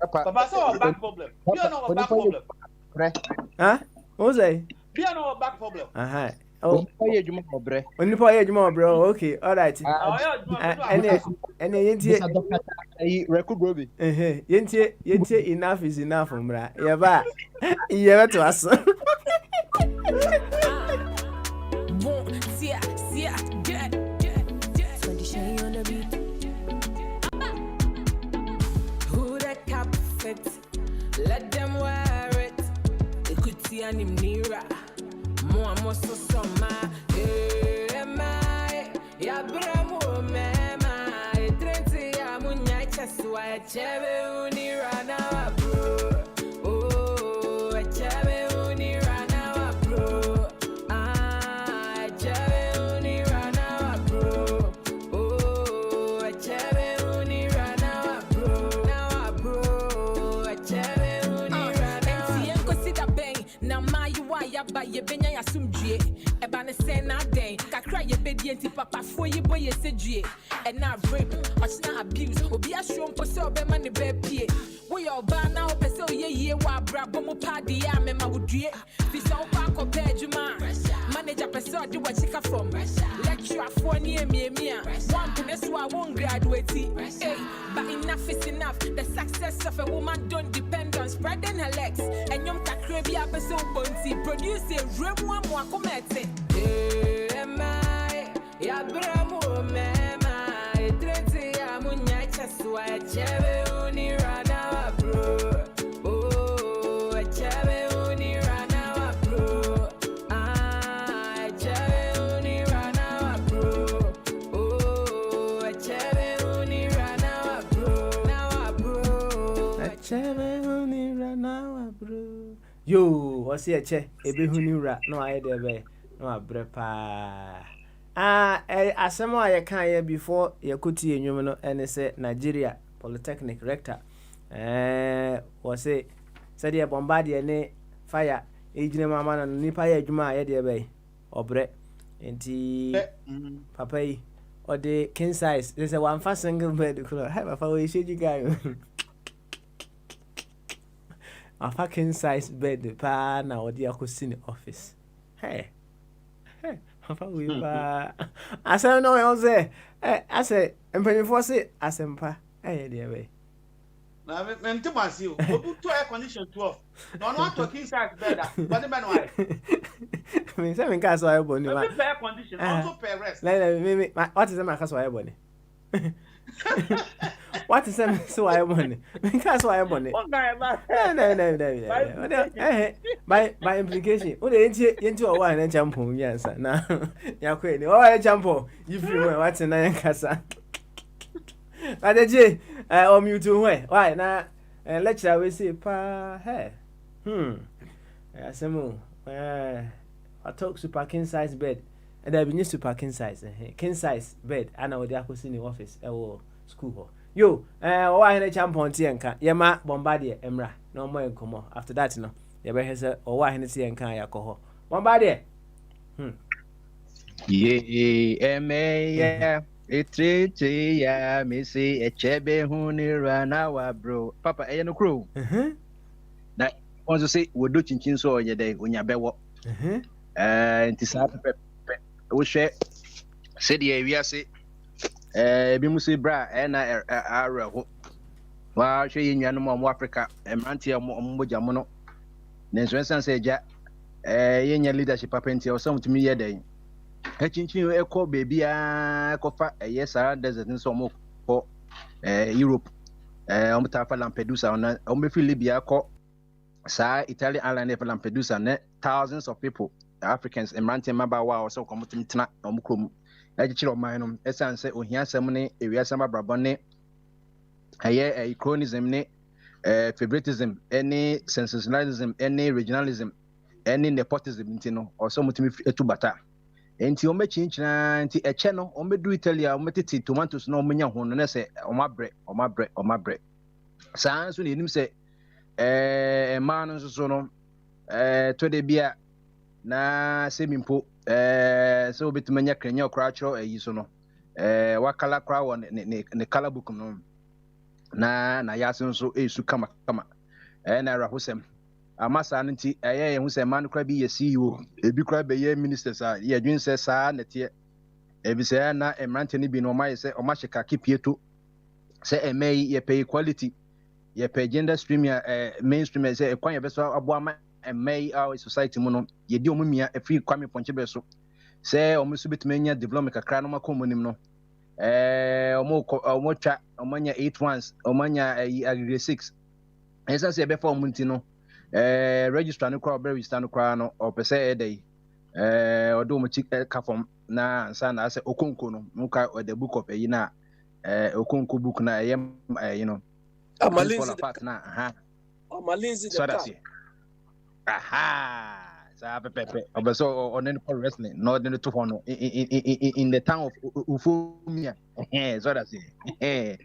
Papa say back problem. You know back problem. Huh? What say? You know back problem. Oh. Onipa ye adwuma bro. Okay. All right. Ene yentie record brobi. Yentie enough is enough mra. Ye ba. Ye to us. Let them wear it. They could see him nearer. More so summer. Ya bramo mema. Trente ya munya chaswa chebe unira na bro. Oh, chebe unira na bro. Ah, chebe unira na bro. Oh, chebe unira na bro. Na bro, chebe unira na. Enti enko sida bang na ma yuwa ya ba ye benya ya sumdue. Eba ne se na den kakra ye bedi enti papa fo ye boy ye sedue. And na rape or na abuse obi asho mpo se obema ne be pie. Wo ye oba na o pese ye wa brabo mo padi ya me ma wodue. Fi so kwa ko bedjuma manager pese odi wa chika from lecture for ni emiemia one pene so I won't graduate. Hey, but enough is enough. The success of a woman don't depend on spreading her legs. And yom kakra bi abeso bonti produce a remu amu akomete. Ya bramo mema trente ya munya chaswa chebe unira na bro. Oh, chebe unira na bro. Ah, chebe unira na bro. Oh, chebe unira na bro. Chebe unira na bro. Yo, what's here che? Ebe hunira no aye de be. No abre pa. Asemo aye kan ye before ye kuti enwum no ene se Nigeria Polytechnic rector was say said ye bombardie ne fire ejine mama no nipa ye adwuma aye de be obre enti papa yi ode king size they say one fa single bed kula hi papa we sheji guy afa king size bed pa na ode akosi ne office hey Papa we ba asem no we say I say empanifo say asempa dey we na me ntimasi o obu to air condition 12 no no talking size better but me no why me say me ka so air boni ma me air condition also pay rest me what is my ka so air boni what is me so air boni me ka so air boni no by implication o de yenti o wa na champo yansa na yakwe ni o wa champo yifiri we what na yankasa adeje o mute we why na lecture we say pa asemu I talk super king size bed and I be super king size king size bed ana we dey akosi ni office school ho yo o wa na champo nti enka ye ma bombardier emra na mo enkomo after that no ye be hese o wa hene ti enka yakoho bombardier Ye emeya etrete ya me say echebe hunira na wa bro papa eye no kro na onzo say wodo chinchin so oye dey onya bewo nti sa pepe wo hwe se de wiase bi mu say bra na araho wa hwe ye nnuano mo Africa emrantie mo mogya no nenso ensan say ja ye nya leadership papa nti o so mutumi ye dey chinchin eko baby ekofa yes desert nso mo ko Europe ta fa Lampedusa on be fi Libya ko sa Italian island fa Lampedusa ne thousands of people Africans emrantie maba wa so ko mutum tena omkrom chire oman no esan se ohia sam ne ewiasam abrabo ne chronism ne favoritism any sensationalism any regionalism any nepotism ntino so mutum etubata enti o mechinchina enti eche no o medu Italia o metete tomatoes no omenya ho no se omabre saa so ne nim se ma no so no to de bia na semimpo so betumanya krenya okra chro ayi so no wakala kra wo ne kala book no na yɛase nso ɛsu kama na ɛrahosɛm ama saa no nti ɛyɛ yɛho sɛ ma no kora bi yɛ CEO ebi kora bɛyɛ ministers a yɛdwen sɛ saa nɛteɛ ebisɛ na mmerante no bi no ɔmayɛ sɛ ɔmahyɛ kake pieto sɛ ɛmɛ yi yɛpɛ equality yɛpɛ gender stream mainstream sɛ ɛkwan yɛbɛso aboa ma ɛmɛ yi a society mu no yɛdi ɔmo mia ɛfiri Kwame Ponchebe so sɛ ɔmo nso betumi anya development kakra no makɔ ɔmo nim no ɔmo twa ɔmo anya 8 ones ɔmo anya aggregate 6 ɛsɛ sɛ yɛbɛfa ɔmo nti no registrar no kora ɔbɛ register no kora no ɔpɛ sɛ ɛda yi ɔde ɔmo kyi ka fam na nsa na asɛ okonko no muka the book of ɛyi na okonko book na ɛyɛ you know Amalinzi part na Amalinzi so that's it saa pepepe obeso on any wrestling no the to hono in the town of Ufumia so that's it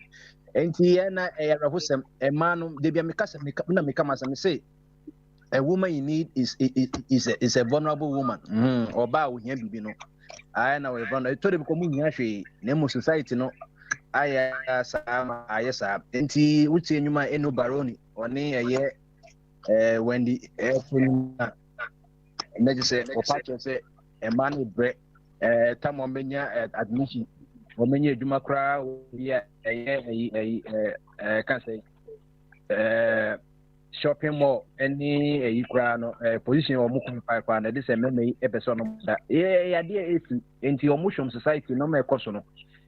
enti na ɛyɛrɛhosɛm ɛma no de bia mekasa na mekama say a woman in need is a vulnerable woman oba wo hia bibi no I na we vulnerable to dem ko mu hia hwe na mo society no aya sama aya sa enti wuti enuma eno baroni oni eye Wendy efuna na je say o patch say e man bre tam o menya admission o menya adwuma kra ya can say shopping mall any kra no position o mu qualify kra na this meme e person no da ya dey efi enti o mu shom society no me koso no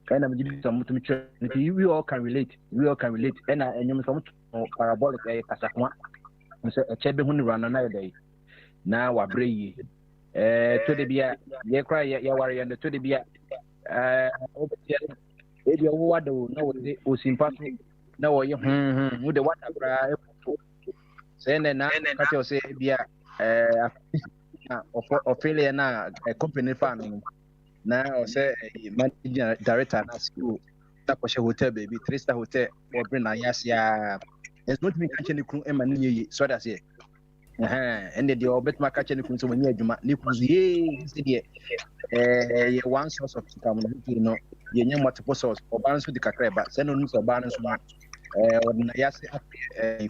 kind of give some to me we all can relate and enyum some parabolic kasakwa so echebe hu ni rana na dey na wabre yi to de bia ye kra ye ware ye to de bia obetia e bia wo wado na wo de osimpaso na wo ye wo de wada kra say na ka che say bia Ophelia na company fan na o say managing director na school na ko hotel baby 3-star hotel or bring na yasia it's not me catch any crew ema ni so that's it and the obet ma catch any crew so when adwuma ni kuzu ye see the one source of income no ye nya multiple source o balance with the kakra ba say no so balance no na yasia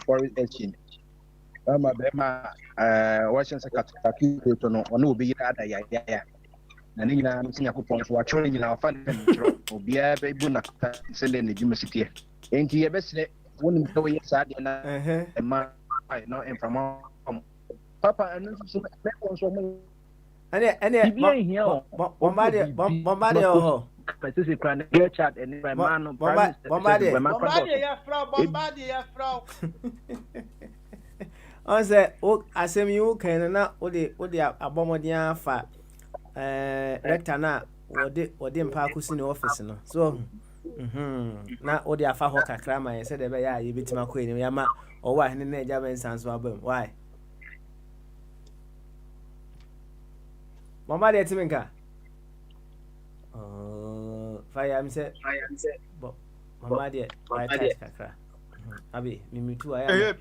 foreign exchange ama be ma watching say kakaki to no ono obi yira ada ya na ni nyina no sinya kopon so watchore nyina fa ne ntro obia be bu na sele ne djuma sitie enti ye besle woni to ye sa de na ma no information papa anu so me won so mo ane bombade ho pese kra na get chat and my man bombade ya frau on say o asem you kan na o de abomodin afa rector na wode mpa akusi ne office no so na o de afa ho kakra ma ye se de be ya ye betima ko ni ya ma o wa hene na eja ben sanso abam why mama de timinka fire am say mama de fire kakra abi mimitu aya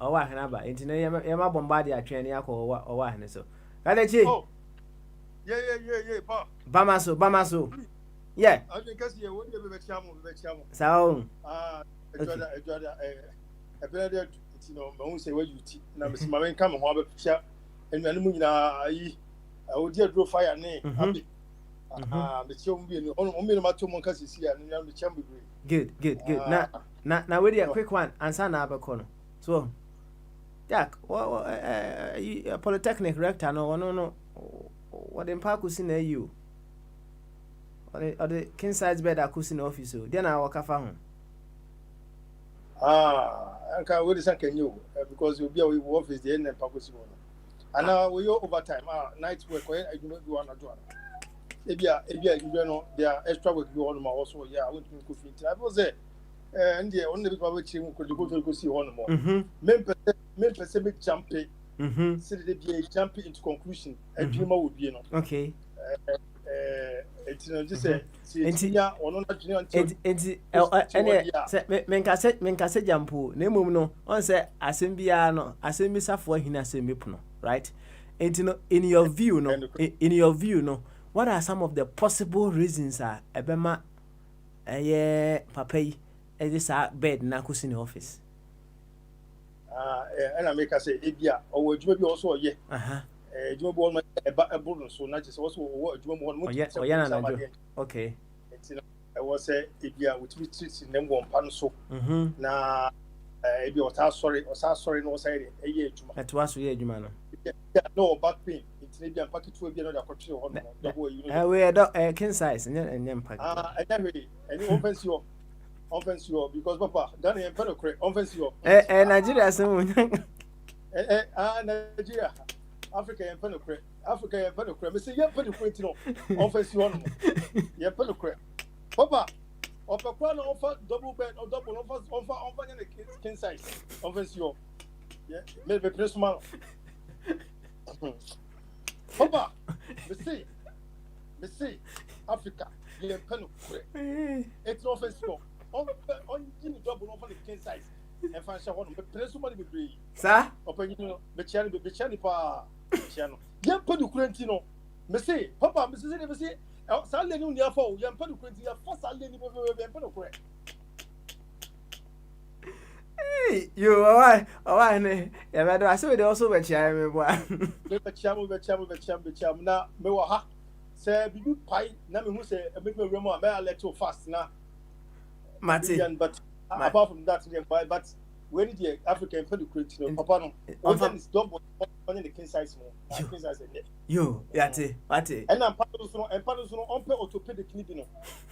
o wa hene ba enti na ye ma bombard atwen ne akọ o wa hene so kalechi Yeah, pa. Bamaso. Yeah. I think kasi ye wonde be chamo. Sao. Ejoda better you know, me say where you ti. Na me ma men come ho abepia. Enu mu nyina ayi. O dia draw fire ne abi. Me chom bi no. O me no ma to mon kasi si ya no me cham bebre. Good. Na we dey quick one answer na abeko no. So Jack, polytechnic rector no. What the park was in you? Or the king size bed I could in office. Then I walk off home. I can't wait a second you because you'll be away office the end and Pacusi. And now we overtime. Night work where I do not do another. If you know, there are extra work you on also. Yeah, I want to go fit. I was there. And the only people which you could go to see one more. Men Pacific champion. So they be jump into conclusion. And dream would be okay. It's just say menkase jampo na emom no on say asem bia no asem bisafo ahina asem mepuno right enti in your view no what are some of the possible reasons ebema papa yi this bed na kusi in the office. And I make us say, Ebia, or would you be also a year? You won't make a bonus, so not just also what you want more. Okay. I was say, Ebia, which we treat in them one pan so. Now, if you are sorry, no side, a year to that was a year, no back pain. It's maybe a packet to be another country or the way we are king size and then pack. And offense you because Papa, Danny and Penocre, offense you. Nigeria, Nigeria, Africa and Penocre, Africa and Penocre. Me say, yeah, Penocre, offense you on. Yeah, Penocre. Papa, offer crown offer double bed or double offer in the king size. Offense you. Yeah, maybe press man. Papa, me see, Africa, yeah, Penocre. It's no offense you. On double over the king size and find someone but press somebody with me. Sir, open you be chani pa chano. Yam padu kurentino. Me say, Papa, me say, Sally no near for yam padu kurenti ya first Sally ni be padu kure. Hey, you alright, ne. Ya ba do ase we dey also be chia me boy. Be cham na me wa ha. Say bibi pai na me hu say make me remo me let you fast na. Mati. But apart from that, but when the African create, Papa no, one is double on the king size more. King size yo, yate, Mati. And I'm paddles no on pay orthopedic knee,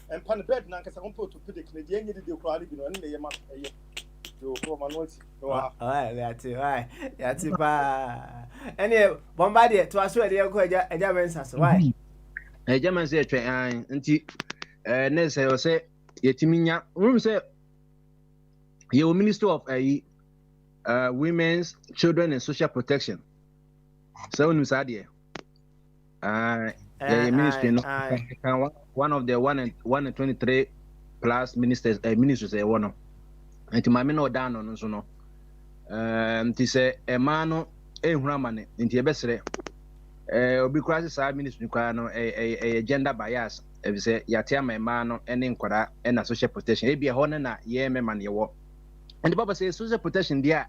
and pan bed na kasa on pay orthopedic knee. The end of the crowd, and the yama. Yo, come on, yate, ba. Any bombardier to us where they are going a German sass. Why? A German say, anti, Nessa say. Yetiminya, say you Minister of Women's, Children and Social Protection. So Nusadia. Ministry one of the 123 plus ministers ministers one. And to my men or down on so no. To say a man Ramane into a besser. Obi crisis ministry a gender bias. If you say Yatia my man and inquire and social protection, it be a honor na ye me man ye wo. And the Baba says social protection there.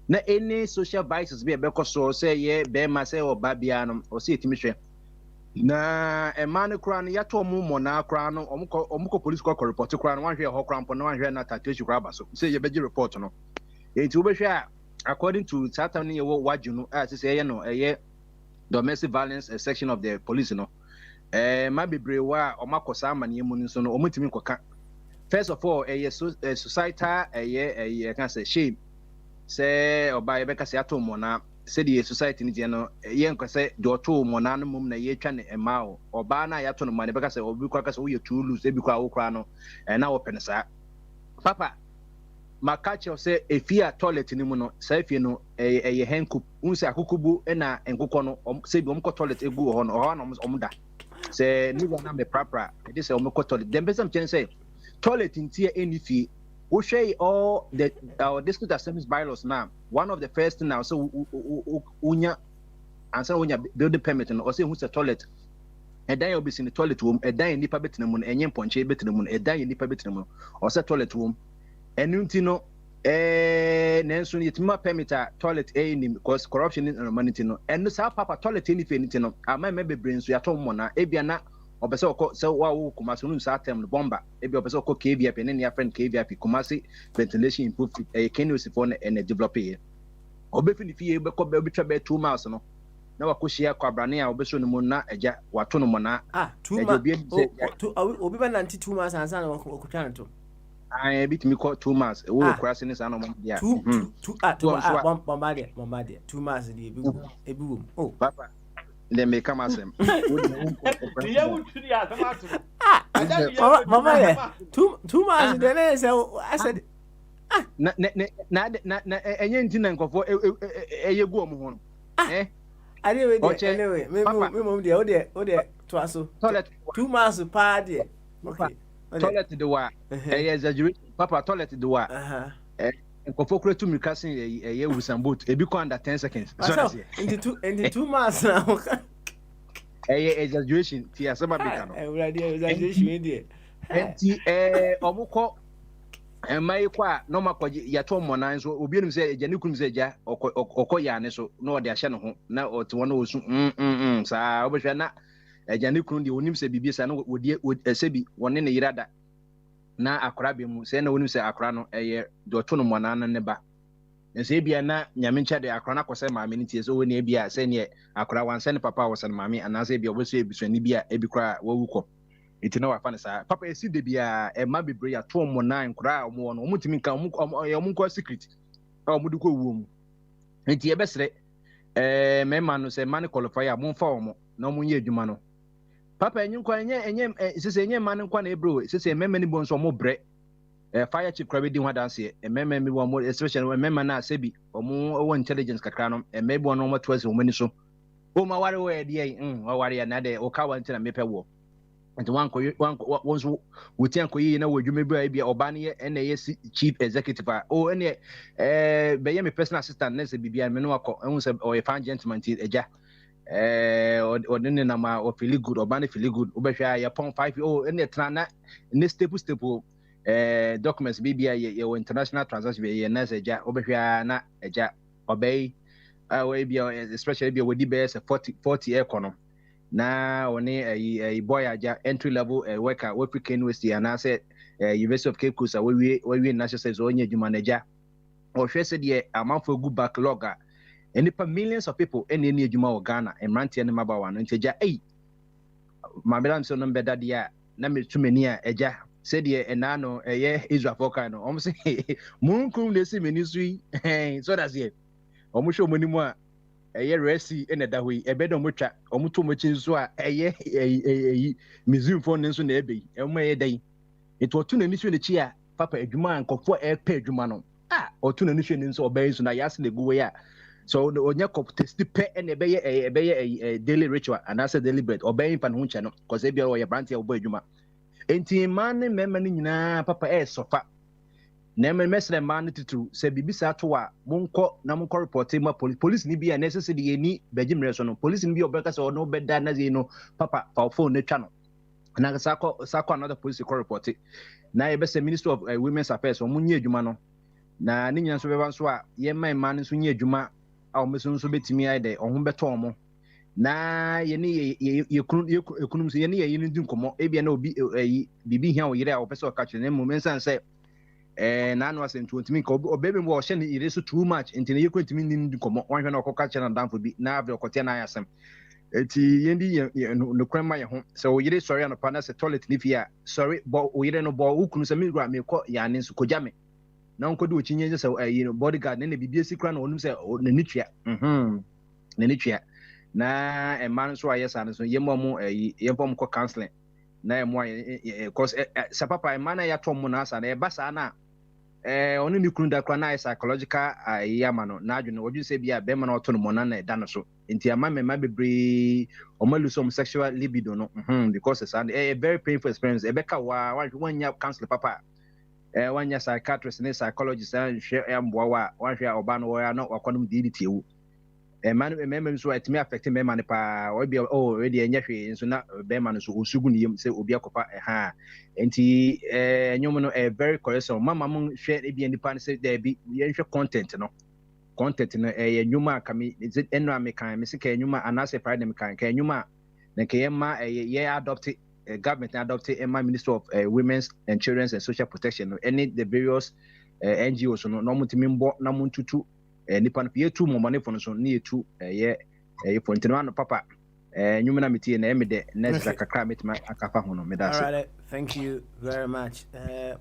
Na any social vices be a beco so say ye be ma say or babianum or see it na a man crown yato mumo na crown omuko police call report to crown one here ho crown no one here na tattoo crab so say ye be report no. It will be share according to Saturday ye wo waju as say ye no domestic violence section of the police no. My bebre wa o makosa amane mu nso no o mutimi koka. First of all, society can say shame. Say oba ye beka say atomo na say the society ni no ye nko say do to mo na no mum na ye twa ne ema o. Oba na ya to no mane beka say obi kwa ka say wo ye too loose e bi kwa wo kra no na wo pene sa. Papa makache say efia toilet ni mu no say efie no ye henku unse akukubu na enkukọ no say bi omko toilet egu ho no omda. Say nigga na me prapra this say omko toilet dem be some chen say toilet in tier any fee we share all the our district assembly bylaws now. One of the first now so unya answer unya building permit no or say who's a toilet and then you'll be in the toilet room and then nipa betina mu enye ponche betina mu and then nipa betina mu or say toilet room and no nenso yetima permit toilet ni because corruption in humanity no and so papa toilet ni fe ni no ama me bebre nso yato mo na ebia na obese okọ se wa wo kumase no sa tem bomba ebia obese okọ KVIP ne ne friend KVIP kumase ventilation improve kenus for na develop here obefi ni fie be ko be twa be 2 miles no na wa ko share kwabrane a obeso no mu na eja wato no mo na 2 miles obi ba 92 miles ansa na okutwa no I bit me call 2 months. Oh, crossing this animal. Yeah. Bombardier. 2 months. Ebu. Oh, Papa. They may come as him. Mama, 2 months. Then I said, na enye ntina nkofo eyegu omo eh anyway me mom dey o dey to aso toilet 2 months pa dey okay toilet the wa exaggerate papa toilet the wa nkofo kure tu mikasin eye wusamboot ebi ko under 10 seconds so into 2 months now exaggeration ti asema bika no exaggeration dey enti omuko Mai kwa no makwaji ya to monan so obi nim se eja ne kunum se eja okoya ne so na ode ahye ne ho na ote wono osu sa obehwe na eja ne kunum de onim se bibie sa na odi esebi wone ne yirada na akora be mu se na onim se akora no eye do to no monan ne ba nse bia na nyame ncha de akora na kwose maame ne tie so woni e bia se ne akora wanse ne papa wo se maame anase bia obeso ebisani bia ebi kora wawuko iti na wafa ne saa papa esi de bia e ma bebre ya to mo nan kura omo no omo timi ka omo nko secret omo de ko wuo mu enti e besre me ma no se man qualify a mo fa omo na omo nye adwuma no papa enyi nkwa enye sese enye man nkwa na ebro sese mema ni bon so omo bre fire chief krabe di ho danse mema mi wo mo especially mema na sebi omo owo intelligence kakra no meba ono omo to ase omo ni so o ma ware we de o ware ya na de o ka wanti na mepe wo and one was with Yanko na wadwuma bra bia oba ne na chief executive oh ene be me personal assistant na se bibia me no akọ ehun se o fan gentleman ti eja odene na ma o feel good oba ne feel good obehwa ya pon 5 oh ene trana ne step documents bibia ye international transaction be ye na se eja obehwa na eja obey we bia especially bia wodi be 40 economy na oni a boy aja entry level worker we African University and I said University of Cape Coast we national says onye adwuma naja o hwe se de amanfo good backlog and for millions of people any adwuma o Ghana and rantie ne mabawa no nteja ma belam so no beda dia na me tumani a eja said de enano Israel foka no o say munkum de se ministry so that's it o mo hwe omoni mu a resi ene da hoi ebedo motwa omuto mochi nso a museum phone nso na ebe emo dai eto otu na nisho ne chi a papa adwuma ankofo pe adwuma no otu na nisho ne nso obey nso na yas na guwe ya so onya kop test pe ene ebe daily ritual and as a daily bread obey pan ho che no cause ebia wo ye brand ya obo adwuma enti man ne mema ne nyina papa sofa na mesre man titu se bibisa to a monko na monko report ma police ni bia necessary ye ni bejimre so no police ni bia obeka se ono beda na ze no papa fa phone ne twa no na sako another police report na ye be se Minister of Women's Affairs o munye adwuma no na ni nyina so beba so a ye man so nye adwuma a o meso so betimi ai de ohun beto omo na ye ni ye kunum so ye ni ye ni dinkomo e bia na obi bibi hia o yire a o pese o ka kire na moment say na no asem ntimi ka obebe mo hye ne ire so too much ntine ye kwentimi nim komo wanhwe na okoka kye na danfo bi na ave okote na ayasem eti yendi no krema ye ho so yire sorry no pa na se toilet ni fia sorry bo yire no bo ukunu se mi gura me ko ya ne nso koja me na nkodi ochinye se bodyguard ne bibie sikra na onum se na nitwa na nitwa na man so ayesa ne so yemo mo ye bom ko counseling na emo cause sa papa man ya tom na asa na e basa na onu ni kunu da kwa na psychological yama no na adwene oju se bia be ma na oto no mona na da no so enti ama me ma bebre o ma lose some sexual libido no because it's a very painful experience e be ka wanya counselor papa wanya psychiatrist ne psychologist and hwe amboa wa hwe oba no wa na wakonum DDT ewu man memem so atimi affect me man pa obi ready enye hwe nso na be man so osugu ne yem se obi akopa enti nyom no very correct mama mun hwe e bi nipa ne se there be ye hwe content no nyuma kami eno amekan me se ka nyuma anase pride me kan ka nyuma na ke yema ye adopt government adopt Emma Minister of Women's and Children's and Social Protection no any the various NGOs no mutimi mbo na muntutu nipa no yetu momane fo no so ne yetu ye fo ntino no papa nyumena metie na emede next kakra metima akafa ho no medase. All right, thank you very much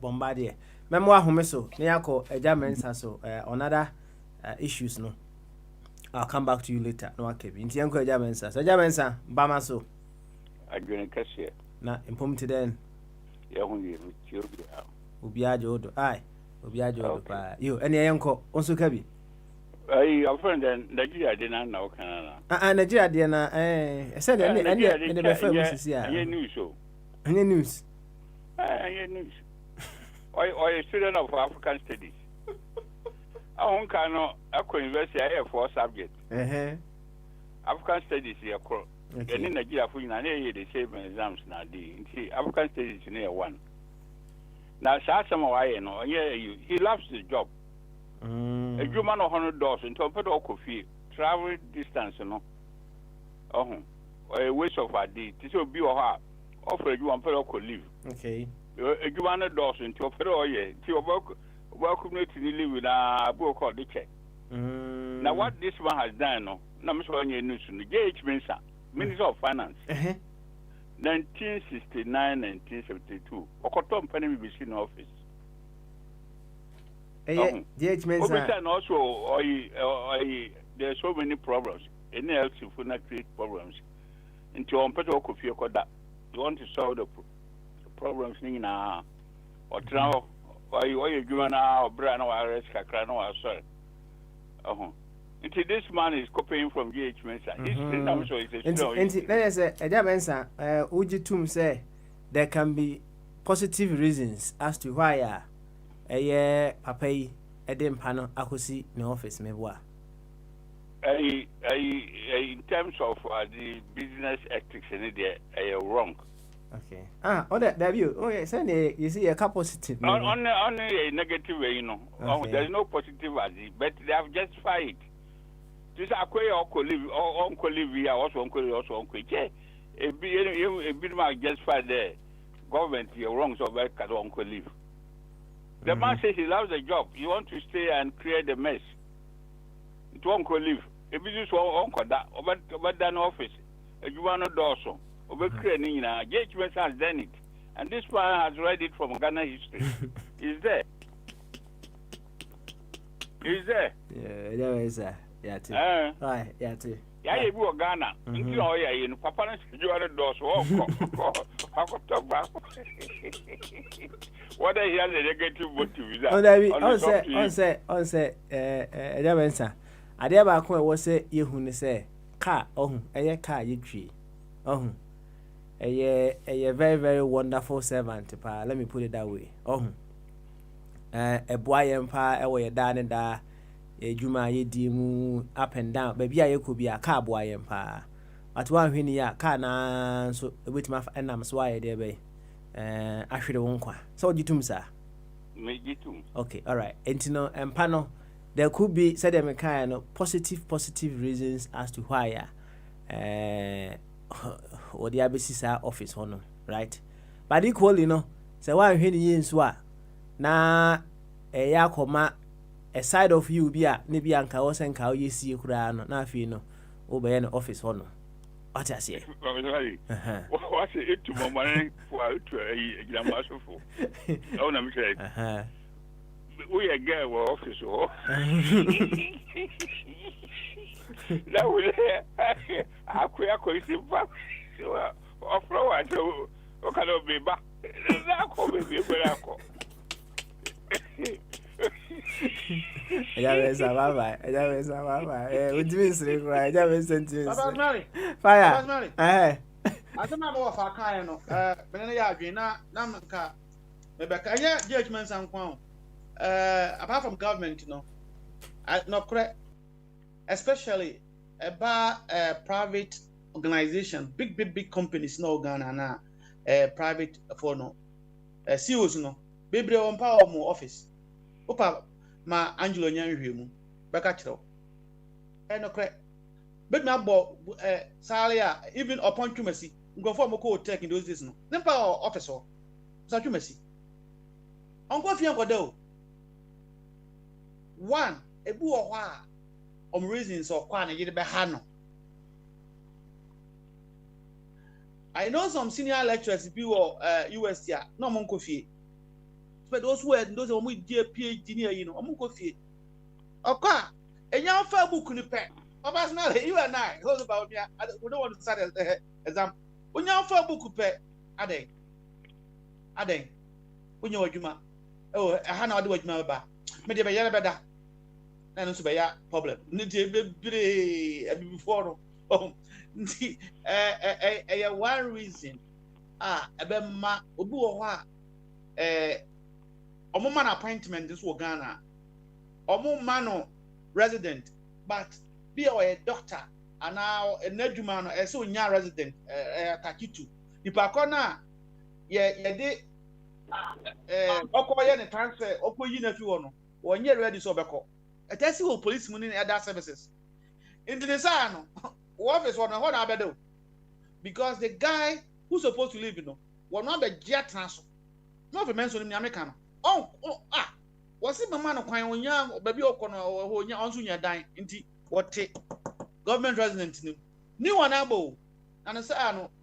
Bombardier memo ahomeso ne yakọ ejamensa so another issues no I'll come back to you later no akebi nti yanko ejamensa so ejamensa bama so adwene kase na impomti den ya hu ye mutio bia obi ajodo obi ajodo pa yo ene yanko onso kabi your friend Nigeria dey na okana Nigeria dey na say ene be fa musisi a any news any news or student of African studies ahun kan no akọ university air for subject African studies here ko any Nigeria for na dey the same exams na dey nti African studies na one Now, Sasama no, yeah, he loves the job. A human of $100 into a pedal coffee, travel distance, Oh, a waste of a day. This will be a heart. Offer you one pedal could live. Okay. A human $1 into a pedal, yeah, to a welcome to live with a book called the check. Now, what this man has done, no, I'm sorry, you know, J.H. Mensa, Minister of Finance. 1969, 1972. Okotom Penny in office. J.H. Mensa. And also, there are so many problems. Any else if we not create problems. Into on Petro Kofi Koda. You want to solve the problems in or now, or you give an hour, brand or arrest, Kakrano, or sorry. Until this man is copying from J.H. Mensa. Let us say, Mensa, Ujitum say there can be positive reasons as to why Papa Edem Pano Akusi in office, Meboa. In terms of the business ethics, they are wrong. Okay. That you. Oh, yes, you see a couple positive. Only a negative way, Okay. There's no positive as it, but they have justified it. This acquire or live or uncle live also uncle. A bit more justified the government, you're wrong, so bad can uncle live. The man says he loves the job. You want to stay and create a mess. To uncle live. A business or uncle that, over than office. You want to do so. Over creating J.H. Mensa has done it. And this man has read it from Ghana history. Is there? Is there? Yeah, there is a. Yeah, too. Right, yeah, too. Yeah, you go Ghana. You know, in Papa, you are the doors. I could talk back. What I hear the negative motive is that. On say, Mensa. I dare back when was say, you who say, car, a car, you tree. A very, very wonderful servant. Let me put it that way. A boy empire, away down and da. Juma ye dimu up and down, baby, I could be a car boy empire. But one when ya can so with my and I'm swire there, bay. I should have won. So you too, sir. Okay, all right. Entino and panel, there could be said them kind of positive reasons as to why or the ABC office honor, right? But equally, so why when you in swa na a yakoma. A side of you be a maybe anka was and cow you see crano, na fino, obey an office honor. What I say? What's it to my money for a grammatical? Oh, I'm saying, we are girl office. That was a queer question. Or flower, so what kind of be back? That call me where I call. Fire. I don't know if I can. Judgments and apart from government, not correct, especially about private organization, big companies, no Ghana, private for no CEOs, no, baby on power more office. Opa ma Angelo Nyanhwemu beka kiro no correct but me abo salia even upon tumasi ngofo mo ko take in those days no nempa office so tumasi onko fie nkoda o one ebu ho a reasons of kwa na yede be ha no. I know some senior lecturers people UST no mo nko fie. But those who dear PhD near Omukofi. Oka, and young fair book in the pen. Personally, you and I, hold about me. We don't want to start as example. When young fair book pay, Ade, when you're Juma. Oh, I had no do what you about. Maybe by better. And also by ya problem. Before. Oh, one reason. A ma Ubu man appointment this will Ghana. Man resident, but be a doctor and now a Nedumano a so nya resident Kakitu. The Pakona, yeah, Okoye ne transfer, Okoyi na fi wono. Wonye ready so obeko. Etesi wo police money and other services. Into the sign, office one ho na abedo. Because the guy who's supposed to live, will not be jet transfer. Not for mention in American. Was it my man of Quine young or baby Okono or Yan Sunya dying into what take government resident new one abo and I say,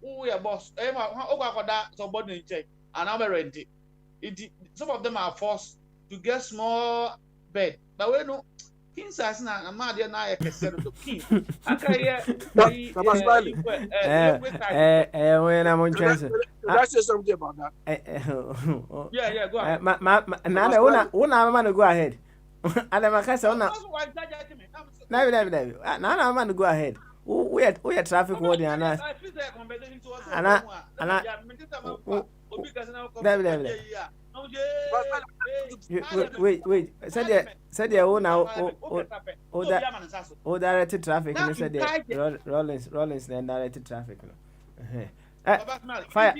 oh, yeah, boss, that somebody in check and I'm rent it. Some of them are forced to get small bed, but we know. King says now, I'm not there now. I can send the king. Okay, when I'm on chance. Can I say something about that? Yeah, go ahead. Now, I'm going to go ahead. And I'm a case on now. No, I'm going to go ahead. We are traffic warden and us. Wait. Said the owner or directed traffic. And said Rollins then directed traffic. Fire.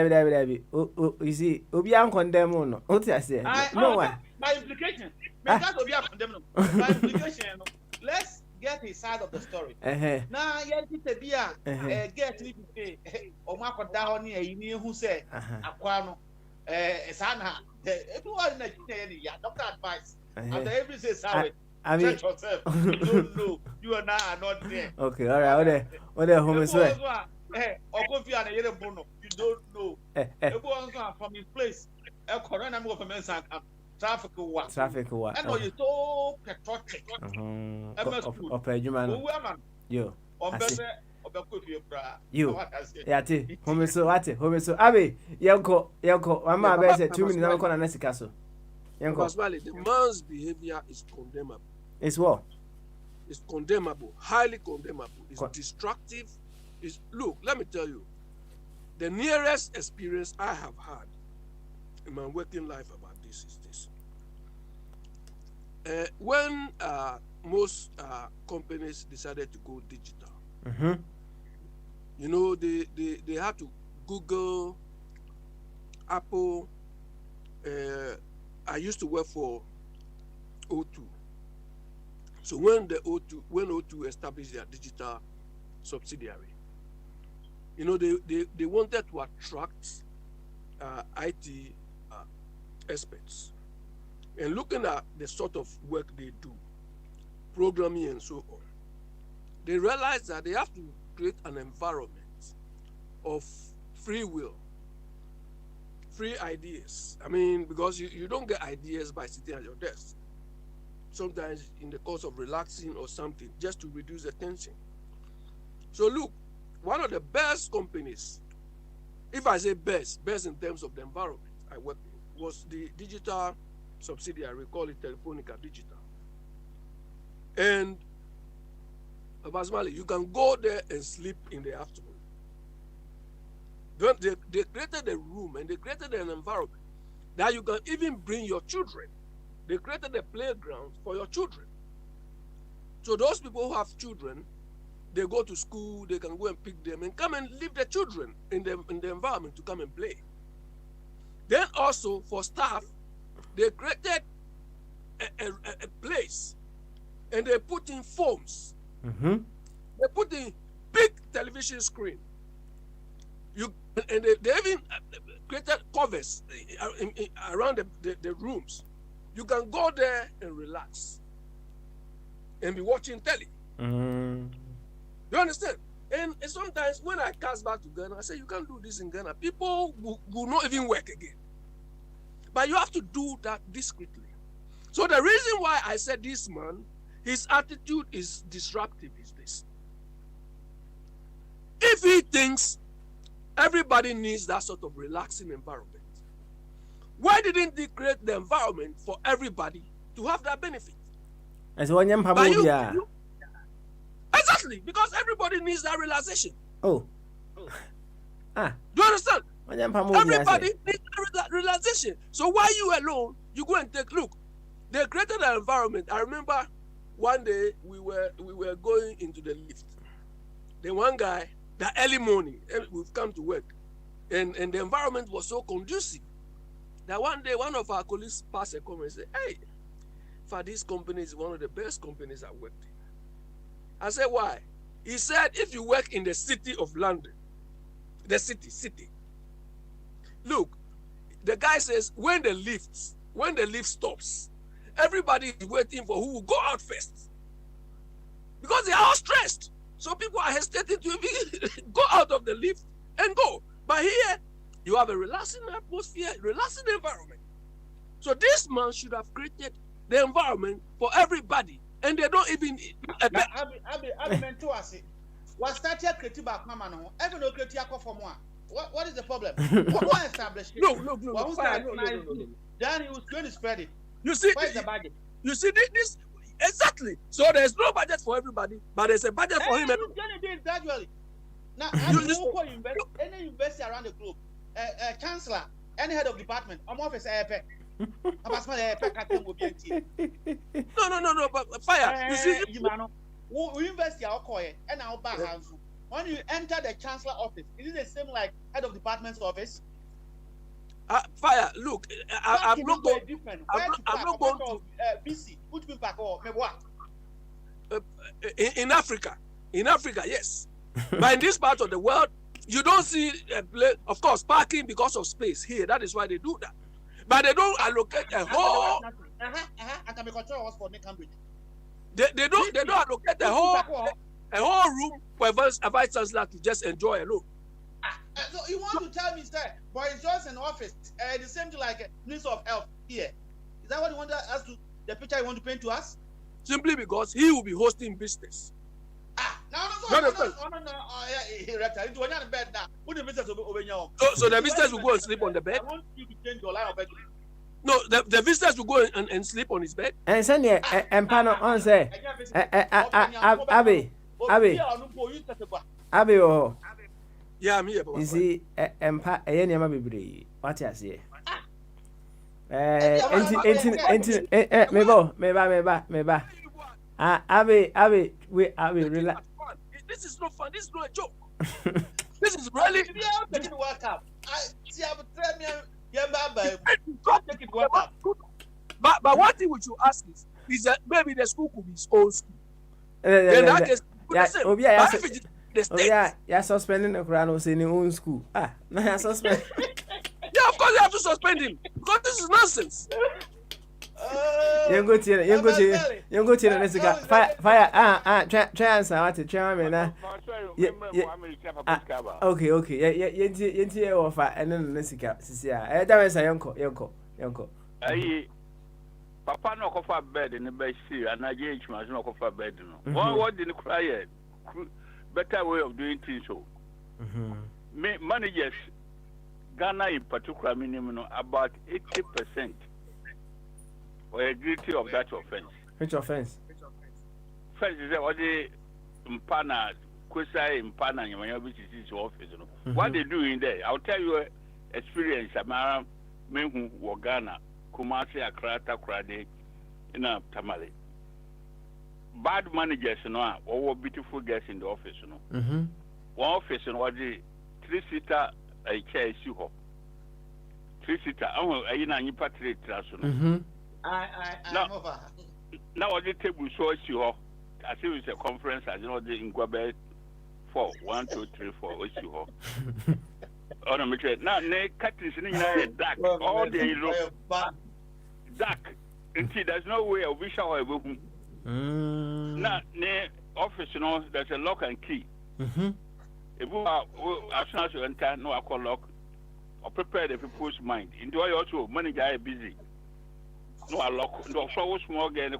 David. You see, Obian condemn. What I say? No one. By implication, by implication, let's get his side of the story. Now, yes, it's a beer. Get it to say, or Marco down here, you knew who said, Aquano, Sana, everyone that you doctor advice. And every says, I mean, yourself. You don't know. You and I are not there. Okay, all right. What the home is where? Or go via the yellow bono. You don't know. Everyone's from his place. A corona move from Mensa. Traffic what? I know you're so patriotic. You. You. Yati. Home so. Abe. Yanko. Mama Bear 2 minutes. I'm going to Nesi Castle. The man's behavior is condemnable. It's what? It's condemnable, highly condemnable. It's destructive. Look, let me tell you, the nearest experience I have had in my working life about this is this. When most companies decided to go digital, they had to Google, Apple. I used to work for O2. So when O2 established their digital subsidiary, they wanted to attract IT experts. And looking at the sort of work they do, programming and so on, they realized that they have to create an environment of free will, free ideas. I mean, because you don't get ideas by sitting at your desk. Sometimes in the course of relaxing or something, just to reduce the tension. So look, one of the best companies, if I say best in terms of the environment I worked in, was the digital subsidiary, we call it Telefonica Digital. And Abasmali, you can go there and sleep in the afternoon. They created a room and they created an environment that you can even bring your children. They created a playground for your children. So those people who have children, they go to school, they can go and pick them and come and leave the children in the environment to come and play. Then also for staff, they created a place and they put in foams. They put in big television screen. And they even created covers around the rooms. You can go there and relax and be watching telly. You understand? And sometimes when I cast back to Ghana, I say, you can't do this in Ghana. People will not even work again. But you have to do that discreetly. So the reason why I said this man, his attitude is disruptive is this. If he thinks everybody needs that sort of relaxing environment, why didn't they create the environment for everybody to have that benefit? Exactly, because everybody needs that relaxation. Do you understand? Everybody needs that relaxation. So why you alone, you go and take look. They created an environment. I remember one day we were going into the lift. Then one guy, that early morning, we've come to work. and the environment was so conducive that one day one of our colleagues passed a comment and said, "Hey, for this company is one of the best companies I worked in." I said, "Why?" He said, "If you work in the city of London, the city, look, the guy says when the lift stops, everybody is waiting for who will go out first because they are all stressed. So people are hesitating to go out of the lift and go. But here, you have a relaxing atmosphere, relaxing environment. So this man should have created the environment for everybody, and they don't even. Abi meant to us. What started creative back, mama? No, every no creative for more. What is the problem? What established? No. Then he was going to spread it. You see, where's the budget? You see this exactly. So there's no budget for everybody, but there's a budget for him. He's going to do it gradually. Now, any university around the globe, chancellor, any head of department, I'm office APEC. No, but fire. You see, we invest your coin and our back hands. When you enter the chancellor office, is it the same like head of department's office? Fire. Look, I'm not going. I'm not going to BC. Which will back or me what? In Africa, yes. But in this part of the world, you don't see of course parking because of space here. That is why they do that. But they don't allocate a whole. I can be control us for Cambridge. They don't allocate a whole room for a vice chancellor to just enjoy alone. So you want to tell me, sir, Boris Johnson office, the same thing like Minister of Health here? Is that what you want us to? The picture you want to paint to us? Simply because he will be hosting business. No. So the visitors will go and sleep on the bed. I want you to change your line of bedroom. No, the visitors will go and sleep on his bed. And send you and panel on say, Abi, oh. Yeah, I'm here. You see, empa, a yama baby. What I say? Meba. Abi, we relax. This is not fun. This is not a joke. This is really. But one thing which you ask is that maybe the school could be his own school. In that case, yeah, suspending the crown was in your own school. No, suspend. Yeah, of course you have to suspend him because this is nonsense. You go to the fire. Try answer what to try me now. Okay. Yeah, offer and then Nessica. That was a yonko. Papa no cover bed in the bed, and I gauge my no cover bed. What didn't cry yet? Better way of doing things. So, managers, Ghana in particular, minimum about 80%. Or guilty of that offense. Which offense? First is what the Mpana, Kwesa Mpana, and your business office. What they do in there, I'll tell you experience. Amara, Mehu, Wagana, Kumasi, Accra, Takrade, in a Tamale. Bad managers, or beautiful guests in the office. One office was the 3-seater chair, 3-seater. I know you patriot. Now the table shows you. I see it's a conference. I know the Ingwabe 4 1 2 3 4 issue. Oh no, now ne Catholics in dark. All the look dark. Until there's no way of visual or book. Now ne office, there's a lock and key. If you are as soon as you enter, no I call lock or prepare the people's mind. Into also money guy busy. No, I lock. No, so small again. I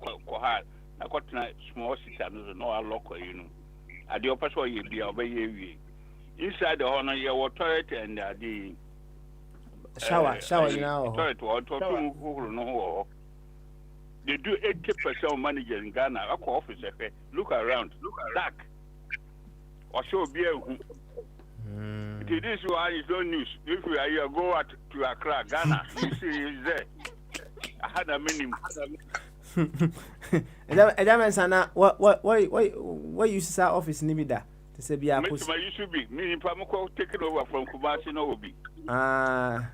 got small sister. No, I lock. At the opposite, you be obey. Inside the honor, your toilet and the shower now. Toilet no. They do 80% of managers in Ghana. I call office. Look around. Look dark. Or show beer. This one is no news. If you are here, go out to Accra, Ghana. You see, is there. I had a minimum. What you say office Nibida? Say be a Mr. You should be. Me, Pamako taken over from Kumasi no be.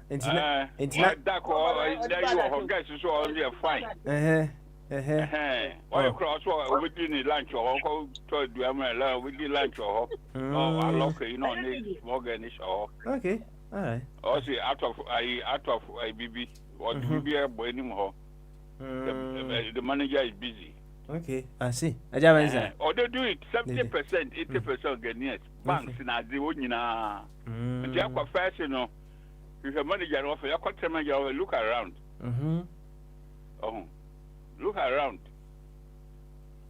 Internet. That or you guys is only a fine. Or cross or within lunch or go to the America within lunch or I look, Morgan or. Okay, all right. Also, out of a BB or BB anymore. The manager is busy. Okay, I see. Or they do it 70%, 80% Ghanaians. Banks in Adiwina. And they are professional. If a manager offer, your contract manager look around. Oh, look around.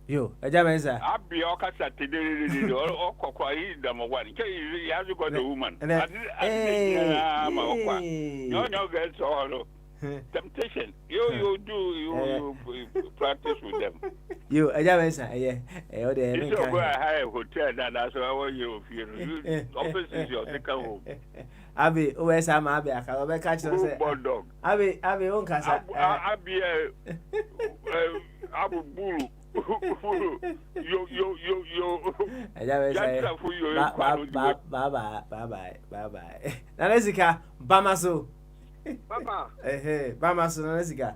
Yo, Ajamenza. I'll be all cast at today or Coquai, number one. He has got the woman. No, girls all. Temptation. You practice with them. You, Ajamenza, yeah. You don't go a high hotel, that's why you feel. Office is your second home. Abi, where's Abi? I can't catch you. Bulldog. Abi, on Casa. Abi, Abu Bulu. Bye. Nanezika, Bamaso. Papa. Bamaso, Nanezika.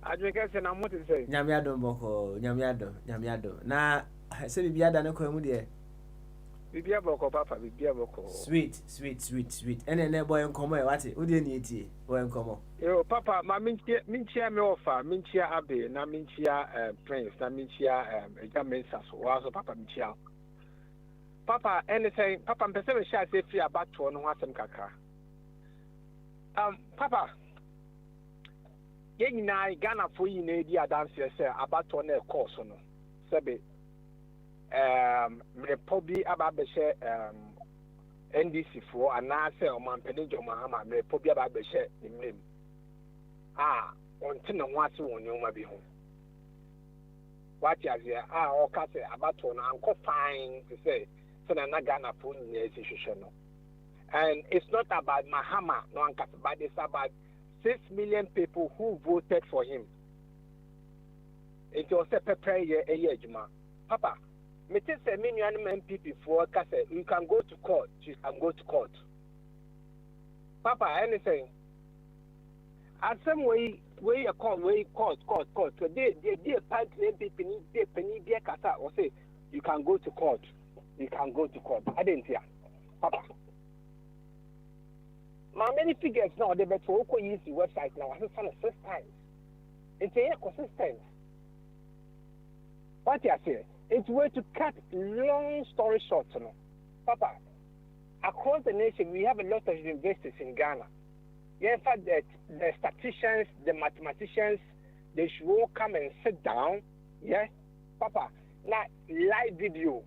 I drink it and I'm what to say. Nyamiado Boko, Nyamiado. Na, I said, if you had a no dear. Bibia Boko, Papa, Bibia Boko. Sweet. And then boy and come, what it? Who didn't eat it? Boy and come. Yo, Papa, my Minchia me offer, Minchia Abbey, na Minchia Prince, na Minchia Jamaica, so Papa Minchia. Papa, anything, Papa, I'm perceiving shall say free about to no some kaka. Papa, getting I Ghana for you, Nadia dance yourself about to a course on Sabe. Probably about the share NDC for and now say on my penny Mahama, may probably about the share in him. On 10 and 1 on you may be home. What you here? Or cast about to uncle fine to say, so I'm not gonna put in the institution. And it's not about Mahama, no one cast, but it's about 6 million people who voted for him. It was a prayer a year, Papa. Me tell say me new MPP for say you can go to court. You can go to court. Papa, anything. At some way you call court. Today they part MPP they penny be kasa or say you can go to court. You can go to court. I didn't hear. Papa. My many figures now they bet for use the website now. I said 6 times. It's consistent. What you say? It's way to cut long story short, Papa. Across the nation, we have a lot of universities in Ghana. Yeah, in fact, that the statisticians, the mathematicians, they should all come and sit down. Yeah, Papa. Now, live video,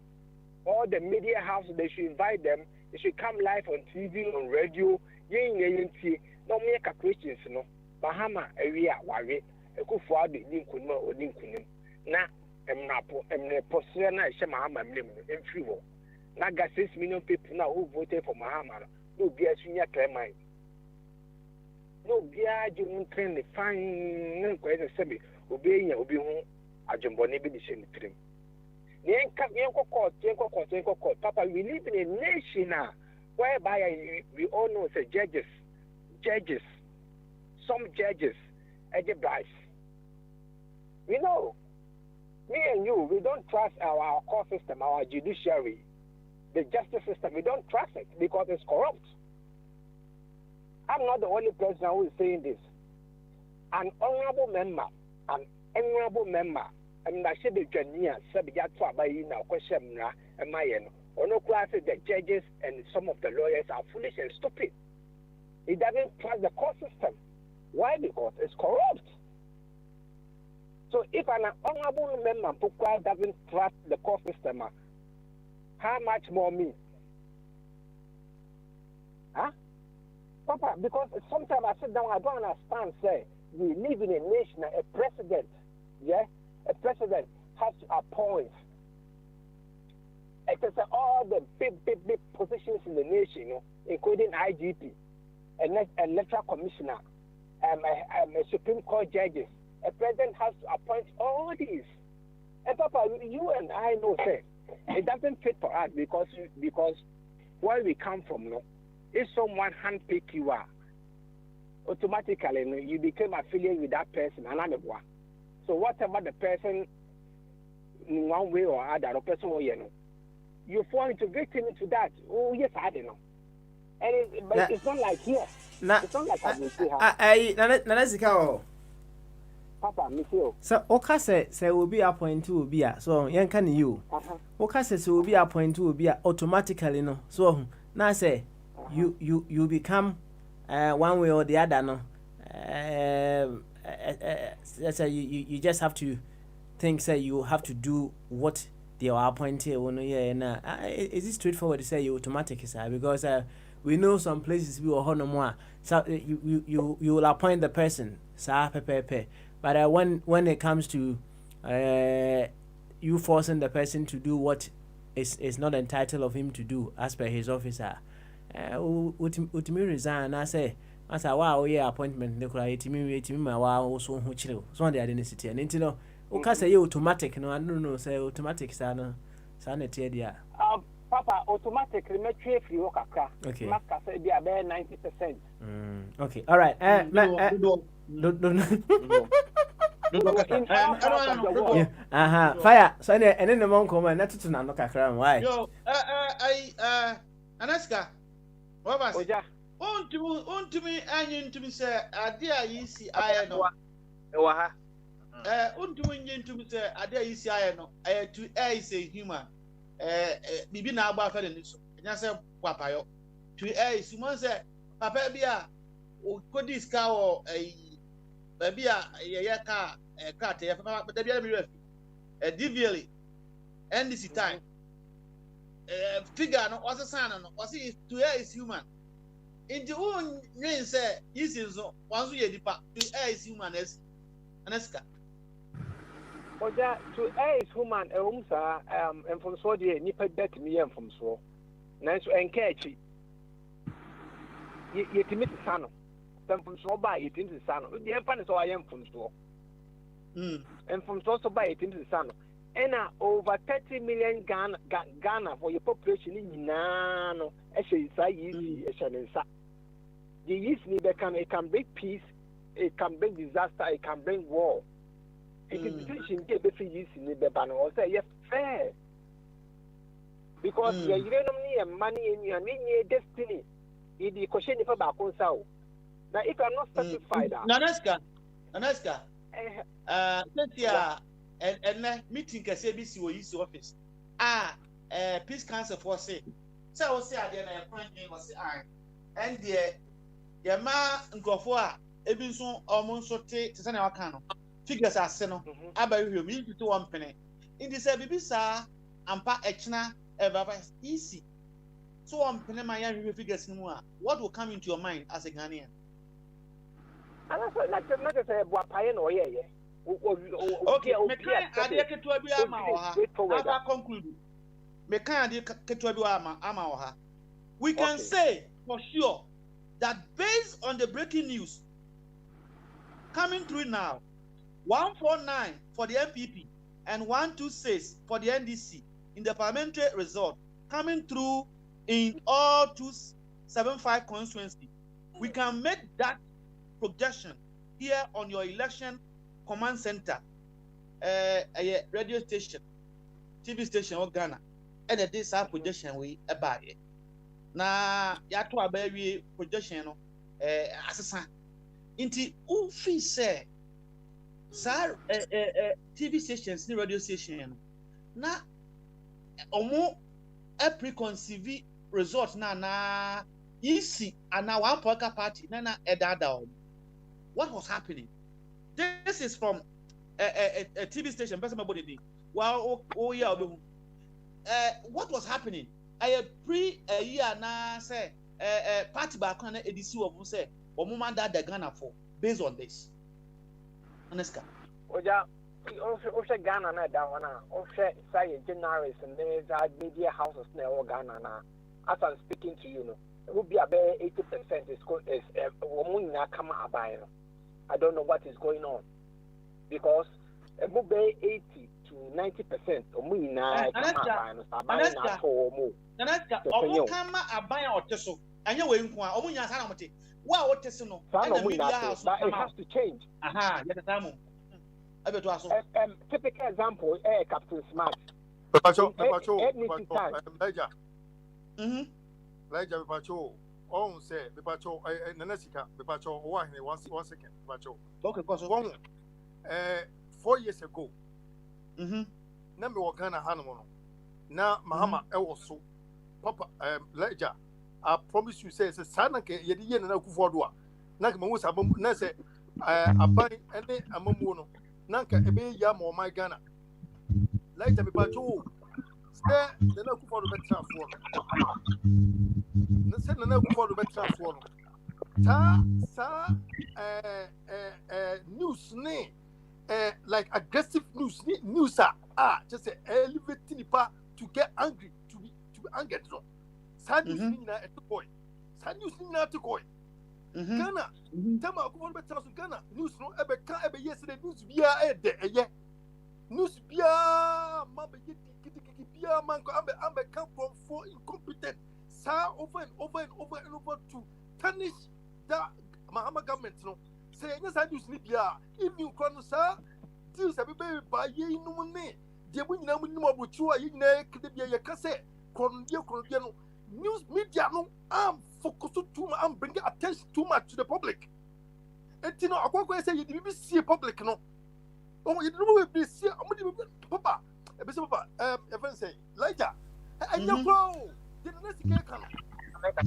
all the media houses, they should invite them. They should come live on TV, on radio. No make questions, Bahama area, Wari, a good for the Lincoln or Lincoln. Now. Posena Mahama in free war. Naga 6 million people now who voted for Mahama. No be a senior Clement. No be a Jim train the fine question semi, obeying Obi a Jumboni Bidishin trim. Yanko court, Papa, we live in a nation now whereby we all know say judges, some judges, Edgebrise. We know. Me and you, we don't trust our court system, our judiciary, the justice system. We don't trust it because it's corrupt. I'm not the only person who is saying this. An honorable member, and I said the Jania, Sabiatwa by now, question, and Mayan, or no class, the judges and some of the lawyers are foolish and stupid. He doesn't trust the court system. Why? Because it's corrupt. So if an honorable member doesn't trust the court system, how much more me? Huh? Papa, because sometimes I sit down, I don't understand, say, we live in a nation, a president has to appoint. It's all the big positions in the nation, including IGP, electoral commissioner, a Supreme Court judges. A president has to appoint all these. And Papa, you and I know, say, it doesn't fit for us because where we come from, no, if someone handpick you are, automatically no, you become affiliated with that person, and I'm a boy. So whatever the person, in one way or other, or person or you know, you fall into victim into that. Oh yes, I don't know. And but it's not like here. It's not like I will see her. Nana Papa, me too. So oka say will be appointed to be so yan can you. Oka say will be appointed to be automatically no. So now say you become one way or the other no. So you just have to think say you have to do what they are appointed when is it straightforward to say you automatic sir because we know some places we will no more so you will appoint the person sir pepe but when it comes to you forcing the person to do what is not entitled of him to do as per his officer ultimately resign I say as a wow yeah appointment the cry to me my wow also who chill so on the identity and into no okay say automatic no I don't know say automatic sana sanity dia Papa automatically make sure if you work okay maka say be about 90%. Okay all right fire so and then the mon come na tutu na no kakra why yo Anaska what was oja ontumi anyi ntumi say ade a yisi aye no ewa ha ontumi nyi ntumi say ade a yisi aye no to is a human bibi na agba fa ni so nya say papayo to is mo say papa bia o kodi ska o baby a ye ka te ye fa da bia mi refi DVL NDC time figure no was san no was to is human into who mean say is so once ye dipa to is human as Anaska oja to is human sa from so de nipa bet me yam from so nanso enka achi ye timit sano from so ba ye timit sano de empa ne so ayam from so and from so ba ye timit sano and over 30 million Ghana for your population in no actually say easy the yeast it can bring peace, it can bring disaster, it can bring war. It is situation get be yeast in the ban or say yes fair because you don't money in your destiny. It is question for back on now if I'm not satisfied Anaska and meeting can say BC or use office. Peace Council for say. So I say again, I find name was and the ma nkofo ebin so almost so te say na waka no figures are seno aba you me to one penny. In this bibi sa ampa echna eba easy. So one penny my yan figures no a what will come into your mind as a Ghanaian? And that's not say bua paye no ye. Okay, ade ketua bi ama oha. Aba conclude. Meka ade ketua bi ama oha. We can say for sure that based on the breaking news coming through now, 149 for the MPP and 126 for the NDC in the parliamentary result coming through in all 275 constituency, we can make that projection here on your election command center, a radio station, TV station of Ghana, and this our projection we about it. Na ya to abawi projection no asesa inti ufi say sir TV stations ni radio station na omo a preconceived result na easy and now one political party na edada. What was happening? This is from a TV station person body wow yeah what was happening? I pre a year na say party back on ADC of say or woman that the Ghana for based on this. Anaska. Oja also Ghana na da wana also say January and there is media houses na Ghana na as I'm speaking to you no it will be about 80% is woman na come abai no. I don't know what is going on because it will be 80 to 90%. Omuna, Anaska, omo kama aban a oteso. Anya we nko a omo nya sana mote. Wa oteso no. And media house, but it has to change. Aha, yet tamu. Abeto aso. Typical example, Captain Smart. Pacho, Elijah. Elijah, Pacho. Oh, say, Pacho, Nanesika, Pacho, 1 second, Pacho. Okay, Pacho. 4 years ago. Number one Ghana Hanamono. Now, Mahama, also, Papa, Elijah, I promise you, says a son, Yedian and Akufodua. Nakamus, Nase, I buy any Amomono. Nanka, Ebe Yam or my Ghana. Elijah, Pacho. Say, the no for the transform. Send the no for the transform. News name. Like aggressive news just elevating the power to get angry, to be angered. No, sad news at the point. Sad news at the point. Ghana, Tama Kuba Thousand Ghana news no ever yesterday news via a news via Mamba Bia man come from 4 incompetent. Sir over and over to tarnish that Mahama government. No. Say yes, I use Libya. If you can, sir, this a baby by ye no money. The women know what you are in there, Kidibia Yakase, Cordiano. News media no, I'm focused too much, I'm bringing attention too much to the public. And you know, I can't say you didn't see a public, no. Oh, you don't know see Papa. Papa, everyone say, Elijah, and you grow. The next year come. And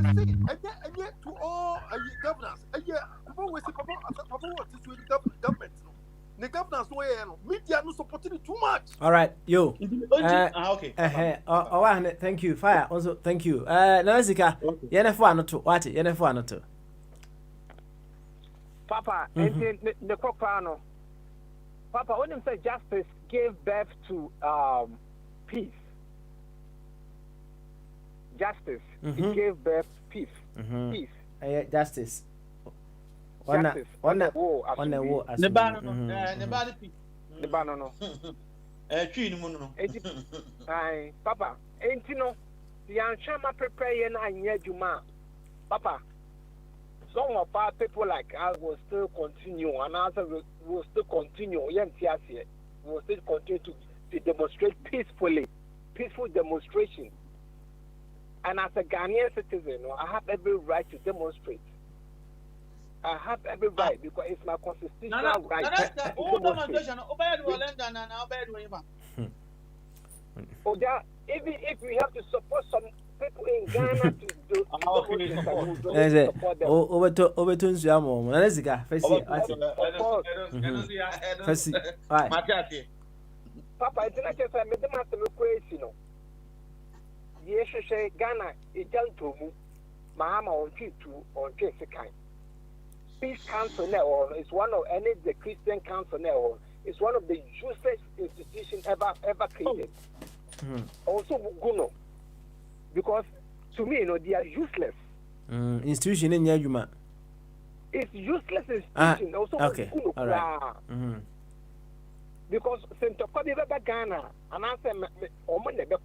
yet to all governors, and yet, Papa was Papa was the government. The governors were media no supporting it too much. All right, yo. Okay. Thank you. Fire. Also, thank you. Nazika, Yenefo anoto. What? Yenefo anoto. Papa, and the Copano. Papa, when you say justice gave birth to peace. Justice. It gave birth to peace. Peace. Justice. On the war. Papa, ain't you know, the Anshama prepare and yet you ma. Papa, some of our people like us will still continue, and others will still continue. Will still continue to demonstrate peacefully, peaceful demonstration. And as a Ghanaian citizen, I have every right to demonstrate. I have every right because it's my constitutional right to demonstrate. Even if we have to support some people in Ghana to do support them. Over to Nsuamo. Nazika, Papa, I think I just made them have to look crazy, no. Yes, Ghana, a gentleman, Mahama on Jessica. Peace Council now is one of any the Christian Council now is one of the useless institutions ever created. Also, Guno, because to me, they are useless. Institution in Yajuma. It's useless institution. Also, okay. All right. Because Saint Ghana and I say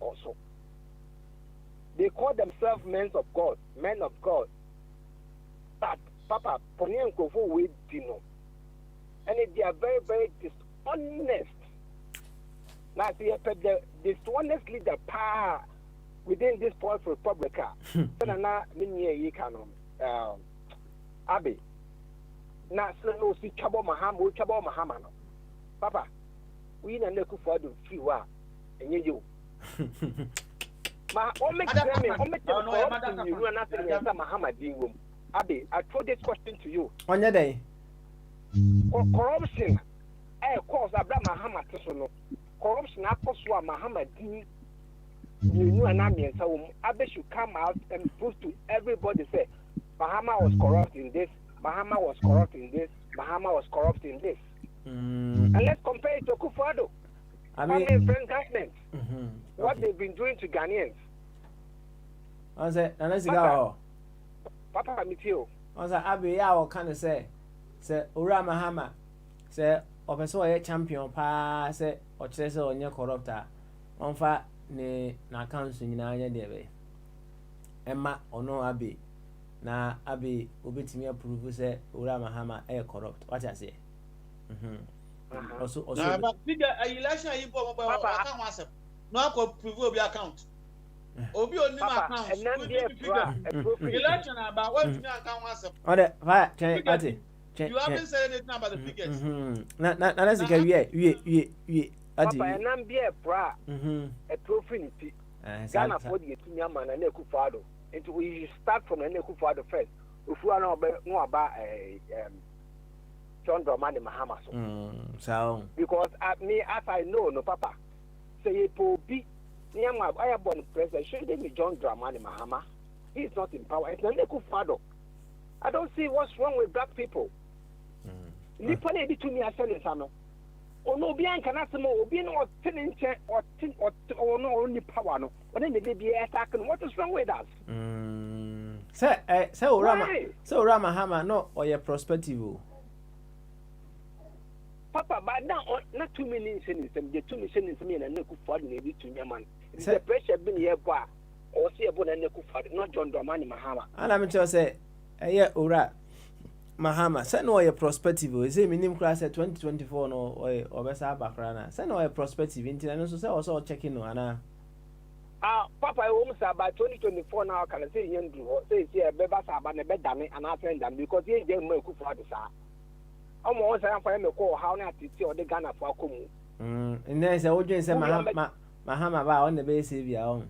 also. They call themselves men of God. But Papa, Ponian Kofu with Dino. And they are very, very dishonest. Now they have the dishonest leader power within this Fourth Republic. Abbey. Now so see Chabo Mahama. Papa, we need to look for the few and you. Abi, I throw this question to you. On your day. Corruption. Cause Abraham Muhammad Tisono. Corruption Apostle Muhammad D. You and I mean so Abi should come out and prove to everybody say Mahama was corrupt in this, Mahama was corrupt in this, Mahama was corrupt in this. And let's compare it to Kufuado. I mean friend government. What they've been doing to Ghanaians. I said, and let's go. Papa Mitio. I said, Abi, I will kind of say, Ura Mahama, say, Opeso a champion, pa, say, ɔkyerɛ sɛ ɔnyɛ corrupt a ɔmfa ne n'accounts nyinaa nyɛ deɛ bɛyɛ ɛma ɔno abe na abe obetumi approve sɛ owura mahama ɛyɛ corrupt wate aseɛ also but figure election yi bo mo account asem no akọ prove obi account obi onim account election about what me account asem ode fa check ate you haven't said anything about the figures na let's go we ate papa enam bia pra e profinity Ghana for the tunyama na Nekufado into we start from Nekufado first ofu na oba no aba John Dramani Mahama so because me as I know no papa say you be Niama I am born president shouldn't be John Dramani Mahama. He is not in power. It's not Nekufado. I don't see what's wrong with black people. Nipa na to me asene sano. Ono bi an kana semo obi no tinin che or no only power no. When they be attacking, what is wrong with us? Say Ora Mahama no or your prospective. Papa, but now not 2 million sentences, the 2 million sentences and Nekufado maybe to your man. The pressure been here bar or see about Nekufado, not John Dramani Mahama. And I'm just say, yeah, Ora Mahama, send no your prospective. Is it minimum class at 2024 no or Bessa Bakrana? Send no your prospective into so also checking no Anna. Papa, I almost about 2024 now. Can I say you say Beba Saban a bed damn and I send them because he didn't make Kufado. I'm always saying for him to call how not to see or the Ghana for Kumu. And there's a audience Mahama about on the base of your own.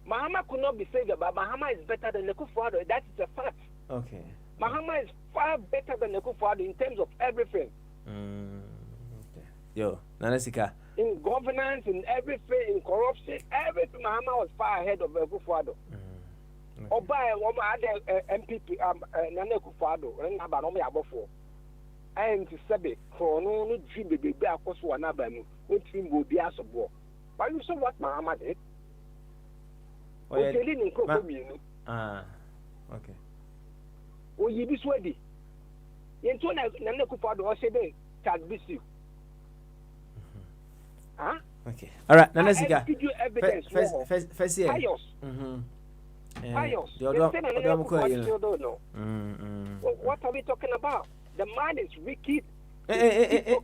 Mahama could not be saved, but Mahama is better than Nekufado. That is a fact. Okay. Mahama is far better than Nekufado in terms of everything. Okay. Yo, Nanasika. In governance, in everything, in corruption, everything, Mahama was far ahead of Nekufado. Oba other MPP Nekufado and Abanomi Abofo. And to say, for no dream baby across one another, which will be as a war. But you saw what Mahama did. Okay. Oh, you be sweaty. You told Nekufado or say, can be you. Huh? Okay. All right. Nanasika. Give you evidence. First year. What are we talking about? The man is wicked. Hey,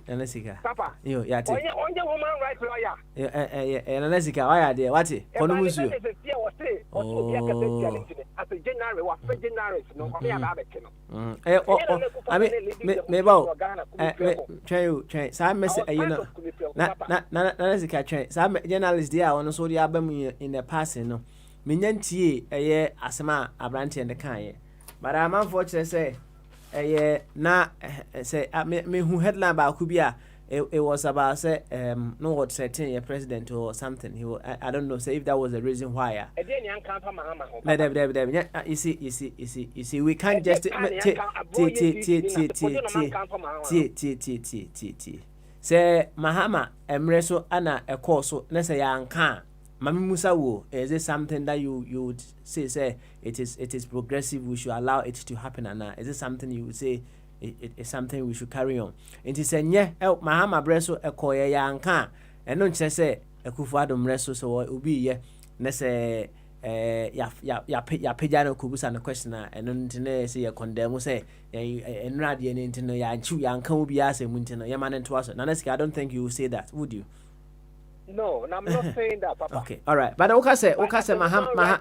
Nanasika. Papa. Yo, yeah. Only woman right lawyer. Nanasika, why are they? What? Konumusio. Oh. As a general, what general? No, I mean, maybe train. Some message, you know. Nanasika train. Some journalists there on so the album in the passing. No, Minyanti, a year asma abranti and the kind. But I'm unfortunate say. Na say me who headline about Kubia it was about say no what certain a president or something he I don't know say if that was the reason why you see we can't just say Mahama emreso ana a course na say yanka Mami Musa wo, is it something that you would say it is progressive, we should allow it to happen, and is it something you would say it is something we should carry on? It is a nye Mahama breso a koya yanka and non say a Kufado mreso so it will be ye nese ya pejano kubusa and question and non say a condemn say and radian into no ya chu yanka will be as a muntino yaman and twas. Naneski, I don't think you will say that, would you? No, I'm not saying that, Papa. Okay, all right. But Okase Mahama,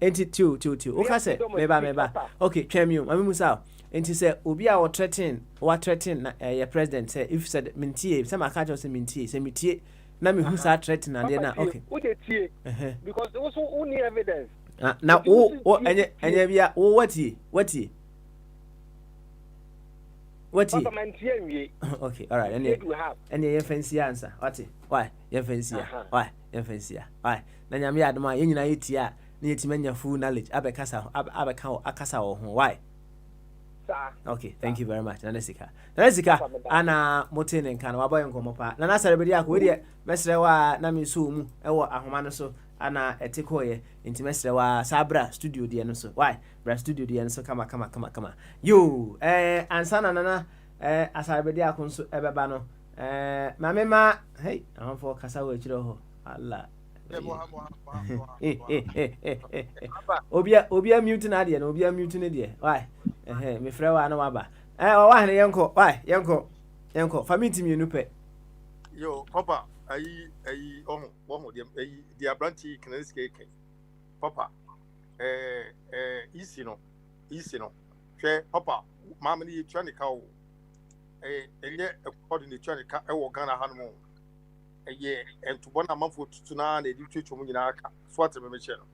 82. Okase, meba. Okay, Chemium, Mami Musa. And he said, Ubia or threaten, your president say, if said mintie, some akajo say mintie, say mintie, Nami who start threatening and then okay. Because there was only evidence. Now, what ye? Okay, all right. And you fancy answer. What? Why? You fancy? Why? You fancy? Why? Then I'm yard my union itia. Need to many full knowledge. Abekasa, Akasa or why? Okay, thank you very much. Nanesika, Anna Motin and Kanawa and Komopa. Nanasa Rebedia, with it, Mesrewa, Nami Sum, Ewa Ahomanoso, Anna Etikoye, into Mesrewa Sabra Studio Dianoso. Why? Bra Studio Dianoso, come. You, and Sana Nana, as I read Consul Ebano, Mame ma, hey, I'm for Kasawa Chiroho. Allah. Obia mutin adie na obia mutin adie. Why? Me frɛ wa na waba. O wa hene yenko. Why? Yenko. Family mi nu pe. Yo, papa, ayi the branch Canadian cake. Papa, easy no. Hwɛ papa, mama ni twa ne ka wo. Enye according to twa ne ka e wo Ghana ha no mo. Entubɔ na manfo tutu na edi twetwo mu nyina aka. So atreme me che no.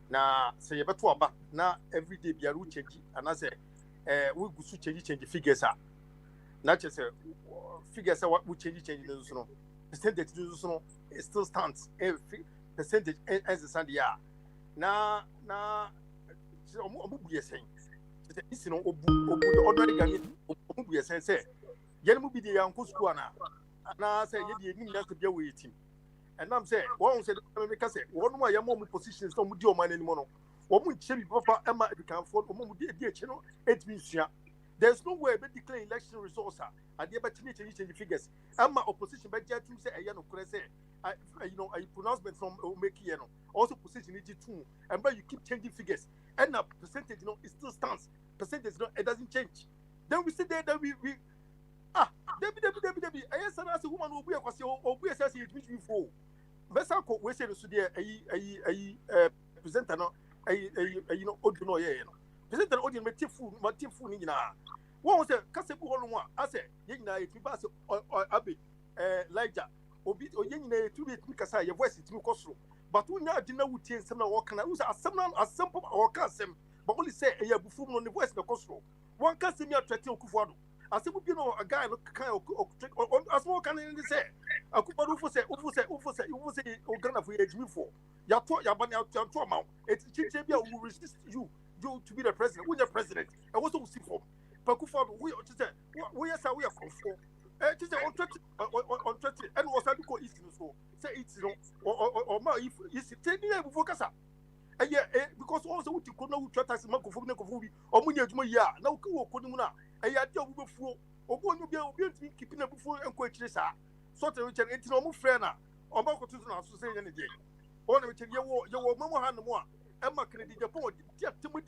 Na se ye beto aba na everyday bia ru change anase we gusu change figures a. Na che se figures a we change no so no. Percentage so no it still stands. Percentage as the stand ya. Na omu bu yesen. Se isi no obu the ordinary Ghanaian omu bu yesen say yene mu bi de yanko school na say ye de nim na so bia we team. And I'm saying, one said, because one more your mom positions don't do man anymore. Woman chili papa Emma can afford dear channel 8 weeks. There's no way but declare election results and the about change figures. Emma opposition but yet to say a young say a pronouncement from Omeki also position it too. And but you keep changing figures. And the percentage it still stands. Percentage it doesn't change. Then we sit there that we Debbie. I said as a woman will be a question or we assess it which before. Besako we say no so there presenter no audio no ye no presenter audio metifu ni nyina won say kasebu holo mu a say ye nyina e ti ba say abi Elijah obi ye nyina e tu be ti kasa ye voice ti kosoro but unya adi na wutie nsem na wo kana wo say asem pop wo ka asem but only say e abufu no ne voice na kosoro won ka semi atwete okufu ado asem bi no a guy no kan asmo kan ni say akubadu ufo say Ghana for age before ya ban ya to amount it chiche bia will resist you to be the president when you're president and what we see for pakufa we say we are comfort chiche on 20 and was had ko east so say it's no or ma if is 10 years before kasa because also we could know try tax man ko fu bi o mu nya adwuma yi a na wo ko ni mu na dia obubefuo obo nyu bia obi ntimi keeping abufuo enko akire saa so te we chen enti no mu frɛ na o ba ko tutu na so say ne de o na we chen ye wo mamu ha no mu a e ma credit Japan o dia temo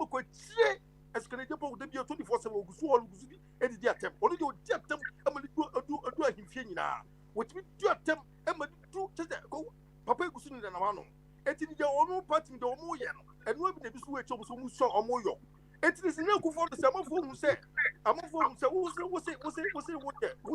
ko tie eskene Japan de bia 24/7 ogusu bi e di atem o de o dia atem e ma du ahimfie nyina wo timi du atem e ma du tete ko papa egusu ni na wa no enti ni je onu party de o mu ye no enu abi de bi so we cho so mu so o mu yo enti ni sinye ku for the sama for mu say wo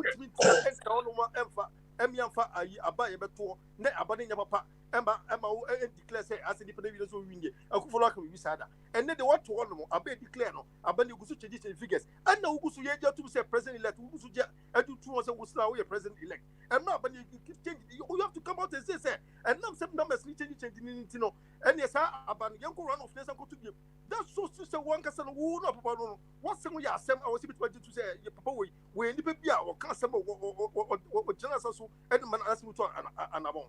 timi enti onu ma emfa emiamfa ayi aba ye beto na aba ne nya papa emma wo declare say as the people so winge akufolo aka bi sada enne de what one mo aba declare no aba ne gusu change figures and na gusu ye ja to say president elect gusu ja adu to say gusu we president elect and na aba ne change you have to come out and say and now some numbers ni change ni no and yes aba ne yanko run of nation go to be that's so say one kasa no wo no papa no what say we ya asem I was bit to say papa we ni pe bia o kan asem o general so and man ask me to anabon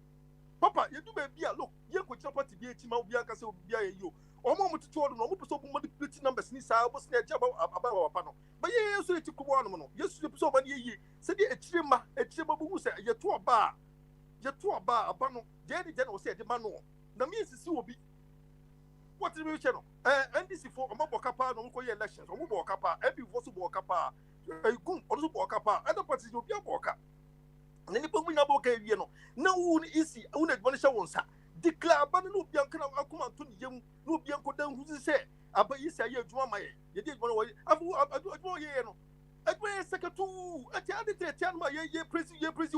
papa you do be look you go chapa ti be tima obi aka se obi aye yo omo mututu odo no omo peso omo multiplicity numbers ni sa obo se aba papa no but ye so eti kubo no no yesu peso oba ni ye se de etire ma bu se ye to oba aba no de ni o se de ma no na mi sisi obi what do we channel NDC for omo boka pa no ko ye elections omo boka pa every vote boka pa gun odo boka pa other parties obi boka na nipa mu nya boka ewie no na wu ni isi wu na adwone hye wonsa declare ban no bia nka na akoma to ne yem no bia nkodan hu se aba isi aye adwuma maye ye de adwuma wo afu adwuma ye no adwuma ye sekatu ati ade no ma ye presi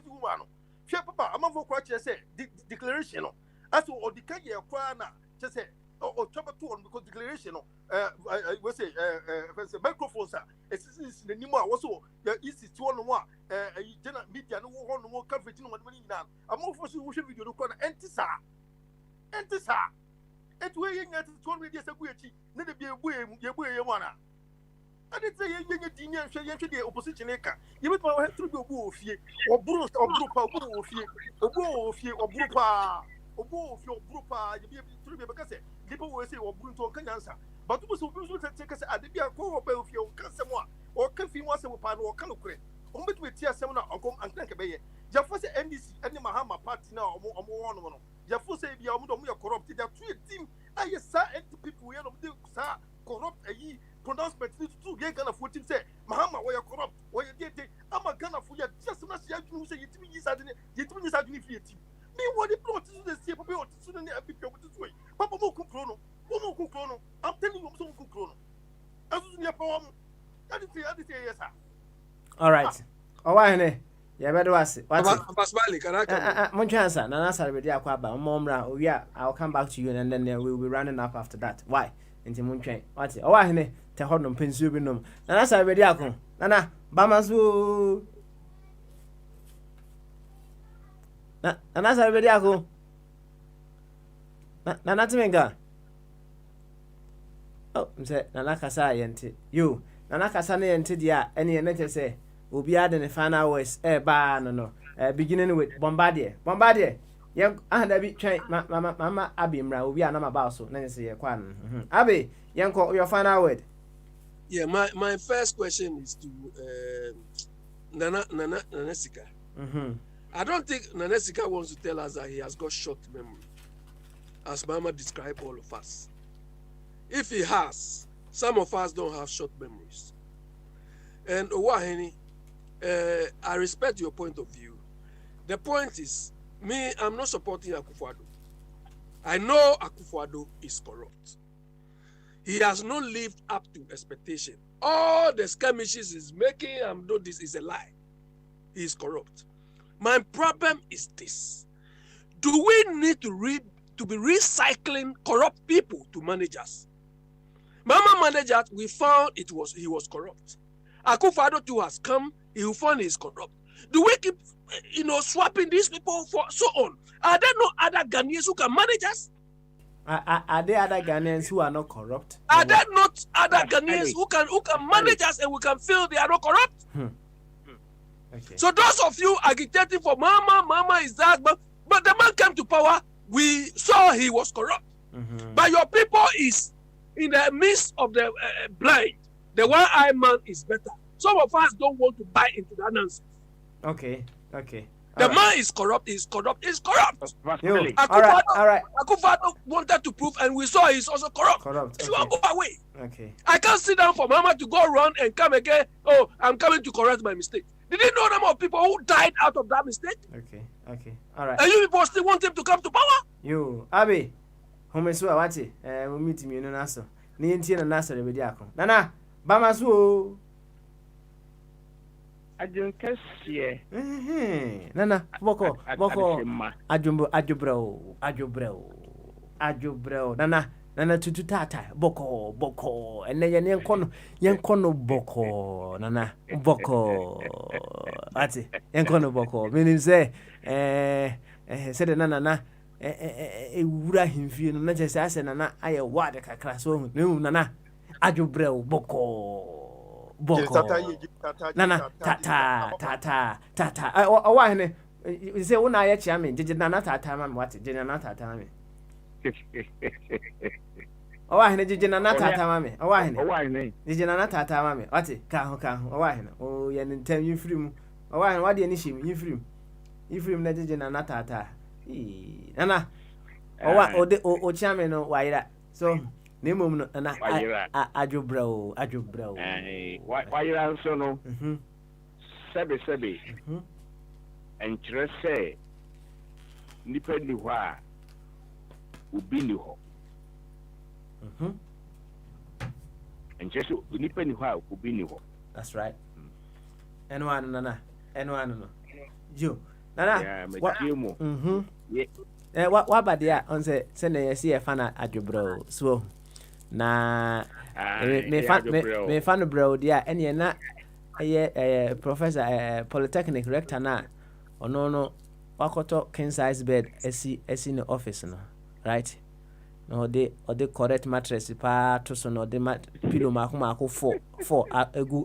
woman no hwe papa amafo kwa kire se declaration no aso odika ye kwa na che se or trouble to on because declaration we say microphone sir is the name also is to on one general media no one more coverage no money now I'm for so video no corner enti sa et we yin at 2 media say buechi na de ye wana ade say ye dinya hwe the opposition eka ye be pa through be obu ofie oburu pa oburu pa ye be through be because people will say oburu to kan answer but we so take say ade bia ko oba ofie o kan se mo or can feel once a pan or can look. On bet with tear seminar or come and think about it. Jaffa say NDC, any Mahama party now, or more one. Jaffa say, be a corrupted. There are 2 team. I saw people who are corrupt a ye pronouncement to get Ghana for him say, Mahama, where you corrupt, where you did, I'm a Ghana for you, just as you say, you is at the team. Me, what the plot is the same people to the people with this way. Papa Mokuno, Mokuno, I'm telling you, some Kuno. As in your poem, that is the yes, sir. All right. Oh, why, yeah, better was it. What's Pasmali, can I come? Monchasa, Nana Sarabia Quaba, Momra, oh, yeah, I'll come back to you and then we'll be running up after that. Why? Into Munchain. What's it? Oh, I know. Tehonum Pinsubinum. Nana Sarabia, Nana, Bamazu. Nana Sarabia, Nana Timenga. Oh, say, Nana Casa, yente. You, Nana Casane yente dia, any nature say, will be adding the final words, no. Beginning with Bombardier. Young, I had a bit train, Mama Abimra, will be an amabaso, Nancy, Abby, young, call your final word. Yeah, my first question is to Nanesika. I don't think Nanesika wants to tell us that he has got short memory, as Mama described all of us. If he has, some of us don't have short memories. And Owaheni, I respect your point of view. The point is, me, I'm not supporting Akufo-Addo. I know Akufo-Addo is corrupt. He has not lived up to expectation. All the skirmishes he's making, no, this is a lie. He is corrupt. My problem is this: do we need to be recycling corrupt people to manage us? Mama managed us, we found he was corrupt. Akufo-Addo too has come, he found he is corrupt. Do we keep, swapping these people for so on? Are there no other Ghanaians who can manage us? Are there other Ghanaians who are not corrupt? Are there not other Ghanaians who can manage us and we can feel they are not corrupt? Okay. So those of you agitating for Mama is that, but the man came to power, we saw he was corrupt. But your people is in the midst of the blind. The one-eyed man is better. Some of us don't want to buy into that nonsense. Okay. The man is corrupt. All right. Akufo-Addo wanted to prove, and we saw he's also corrupt. Okay. You go away. Okay. I can't sit down for Mama to go run and come again. Oh, I'm coming to correct my mistake. Did you know the number of people who died out of that mistake? Okay. All right. And you people still want him to come to power? You, Abby, Homesua, what's it? We'll meet me in an answer. Nientin and Nasa, the Diaco. Nana, Bamasu. I don't care. Nana, Boko, Ajubro, Nana tutu tata, Boko, and then Yankono Boko, Nana, Boko, Ati, Yankono Boko, meaning say, said Nana, would I him feel not just as Nana, I a water class, no, Nana, Ajubro, Boko. Nana, tata. Oh, why? You say, when I actually mean, did you not tata? What did you not tata me? Oh, I did you not tata me? Oh, why? Did you not tata me? What it? Can, oh, why? Oh, you didn't tell you free. Oh, why? What do you need? You free? You free, not did you not tata? Nana, oh, what? Oh, chairman, why that? So. Nemo and Ajubro. Why you answer no? Sebi. And say, Nipendi wa ubini ho. And just Nipendi wa ubini ho. That's right. And one, Nana. You, Nana. What you more? Yeah. What about the on the send a CFana Ajubro? So. Na me fan bro dia ene na professor polytechnic rector na ono wakoto king size bed esi no office no right no de correct mattress pa to so no de pillow mako 4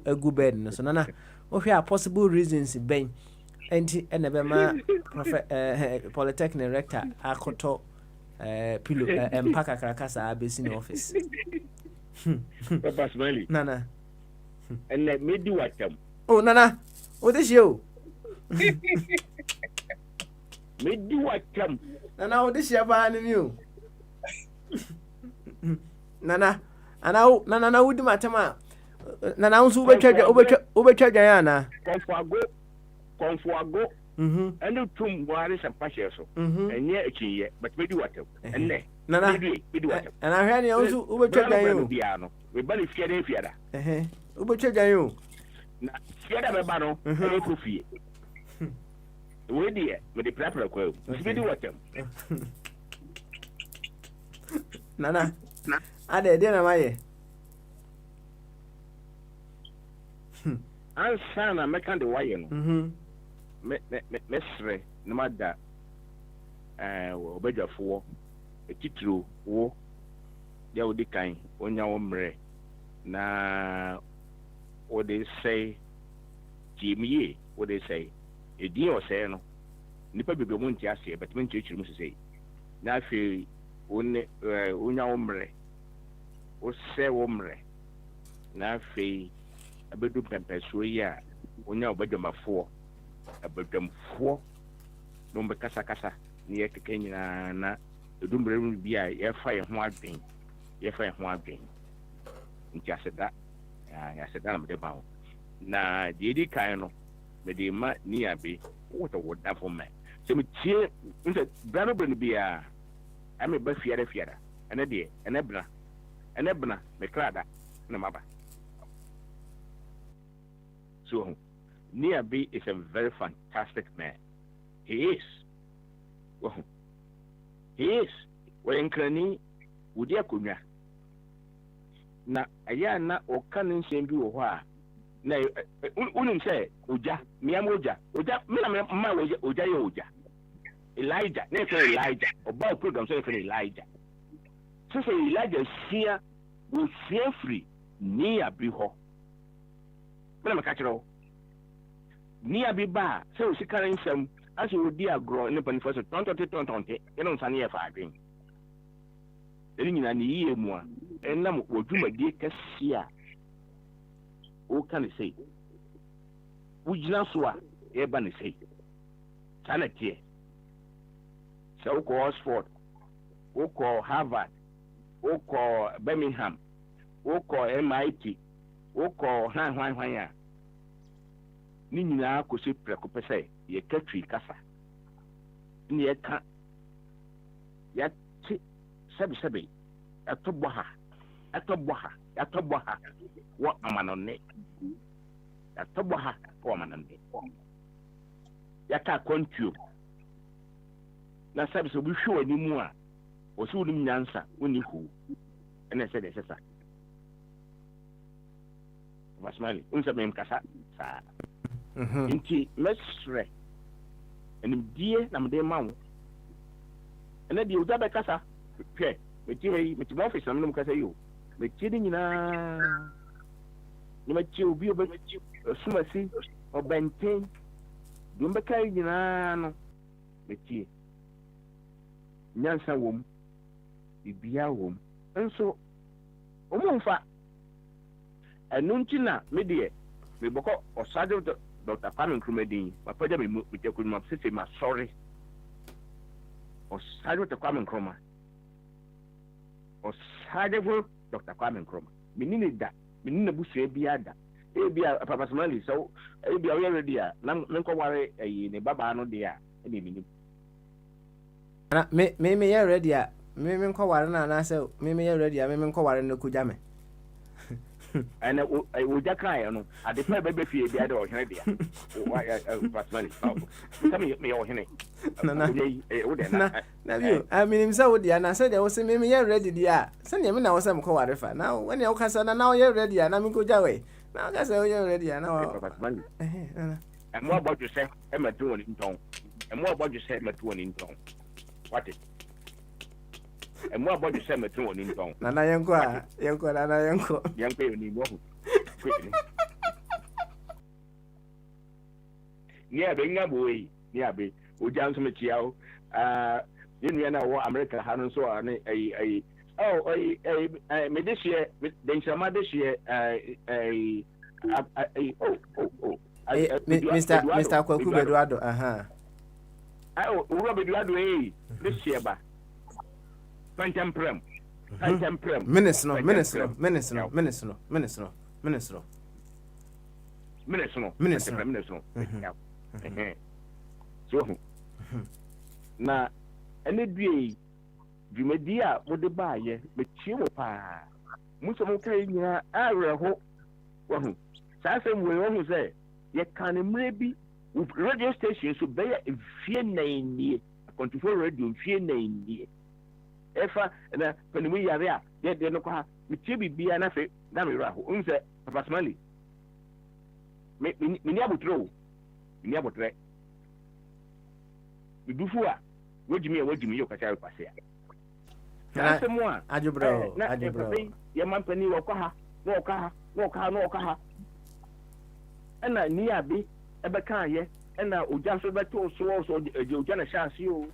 egu bed no so na o hwe possible reasons ben enti ene be ma polytechnic rector akoto pillow empaka krakasa abesi no office Papa Smiley. Nana. and let me do what them. Oh, Nana, what is you? Me do what them. Nana, what is your band you? Nana, and now, Nana, would my time. Nana, also overcharge Diana. Come for go. And the tomb was a passion, and yet a key, but we do what them. And then, Nana, we do what them. and I had you also overcharge you. We bunny scared Fiada. Overcharge you. Fiada Bano, and a coffee. We dear, with the proper quote. We do what them. Nana, I did dinner, my. I'm son, I'm making the wire. Mesre, no matter, obey for a titru, wo, there would decline on your ombre. Na, what they say, Jimmy, what they say, a dear or say, no, Nipper be won't just say, but when you must say, now feel una ombre, or say ombre, now fee a bedroom pemper, so ya, when you're bedroom of 4. Abadam 4 no be kasa ne yekeke nyina na edumbre mu bia ye fa ye ho adwen nti aseda na me ba ho na de di kan no me de ma ni abe what a wonderful man so me tie nse brano brano bia ame ba fiara ene de ene bna me krada na maba so Niabi is a very fantastic man. He is. Well, he is. When Crani would ya kunya. Na aya na okanin sembi oha. Na unim say uja, miamoja, uja, mina ma uja yoja. Elijah, never Elijah. About program say for Elijah. So say Elijah here will fear free near Biho. Mina makachiro. Near Biba, so she carrying some as you would dear grow in the first 20, you know, Sunny if I drink. Then in an year more, and now what you my dear Cassia. What can I say? Would you not swear? Ebony say. Sanity. So call Oxford, who call Harvard, who call Birmingham, who call MIT, who call Hwan. Ni nyinaa kosi preko pese ye katwi kasa ni ye ka ya ti sebi atobo ha wo amanone atobo ha wo amanone ya ka kontuo na sebi so bi hwe ani mu a wo so woni nyansa woni hu ene se de sesa Basmali unsa mem kasa sa Inti mesre enim die na mede mawo ena die uja be kasa hwe meti office na mnum kasa yo meti ni nyina ni meti obi sumasi obenten dum be kai nyina no meti nyansa wom bibia wom enso omumfa enunti na medie me boko osade Dr. Kwame Nkrumah my project with the Nkrumah say my sorry. Or side with the Kwame Nkrumah. Or side with Dr. Kwame Nkrumah. Meaning that, meaning the bush be ada. Be a personally, so be already a Nanko worry a Baba no dear. Any me ya ready. Me ko warna na say me ya ready. Me ko warna no kujame. And I would cry, no. I declare baby fear the other or Henry. Personally, come here, me or Henry. I mean, himself, and I said, I was saying, maybe you're ready, dear. Send him now some co-water. Now, when you're Cassan, now you're ready, and I'm going away. Now, that's how you're ready, and now. And more about you say, Emma doing in tongue. And more about you say, Emma doing in tongue. What is and more about you say, Emma doing in tongue. Nana Yanko, young people. Yeah, bring up away. Yeah, be. We down to Michiao. You know, America hadn't so a this year, then some this year, Mr. Kwaku Beduado, Beduado, this year, ba. Pantamprem. Ministro. So, na ene due dwumadi a wode baaye mechie wo pa muso mo kai nyina areho wahu saa sɛ mwe wahu sɛ ye kan mre bi radio station so be fie nan nie control radio fie nan nie efa na panimu yare a de no kwa mechie bibia na fe na me raho unse papa smali me ni abotro ni abotre bidufu a wajimi yo kacha pase ya sase mo a ajubro ye mampani wo kwa ha ana ni abi ebe kan ye ana oja so beto so oja na chance o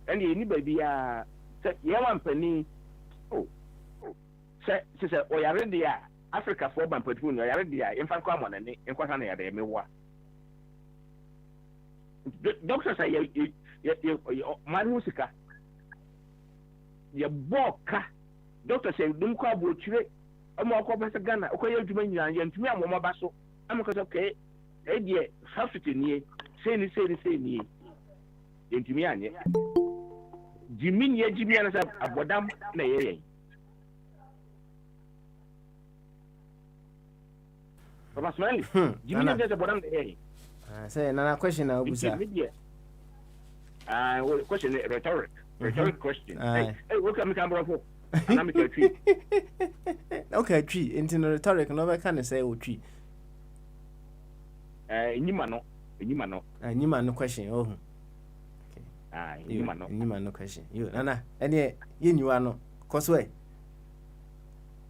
ani ni ba bia se ye mampani se oyare dia Africa for mampani no oyare dia emfa kwa monane enkwasa na ya de mewa doctor say mani musika ye boka doctor say dum kwa bochire ama akọ pese Ghana okoye adwuma nyina ye ntumi amoma ba so amaka so ke e die substitute nie sei ni ye ntumi anye jimi ana sa abodam na ye Papa Smiley jimi nye sa abodam na ye say nana question na obusa question rhetoric question. Hey, welcome to Cambodia. I'm a tree. Okay, tree. Into rhetoric, no can say o tree. Nimano. Nimano question. Oh, okay. Nimano question. You, Nana, any you are no causeway.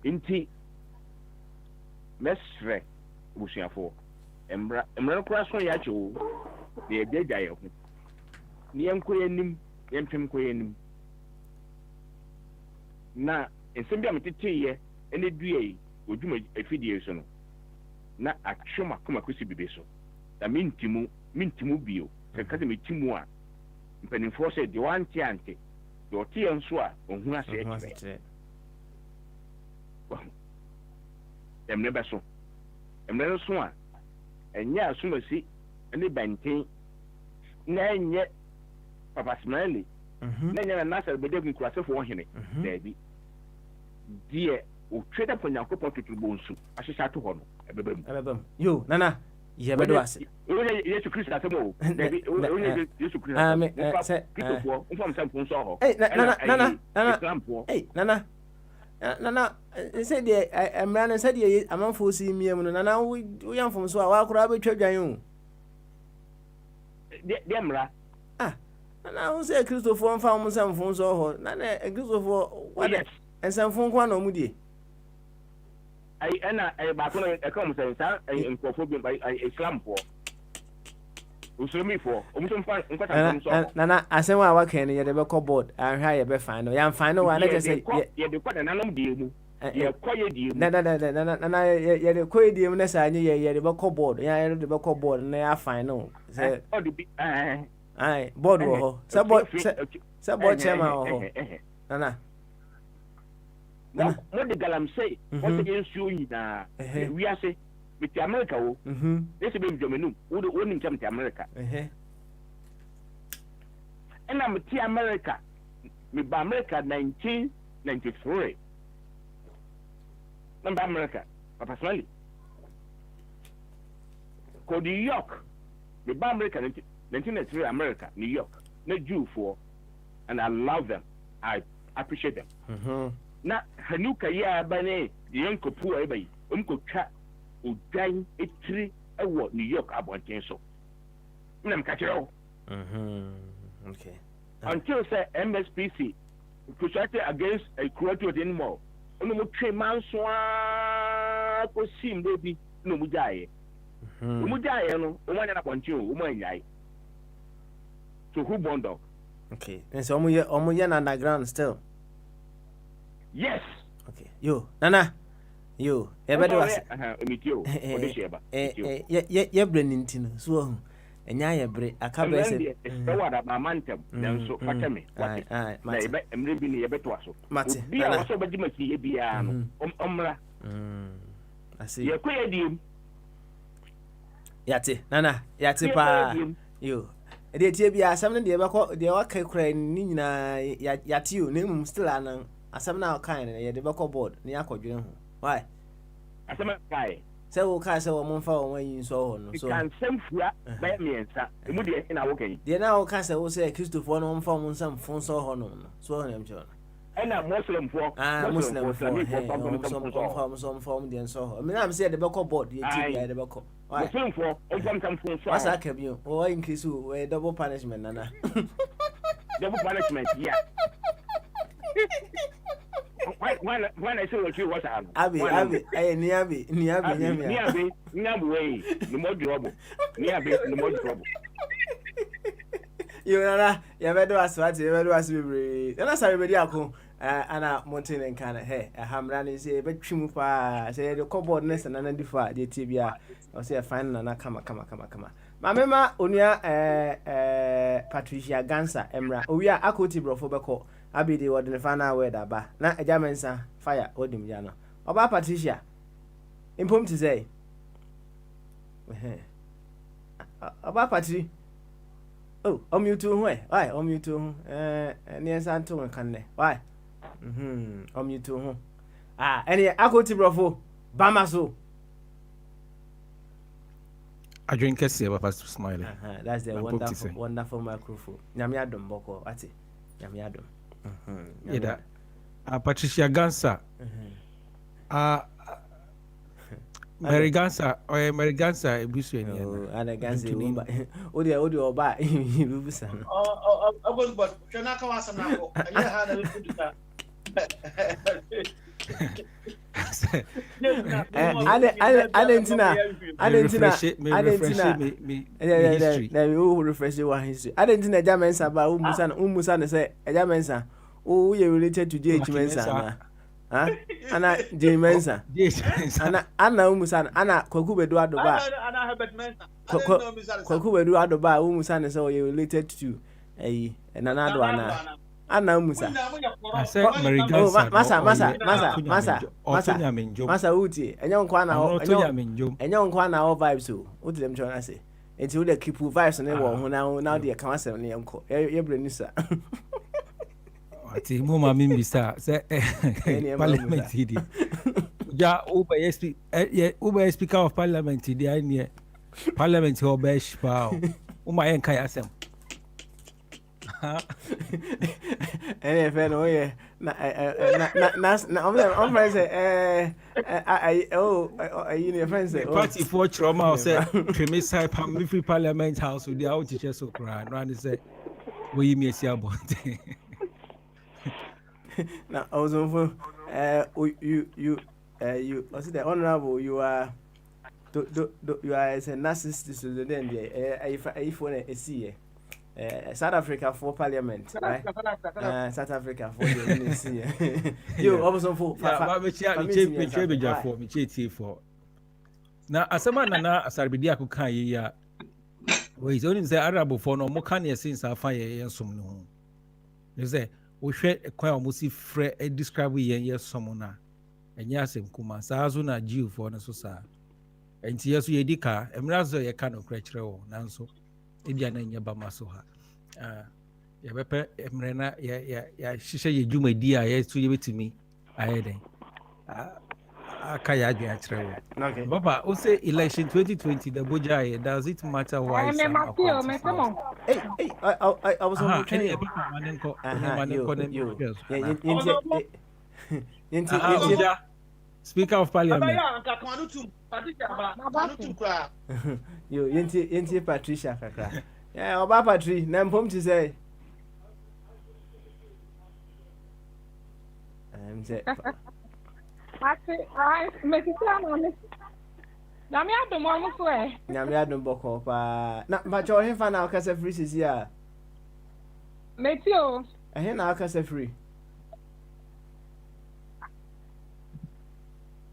Inti mesre busiafo. Emra cross one yacho. The day die of it. Niemkoyenim yempemkoyenim na ensem bia metete ene due odwuma afidie so no na atwoma koma kosi bibe so da mintimu bio se kaze metimu a mpanimfo se de wanti ante de ote enso a ohun ase ekire emne so a enya asumasi ene banten na enye Papa Smiley na nasa bede kun kurase fo hene dabi die o tweda ponyanko potutu bonsu ahyehyɛ ato hɔ no ebebam yo nana ye bedo ase Yesu Kristo asemo dabi Yesu Kristo se kitofo mfam sampo nso hɔ nana se de emra na se de amanfo si miem no nana wo yamfom so a wa akora betwa dwan o de emra na wo say Christopher mfa mo samfo so ho na Christopher wade ensamfo kwa na omudie ana ba ko na e come say sa nkofo bi Islam fo usulumi fo omuso mfa nkwata so na asem wa wakan ne ye de be board ahwa ye be fine no ya fine no wa na je say ye de kwa na nam die mu ye koye die mu na ye de koye die mu na sa anye ye de be board ya ye de be board na ya fine no say o de bi ai board wo ho sa board chairman wo ho nana mo de galamsey o te ensuo nyina wi ase mit America wo ese be mjomenum wo nim cham te America ena mit America mi ba America 1993 namba America Papa Smiley ko New York mi ba America 1993 America, New York, na Jew for, and I love them. I appreciate them. Na hanuka ya bane yanko pu ebai, umko udan etri ewo New York Appointees so. Mna mkachero. Okay. Until say MSPC crusade against a cruelty anymore. Ono mo twe manswa ko sim baby no mu jaye. Mu jaye no, o mo nya na Appointees o mo nyai. So who bond up? Okay. And so omu ye underground still. Yes. Okay. Yo, Nana. Yo, everybody was. Emitio. Odesheba. Yeah, Brennington. So, and ya bre a cabin. What my mantum, then so fatame. Aye, I'm living a bit was. Mati, be also by Jimmy Biano. Omra. I see. You're queer, Yati, Nana, Yati pa. You. It be a seven day back, the okay crane, Nina, Yatu, name still an. As some now kind of the back board, Niako June. Why? As a guy. So, Castle, one for when you saw on. So, can send by me and sir. Immediately in our okay. The now Castle will say, Christopher, one phone, some phone saw on. So, him, John. And a Muslim for Muslim for some form, then so. I mean, I'm saying the back board, the back. Muslim for some what's that? Can you? Or in case you double punishment, Nana. Double punishment, yeah. When I say what you was Abby, Niabi, no more trouble. No more trouble. You know, you better ask what you better ask me. And that's everybody ako. Ana mountain and kind of hey, a hamran is a bit chimupa. Say the cupboard nest and another defa, the tibia. Or say a fine and come. Mamma, Unia, Patricia Gansa, Emra. We are Akoti Brofobako. Abi the word in the final word about na a Germansa fire odim jano. About Patricia. Impom to say. About Patri. Oh, you too, why? You too, near Santo and Canne. Why? You too. Any Akoti Brofo, Bamaso. I drink a sea of us smiling. That's the wonderful microphone. Yamiadum Boko, what's it? Yamiadum. Yeah, Patricia Gansa. Mary Gansa or Mary Gansa, Bushwin. And a Gansa, Odio, buy you. I was but Kanaka now. I had a little. Refresh your history. I didn't know Germans about Umusan say a Germansa. Oh, you're related to J.H. Mensa. Anna J. Mensa. Anna Umusan, Anna Koku Eduardo Bar. Koku Eduardo Bar, Umusan is all you're related to a another one. Ana Musa. I said Mary Gansa. Masa Uti. And young Kwana all vibes. So, what did them try to say? Until they keep vibes on the wall now they can't say on the uncle. Ebrenissa. What's the Mumma Mimbisa? Say, Parliament. Ja, Uber Speaker of Parliament, the idea. Parliament or Besh Pow. Uma and Kayasem. And oh yeah, I'm friends your friends say party for trauma said Tremisai Pamifi Parliament House with the out teachers so cry and say we may see about now I was on you I said the honorable you are you are as a narcissist to then if one see South Africa for Parliament, right? South Africa for the you also for now as a man na asarbidia ku kan yi ya we is only say Arab for no mo kan since afa ye nsum no ho you say we hwe kwan o si frɛ describe ye som na enya asem kuma saa zo na Jew for no so saa enti yeso ye dika emrazo ye kan okra kire wo nanso ebia na nyaba maso ha ya bepe emrena ya shisha ye dwumadi a ye so ye betimi ayeden aka ya adwen akire wo okay baba o say election 2020 the boja does it matter why hey I was on training Speaker of Parliament you yenti Patricia kakra yeah oba Patri na mpom ti say say I make it sound na me adom mo so e na me adom boko pa na ba cho he fa na ka say free sisi a metio he na ka say free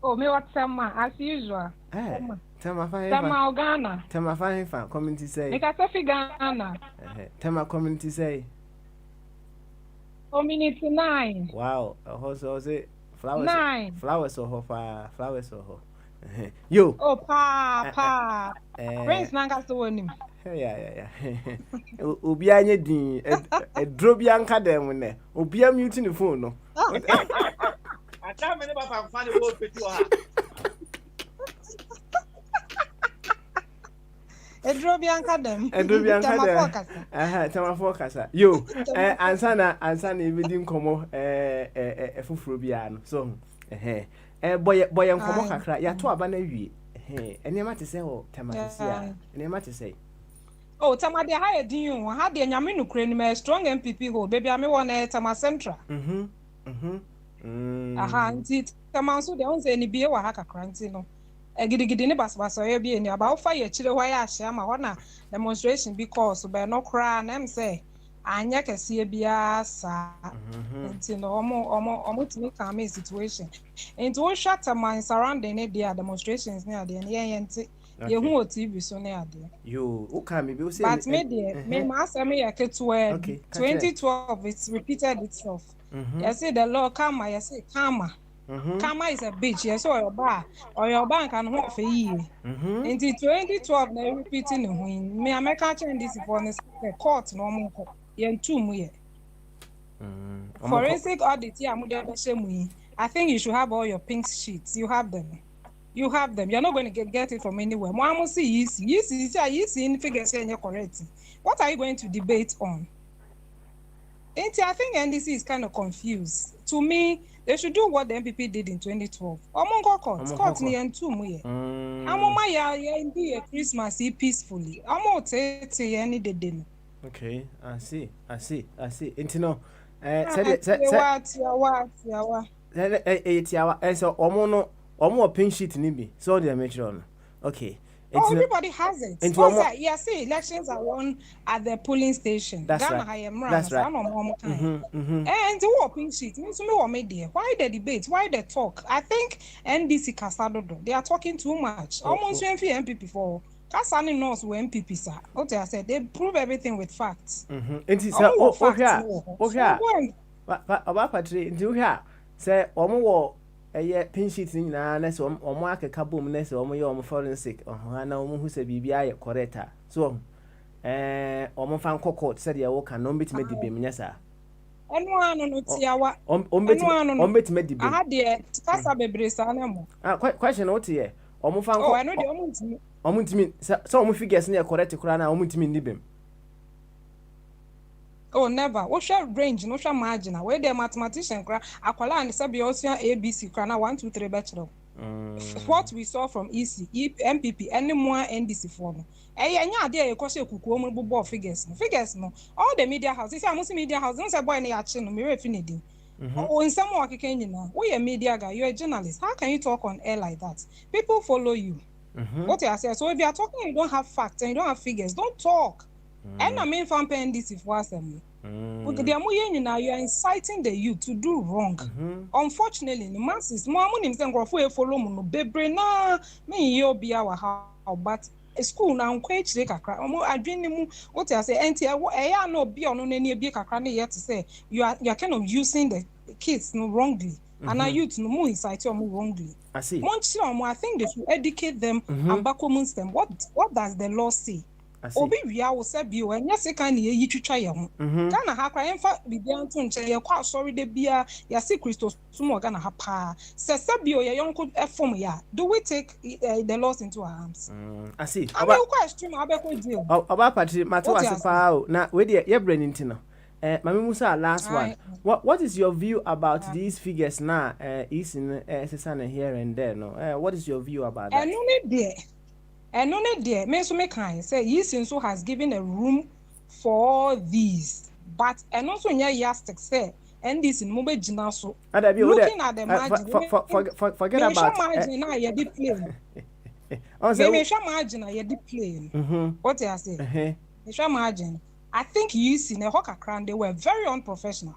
Oh, me what Tema, as usual. Tema fine. Tema Ghana. Tema fine fan. Community say. Make a Sophie Ghana. Tema community say. Community 9. Wow. Also say flowers. 9. Flowers or ho. Flowers or ho. Yo. Oh, pa. Prince Nanga so him. Yeah. Obi anye din e dro bi anka dem ne. Obi am mute the phone no. I can't remember if I'm funny about it. Edrobianka dem. Tema focus. Yo, ansana evidin komo efufuro bia no. So, boy komo kakra. Ya to aba na wie. Enema te se ho tema te se a. Enema te se. Oh, Tama de ha edin you. Ha de nyame no kure ni me strong MPP ho. Baby ame won Tama Central. Aha, nti Tama so de on say ni bie wa ha kakra nti no. Gidigidi ne basbaso ye bi eni aba ofa ye chire hwa ya ahia ma hona demonstration because be no kra na em say anya kese bia sa nti no omo timi calm situation nti wo shut man surrounding ne dia demonstrations ne ade ne ye nti ye hu o TV so ne ade yo o ka me be o say but me there me ma asem ye keto 2012 it's repeated itself you see the law kama you see kama Kama is a bitch, yes, or your bank and home for you. Until 2012, they repeating the win. Me, I can't change this for the court no more. Yen 2 years. Forensic audit, I think you should have all your pink sheets. You have them. You're not going to get it from anywhere. Mama see you see in figures saying you're correct. What are you going to debate on? I think NDC is kind of confused. To me, they should do what the MPP did in 2012. Omongo court ni entu mu ye. Amoma ya ndi a Christmas peacefully. Amo te any de. Okay, I see. Intino so omo pink sheet ni bi. So they make sure. Okay. Everybody has it. See, elections are won at the polling station. That's right. And who pink sheet means me or media. Why the debate? Why the talk? I think NDC Casado, they are talking too much. Almost 20 MPP for Kasani knows who MPP sir. What I said, they prove everything with facts. Okay. About Patri, do here. Say omo pin sheet ni na na so omo akeka bom na so omo ye omo forensic na omo hu se bibia ye correct so omo fan court said ya wo kan no betime di bem nya sa enu anu no tiawa betime di bem aha de kasa bebre sa na mo question what ye omo fan court enu de omo ntimi so omo figures na correct kura na omo ntimi ndi bem. Oh, never. What shall range? No shall margin. Where the mathematician cry, Aquala and Sabi Ocean ABC crana 1, 2, 3 bachelor. What we saw from EC, MPP, any more NDC form. Anya there, you cause you kuku figures. Figures no. All the media houses, I must media house, don't say boy any action, no mirror finity. Oh, in some work, you know, we a media guy, you're a journalist. How can you talk on air like that? People follow you. What I say, so if you are talking, you don't have facts and you don't have figures, don't talk. And I mean, from NDC for them. You are inciting the youth to do wrong. Unfortunately, the masses, more money than follow no bebre na me yo be our how, but a school now quite like a cry. I dream what I say, I no be on any be a yet to say you are kind of using the kids no wrongly. And our youth no more incite you wrongly. I see. I think they should educate them and back amongst them. What does the law say? Obi wia wo se bi o enya se kan ne yi twitwa ye ho kana ha kwa emfa bibia nto nche ye kwa sorry de bia ya se Christos sumo kana ha pa se bi o ye yonko efom ya do we take the laws into our hands? I see. Oba question abeko deal oba patri mate wase pa o na we de ye brand nti no mami musa last one what is your view about these figures now is in SSN here and there no what is your view about that? And only there, me can say Yisinso has given a room for these, but and also near Yastek say, and this in Mube Jinaso. Looking at the margin, forget about margin. I did plane. Margin. I did plane. What I say? Margin. I think Yisin a hawker crown. They were very unprofessional.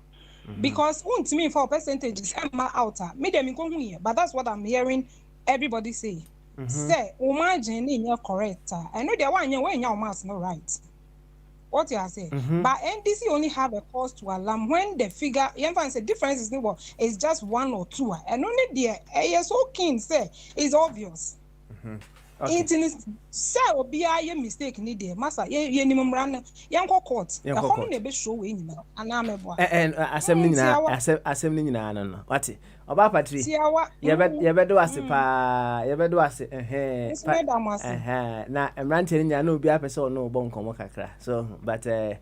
Because to me for percentages I'm out me dem go here, but that's what I'm hearing everybody say. Say imagine in your correct. I know the one when your mouth no right. What you are saying, but NDC only have a cause to alarm when the figure. The difference is what is just 1 or 2, and only the so keen say is obvious. Okay. It is say obi a mistake ni there, masa ye ni mumran yanko court. The home ne be show we nyina anamebo. And assembly nyina no. What? Oba patri. Ye be do ase pa, ye be do ase na emrante nyina na obi apese ono bo nkomo kakra. So but me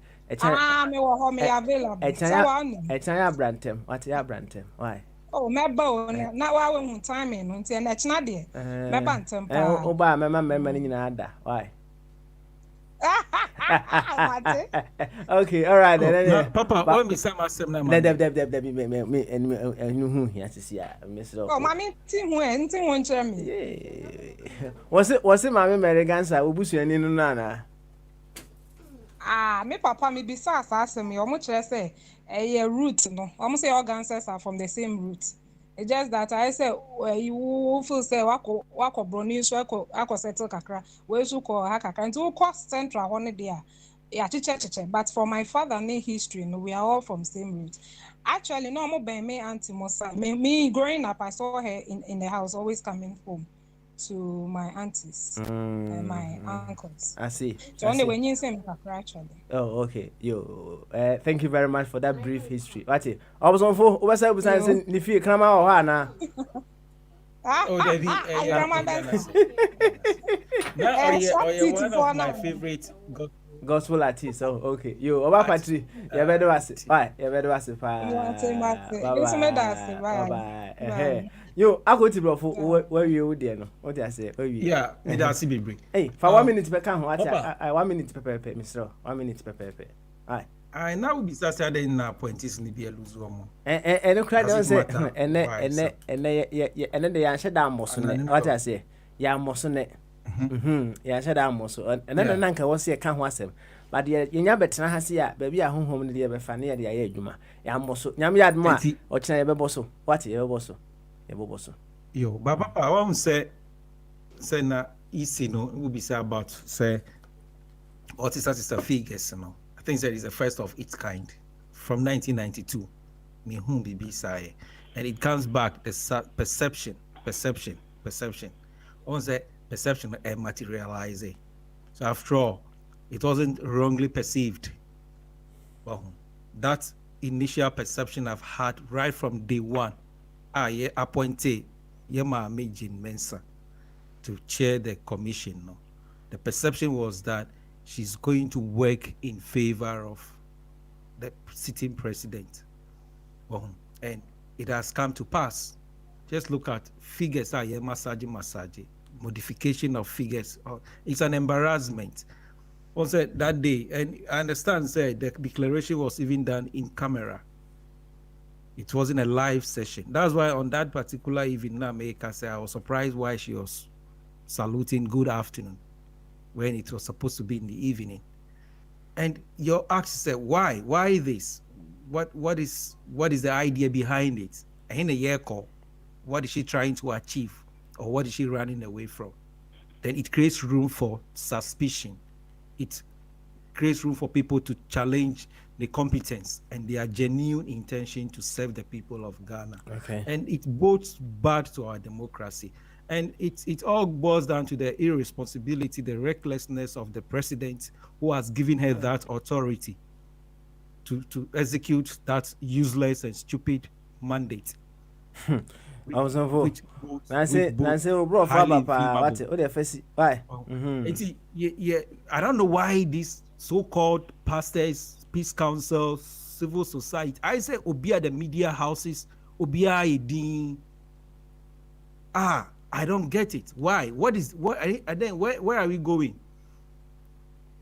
wo ho me available. So one. Ya brantem. What ya brantem? Why? Oh, meba na wa we hu time no nti na china de. Meba ntem pa. Oba mema nyina ada. Why? Okay, all right. Papa, when me say myself na me who here to see Miss Rock. Oh, mami tin won chere me. Was it mami Americansa obusuani no na? Me papa me bisa asase me omo chere say root no. Omo say organs are from the same root. It's just that I say you feel say wako broni so wako settle kakra. We so ko ha kakra. Nti ko central one there. Yeah, chiche. But for my father ne history, no, we are all from same root. Actually, no, I'm by me auntie Mosa. Me growing up, I saw her in the house, always coming home to my aunties and my uncles. I see. So only when you say me actually. Oh, okay. Thank you very much for that brief history. What it? I was on for over saying if you come out na. One of my favorite gospel artist. Oh, okay. Oba Patri, you better was it. Bye. You better was it. Bye. I go to bro where you there no. What I say? Yeah, me da see be. Hey, for 1 minute be can what I 1 minute pepe, Mr. 1 minute pepe. Aye. I now be started in appointees ni be lose omo. No cry don say and the answer down moso ne. What I say? Ya moso ne. Ya answer down moso. And then nanka was say can ho asem. But ye nya betena ha se a ba bi a honhom ne de be fa ne ye de ya adwuma. Ya moso. Nyam ya admo a o kina ye be boso. What ye be boso? Ye be boso. Yo, Baba I want say na easy no we be say about say what is a figures no. I think that is the first of its kind from 1992. Me whom be say, and it comes back the perception. On the perception and materialize. So after all, it wasn't wrongly perceived. Well, that initial perception I've had right from day one. Appointee Yema Mejin Mensa to chair the commission. No, the perception was that she's going to work in favor of the sitting president. And it has come to pass. Just look at figures, massage, modification of figures. It's an embarrassment. Also that day, and I understand, the declaration was even done in camera. It wasn't a live session. That's why on that particular evening, I was surprised why she was saluting good afternoon when it was supposed to be in the evening. And your ask said, why? Why this? What is the idea behind it? In a year call, what is she trying to achieve? Or what is she running away from? Then it creates room for suspicion. It creates room for people to challenge the competence and their genuine intention to serve the people of Ghana. Okay. And it bodes bad to our democracy. And it all boils down to the irresponsibility, the recklessness of the president who has given her that authority to execute that useless and stupid mandate. I was on for Nancy bro what the first why? I don't know why these so-called pastors, peace councils, civil society, I say obia the media houses, obia edin. I don't get it. Why? And then where are we going?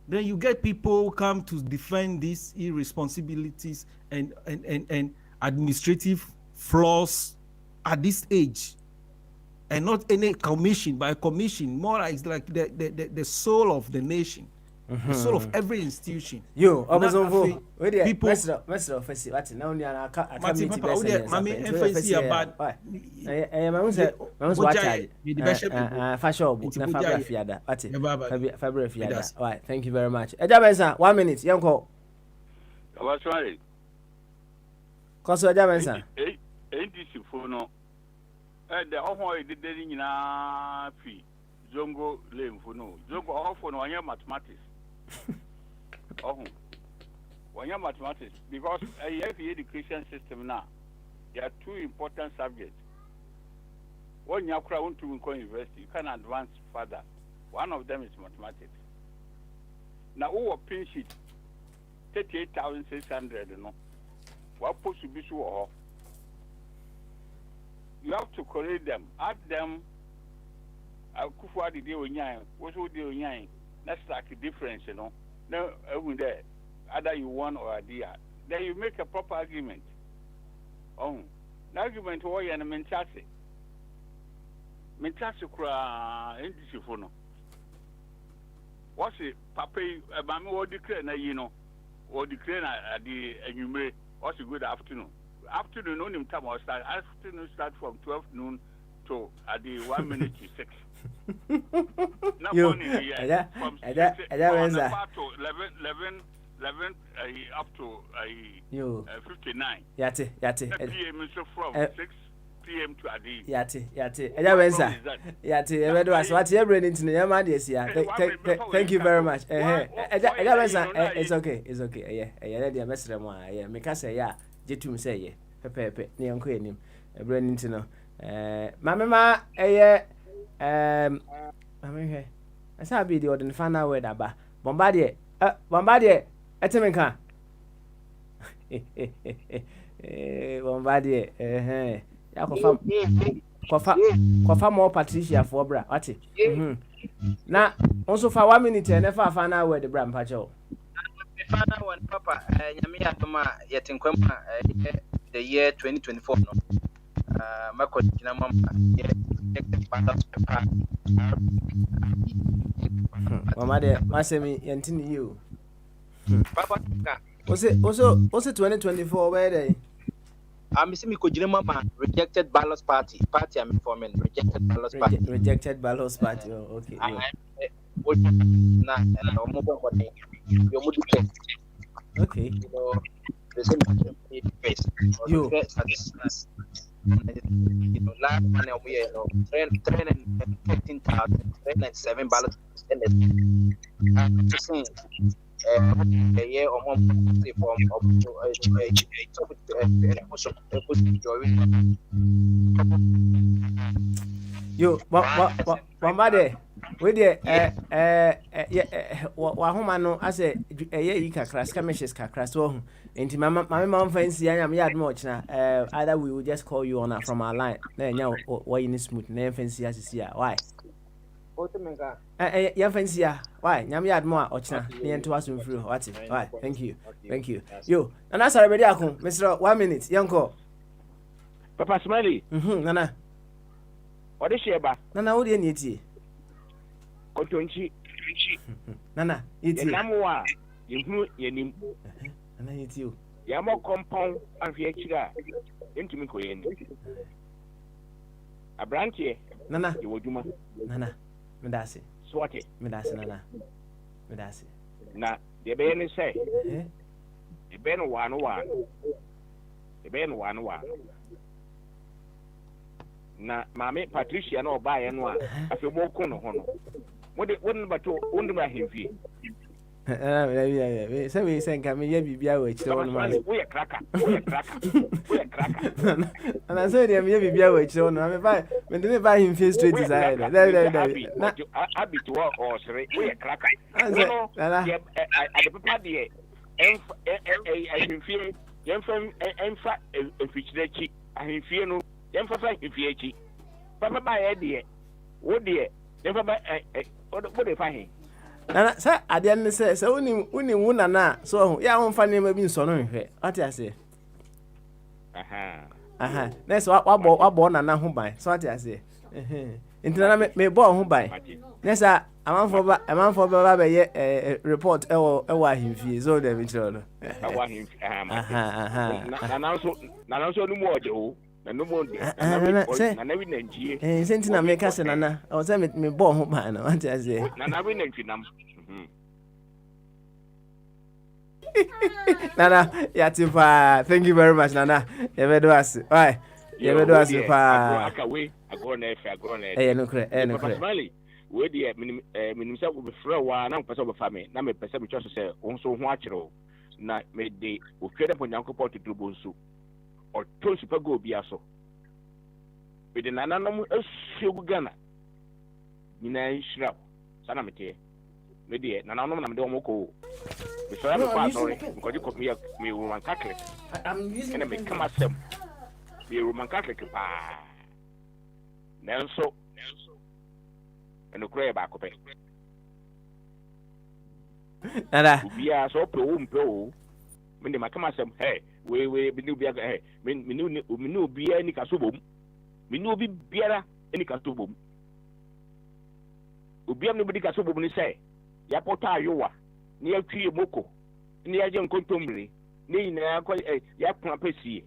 Then you get people come to defend these irresponsibilities and administrative flaws at this age, and not any commission by commission, more like the soul of the nation. the soul of every institution. Yo, Na Obazonfo, where the people Master of Fesi, what now near a Mati Papa, oh yeah, mami emphasis about I was watching fashion book na Fabra Fiada. Fabra Fiada. Right, thank you very much. Ejabensa, 1 minute, yanko. What's right? Koso Ejabensa. NDC for no. The Oho did in a fee. Zongo lame for no. Zongo off for no mathematics. Oh, when you're mathematics, because I have the education system now, there are two important subjects. When you're crown to go university, you can advance further. One of them is mathematics. Now, our pin sheet 38,600. You know, what supposed to be so? You have to correct them, add them. Kufuwa the day when you what's the day when you that's like a difference, you know. No, there, either you won or a dear. Then you make a proper argument. Oh, the argument was an mentasi. Mentasi kura indisi fono. What's it? Papa, mami what declare na you know, or declare na the enumerate. What's a good afternoon? Afternoon only time or start. Afternoon start from 12 noon to at the 1 minute to 6. Yo, from 6 to 11 up to 59. Yate. PM is from 6 PM to Adi. Yate. Yate. Ebedo as what you bring into the man this year. Thank you very much. It's okay. Yeah, the ambassador mo. Yeah, me ka say ya. Jetum say ye. Pepe. Ni anko enim. Bring into no. Mama I'm here. I saw be the ordinary final word about Bombardier. Etimenka. Bombardier. Ya kofa more Patricia for bra. What it? Na also for 1 minute and never final word the brand pacho. Final one, Papa. Nyami atoma yetinkwema the year 2024 no. Mako kina mama Mama de masemi yantini you. Papa also 2024 where they I'm missing me kujina mama rejected ballots party I'm informing rejected ballots party. Rejected ballots party. Oh, okay. Okay. You last one we 13,397 ballots Yo, Mama we there wa homa no ase yi kakra skamishes kakra so enti mama fancy am yard much na either we will just call you on from our line na nya why in smooth na fancy asisi a why ya fancy a why nyam yard mo a ochina na ento aso mfiri what why thank you yo nana sare bedi akon Mr. 1 minute yanko Papa Smiley nana ode sheba nana wo de ni etie Kotonchi nana iti namwa yehu yenim nana iti o ya mo compound afie kira entumi ko yen abrantie nana yewoduma nana medase swate medase nana medase na de be ne say e be no wanu na mame Patricia na obaye no a afi mo ko no ho no wouldn't bato wouldn't ba heavy say we say come here bibia we chire won man we cracker and I say dem here bibia we chire won me buy me dey buy him face straight desire na abi to or sere we cracker no at the papa there ahemfie emfa efichirachi ahemfie no emfa efiachi papa ba ye de wo de emfa ba what if I nana say ade ne say uni wu nana so ya ho fa ne ma bi nso no hwe ati ase na so wa bo nana ho ban so ati ase nti nana me bo ho ban na sa man for baba be report ewa himfie so dem chiro no ewa himfie na so no mo de o na no mo de na na wi nanjie senti na me ka se nana o se me bo ho ba na want to say na wi nanjie nam Nana yatipa thank you very much Nana yebedo ase why yebedo ase pa akawe agona no kre we dey minim say we frɛ wa na mpɛ sɛ obefa me na me pɛ sɛ me twɛ so sɛ wo so ho akyerɛw na me de o twɛ dem Nyankopɔn to dubo nso o to super go bia so we de nananom asugu Ghana nyina nhyira sana mete me de nananom na me de wo moko me so am pa sorry because you me Roman Catholic I'm using me come asem me Roman Catholic pa Nelson and the crab back up. Nada. We are so pro. When the Macama hey, we be hey, me no be any casubum. Me no be beera any casubum. Ubi am nobody casubum say. Yapota yowa, near tree moko, near young contumely, near yapon pesi.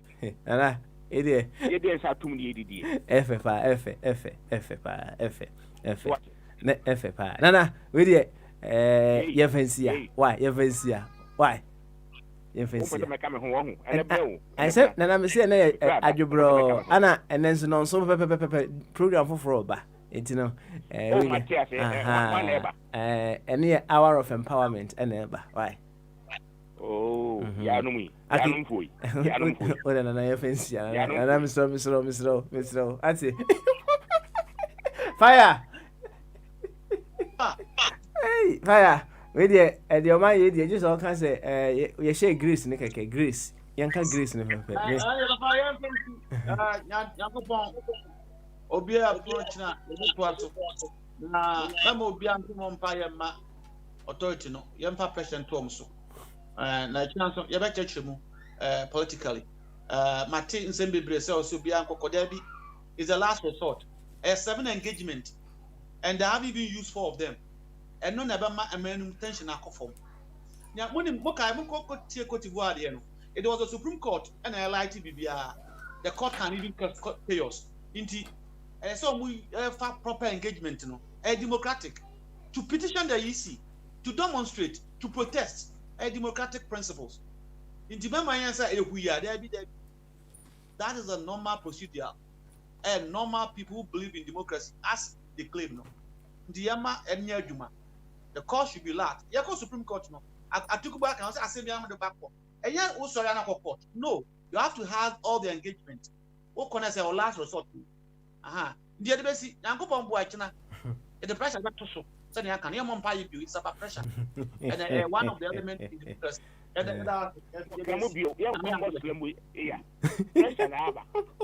Nada. It is a 2 million. F pa nana we dey ye fancy why ye fancy why ye fancy I said nana me say na adwobro ana enenso no so pepe program for ba entino any hour of empowerment eneba why oh ya no mi ya no foi oda nana ye fancy nana me so ati fire hey fire we dey e dey man ye dey just all can say ye share grace ne keke grace yanka grace ne pepe Yakopon obi a approachna to ato na ma obi anto mo mpa ye ma authority no ye mpa president to omso na chance ye be chechire mu politically mate nsem bebre say oso bi ankokoda bi is the last resort 7 engagement and they have even used 4 of them and no never ma amenum tension akofom nya moni mokai mo ko tie Cote d'Ivoire there no it was the Supreme Court and I like bibia the court can even cut chaos inti so we proper engagement no democratic to petition the EC to demonstrate to protest democratic principles inti mema yan say ehuya there be that is a normal procedure and normal people who believe in democracy as they claim no ndiyama enya adwuma the court should be lax ye ko Supreme Court no atukuba kan say asemi am the back court enya wo sorry na court no you have to have all the engagement wo kona say last resort ndiye de besi yankopon bo akina the pressure back to so na kan ye mo mpa ye bi it's about pressure and one of the elements in democracy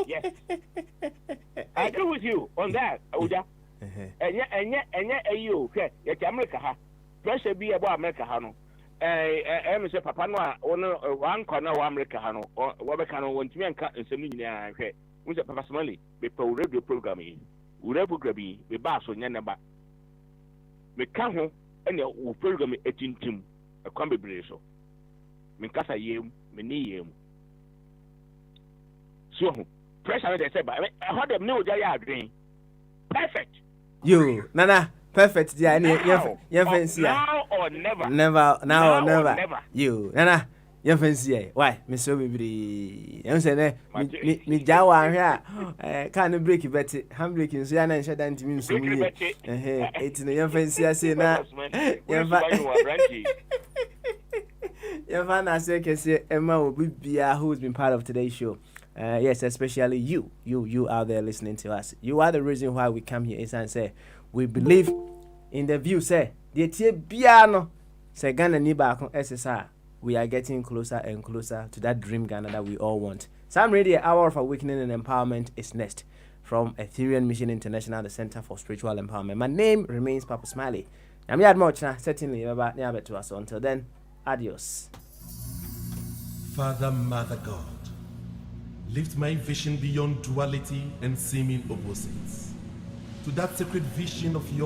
yes. I agree with you on that, Oja. And you, okay, America ha. Pressure be about America hano. Say Papa no one corner of America hano, or Wabacano want me and cut and send me okay. With Papa Smalley, we radio programming. We programming, we bass on Yanaba. We come home and you program a team, a combi brazo. Minkasa yem, mini yem. So, pressure they say, but I heard them know they are doing perfect. You, Nana, perfect. Yeah, you fancy. Now or never. Now or never. You, Nana, you fancy. Why, Miss Obi? You say, me Jawa here. Can't break it, but handbraking. So, I shut down to me. So, it's in your fancy. I say, now, Yavana say Emma will be who's been part of today's show. Yes, especially you out there listening to us. You are the reason why we come here. Is and say we believe in the view. Say the Biano say Ghana ni back on SSR. We are getting closer and closer to that dream Ghana that we all want. Sam Radio, Hour of Awakening and Empowerment is next from Ethereum Mission International, the Center for Spiritual Empowerment. My name remains Papa Smiley. I'm here much now. Certainly, about near to us. Until then, adios. Father, Mother God, lift my vision beyond duality and seeming opposites to that sacred vision of your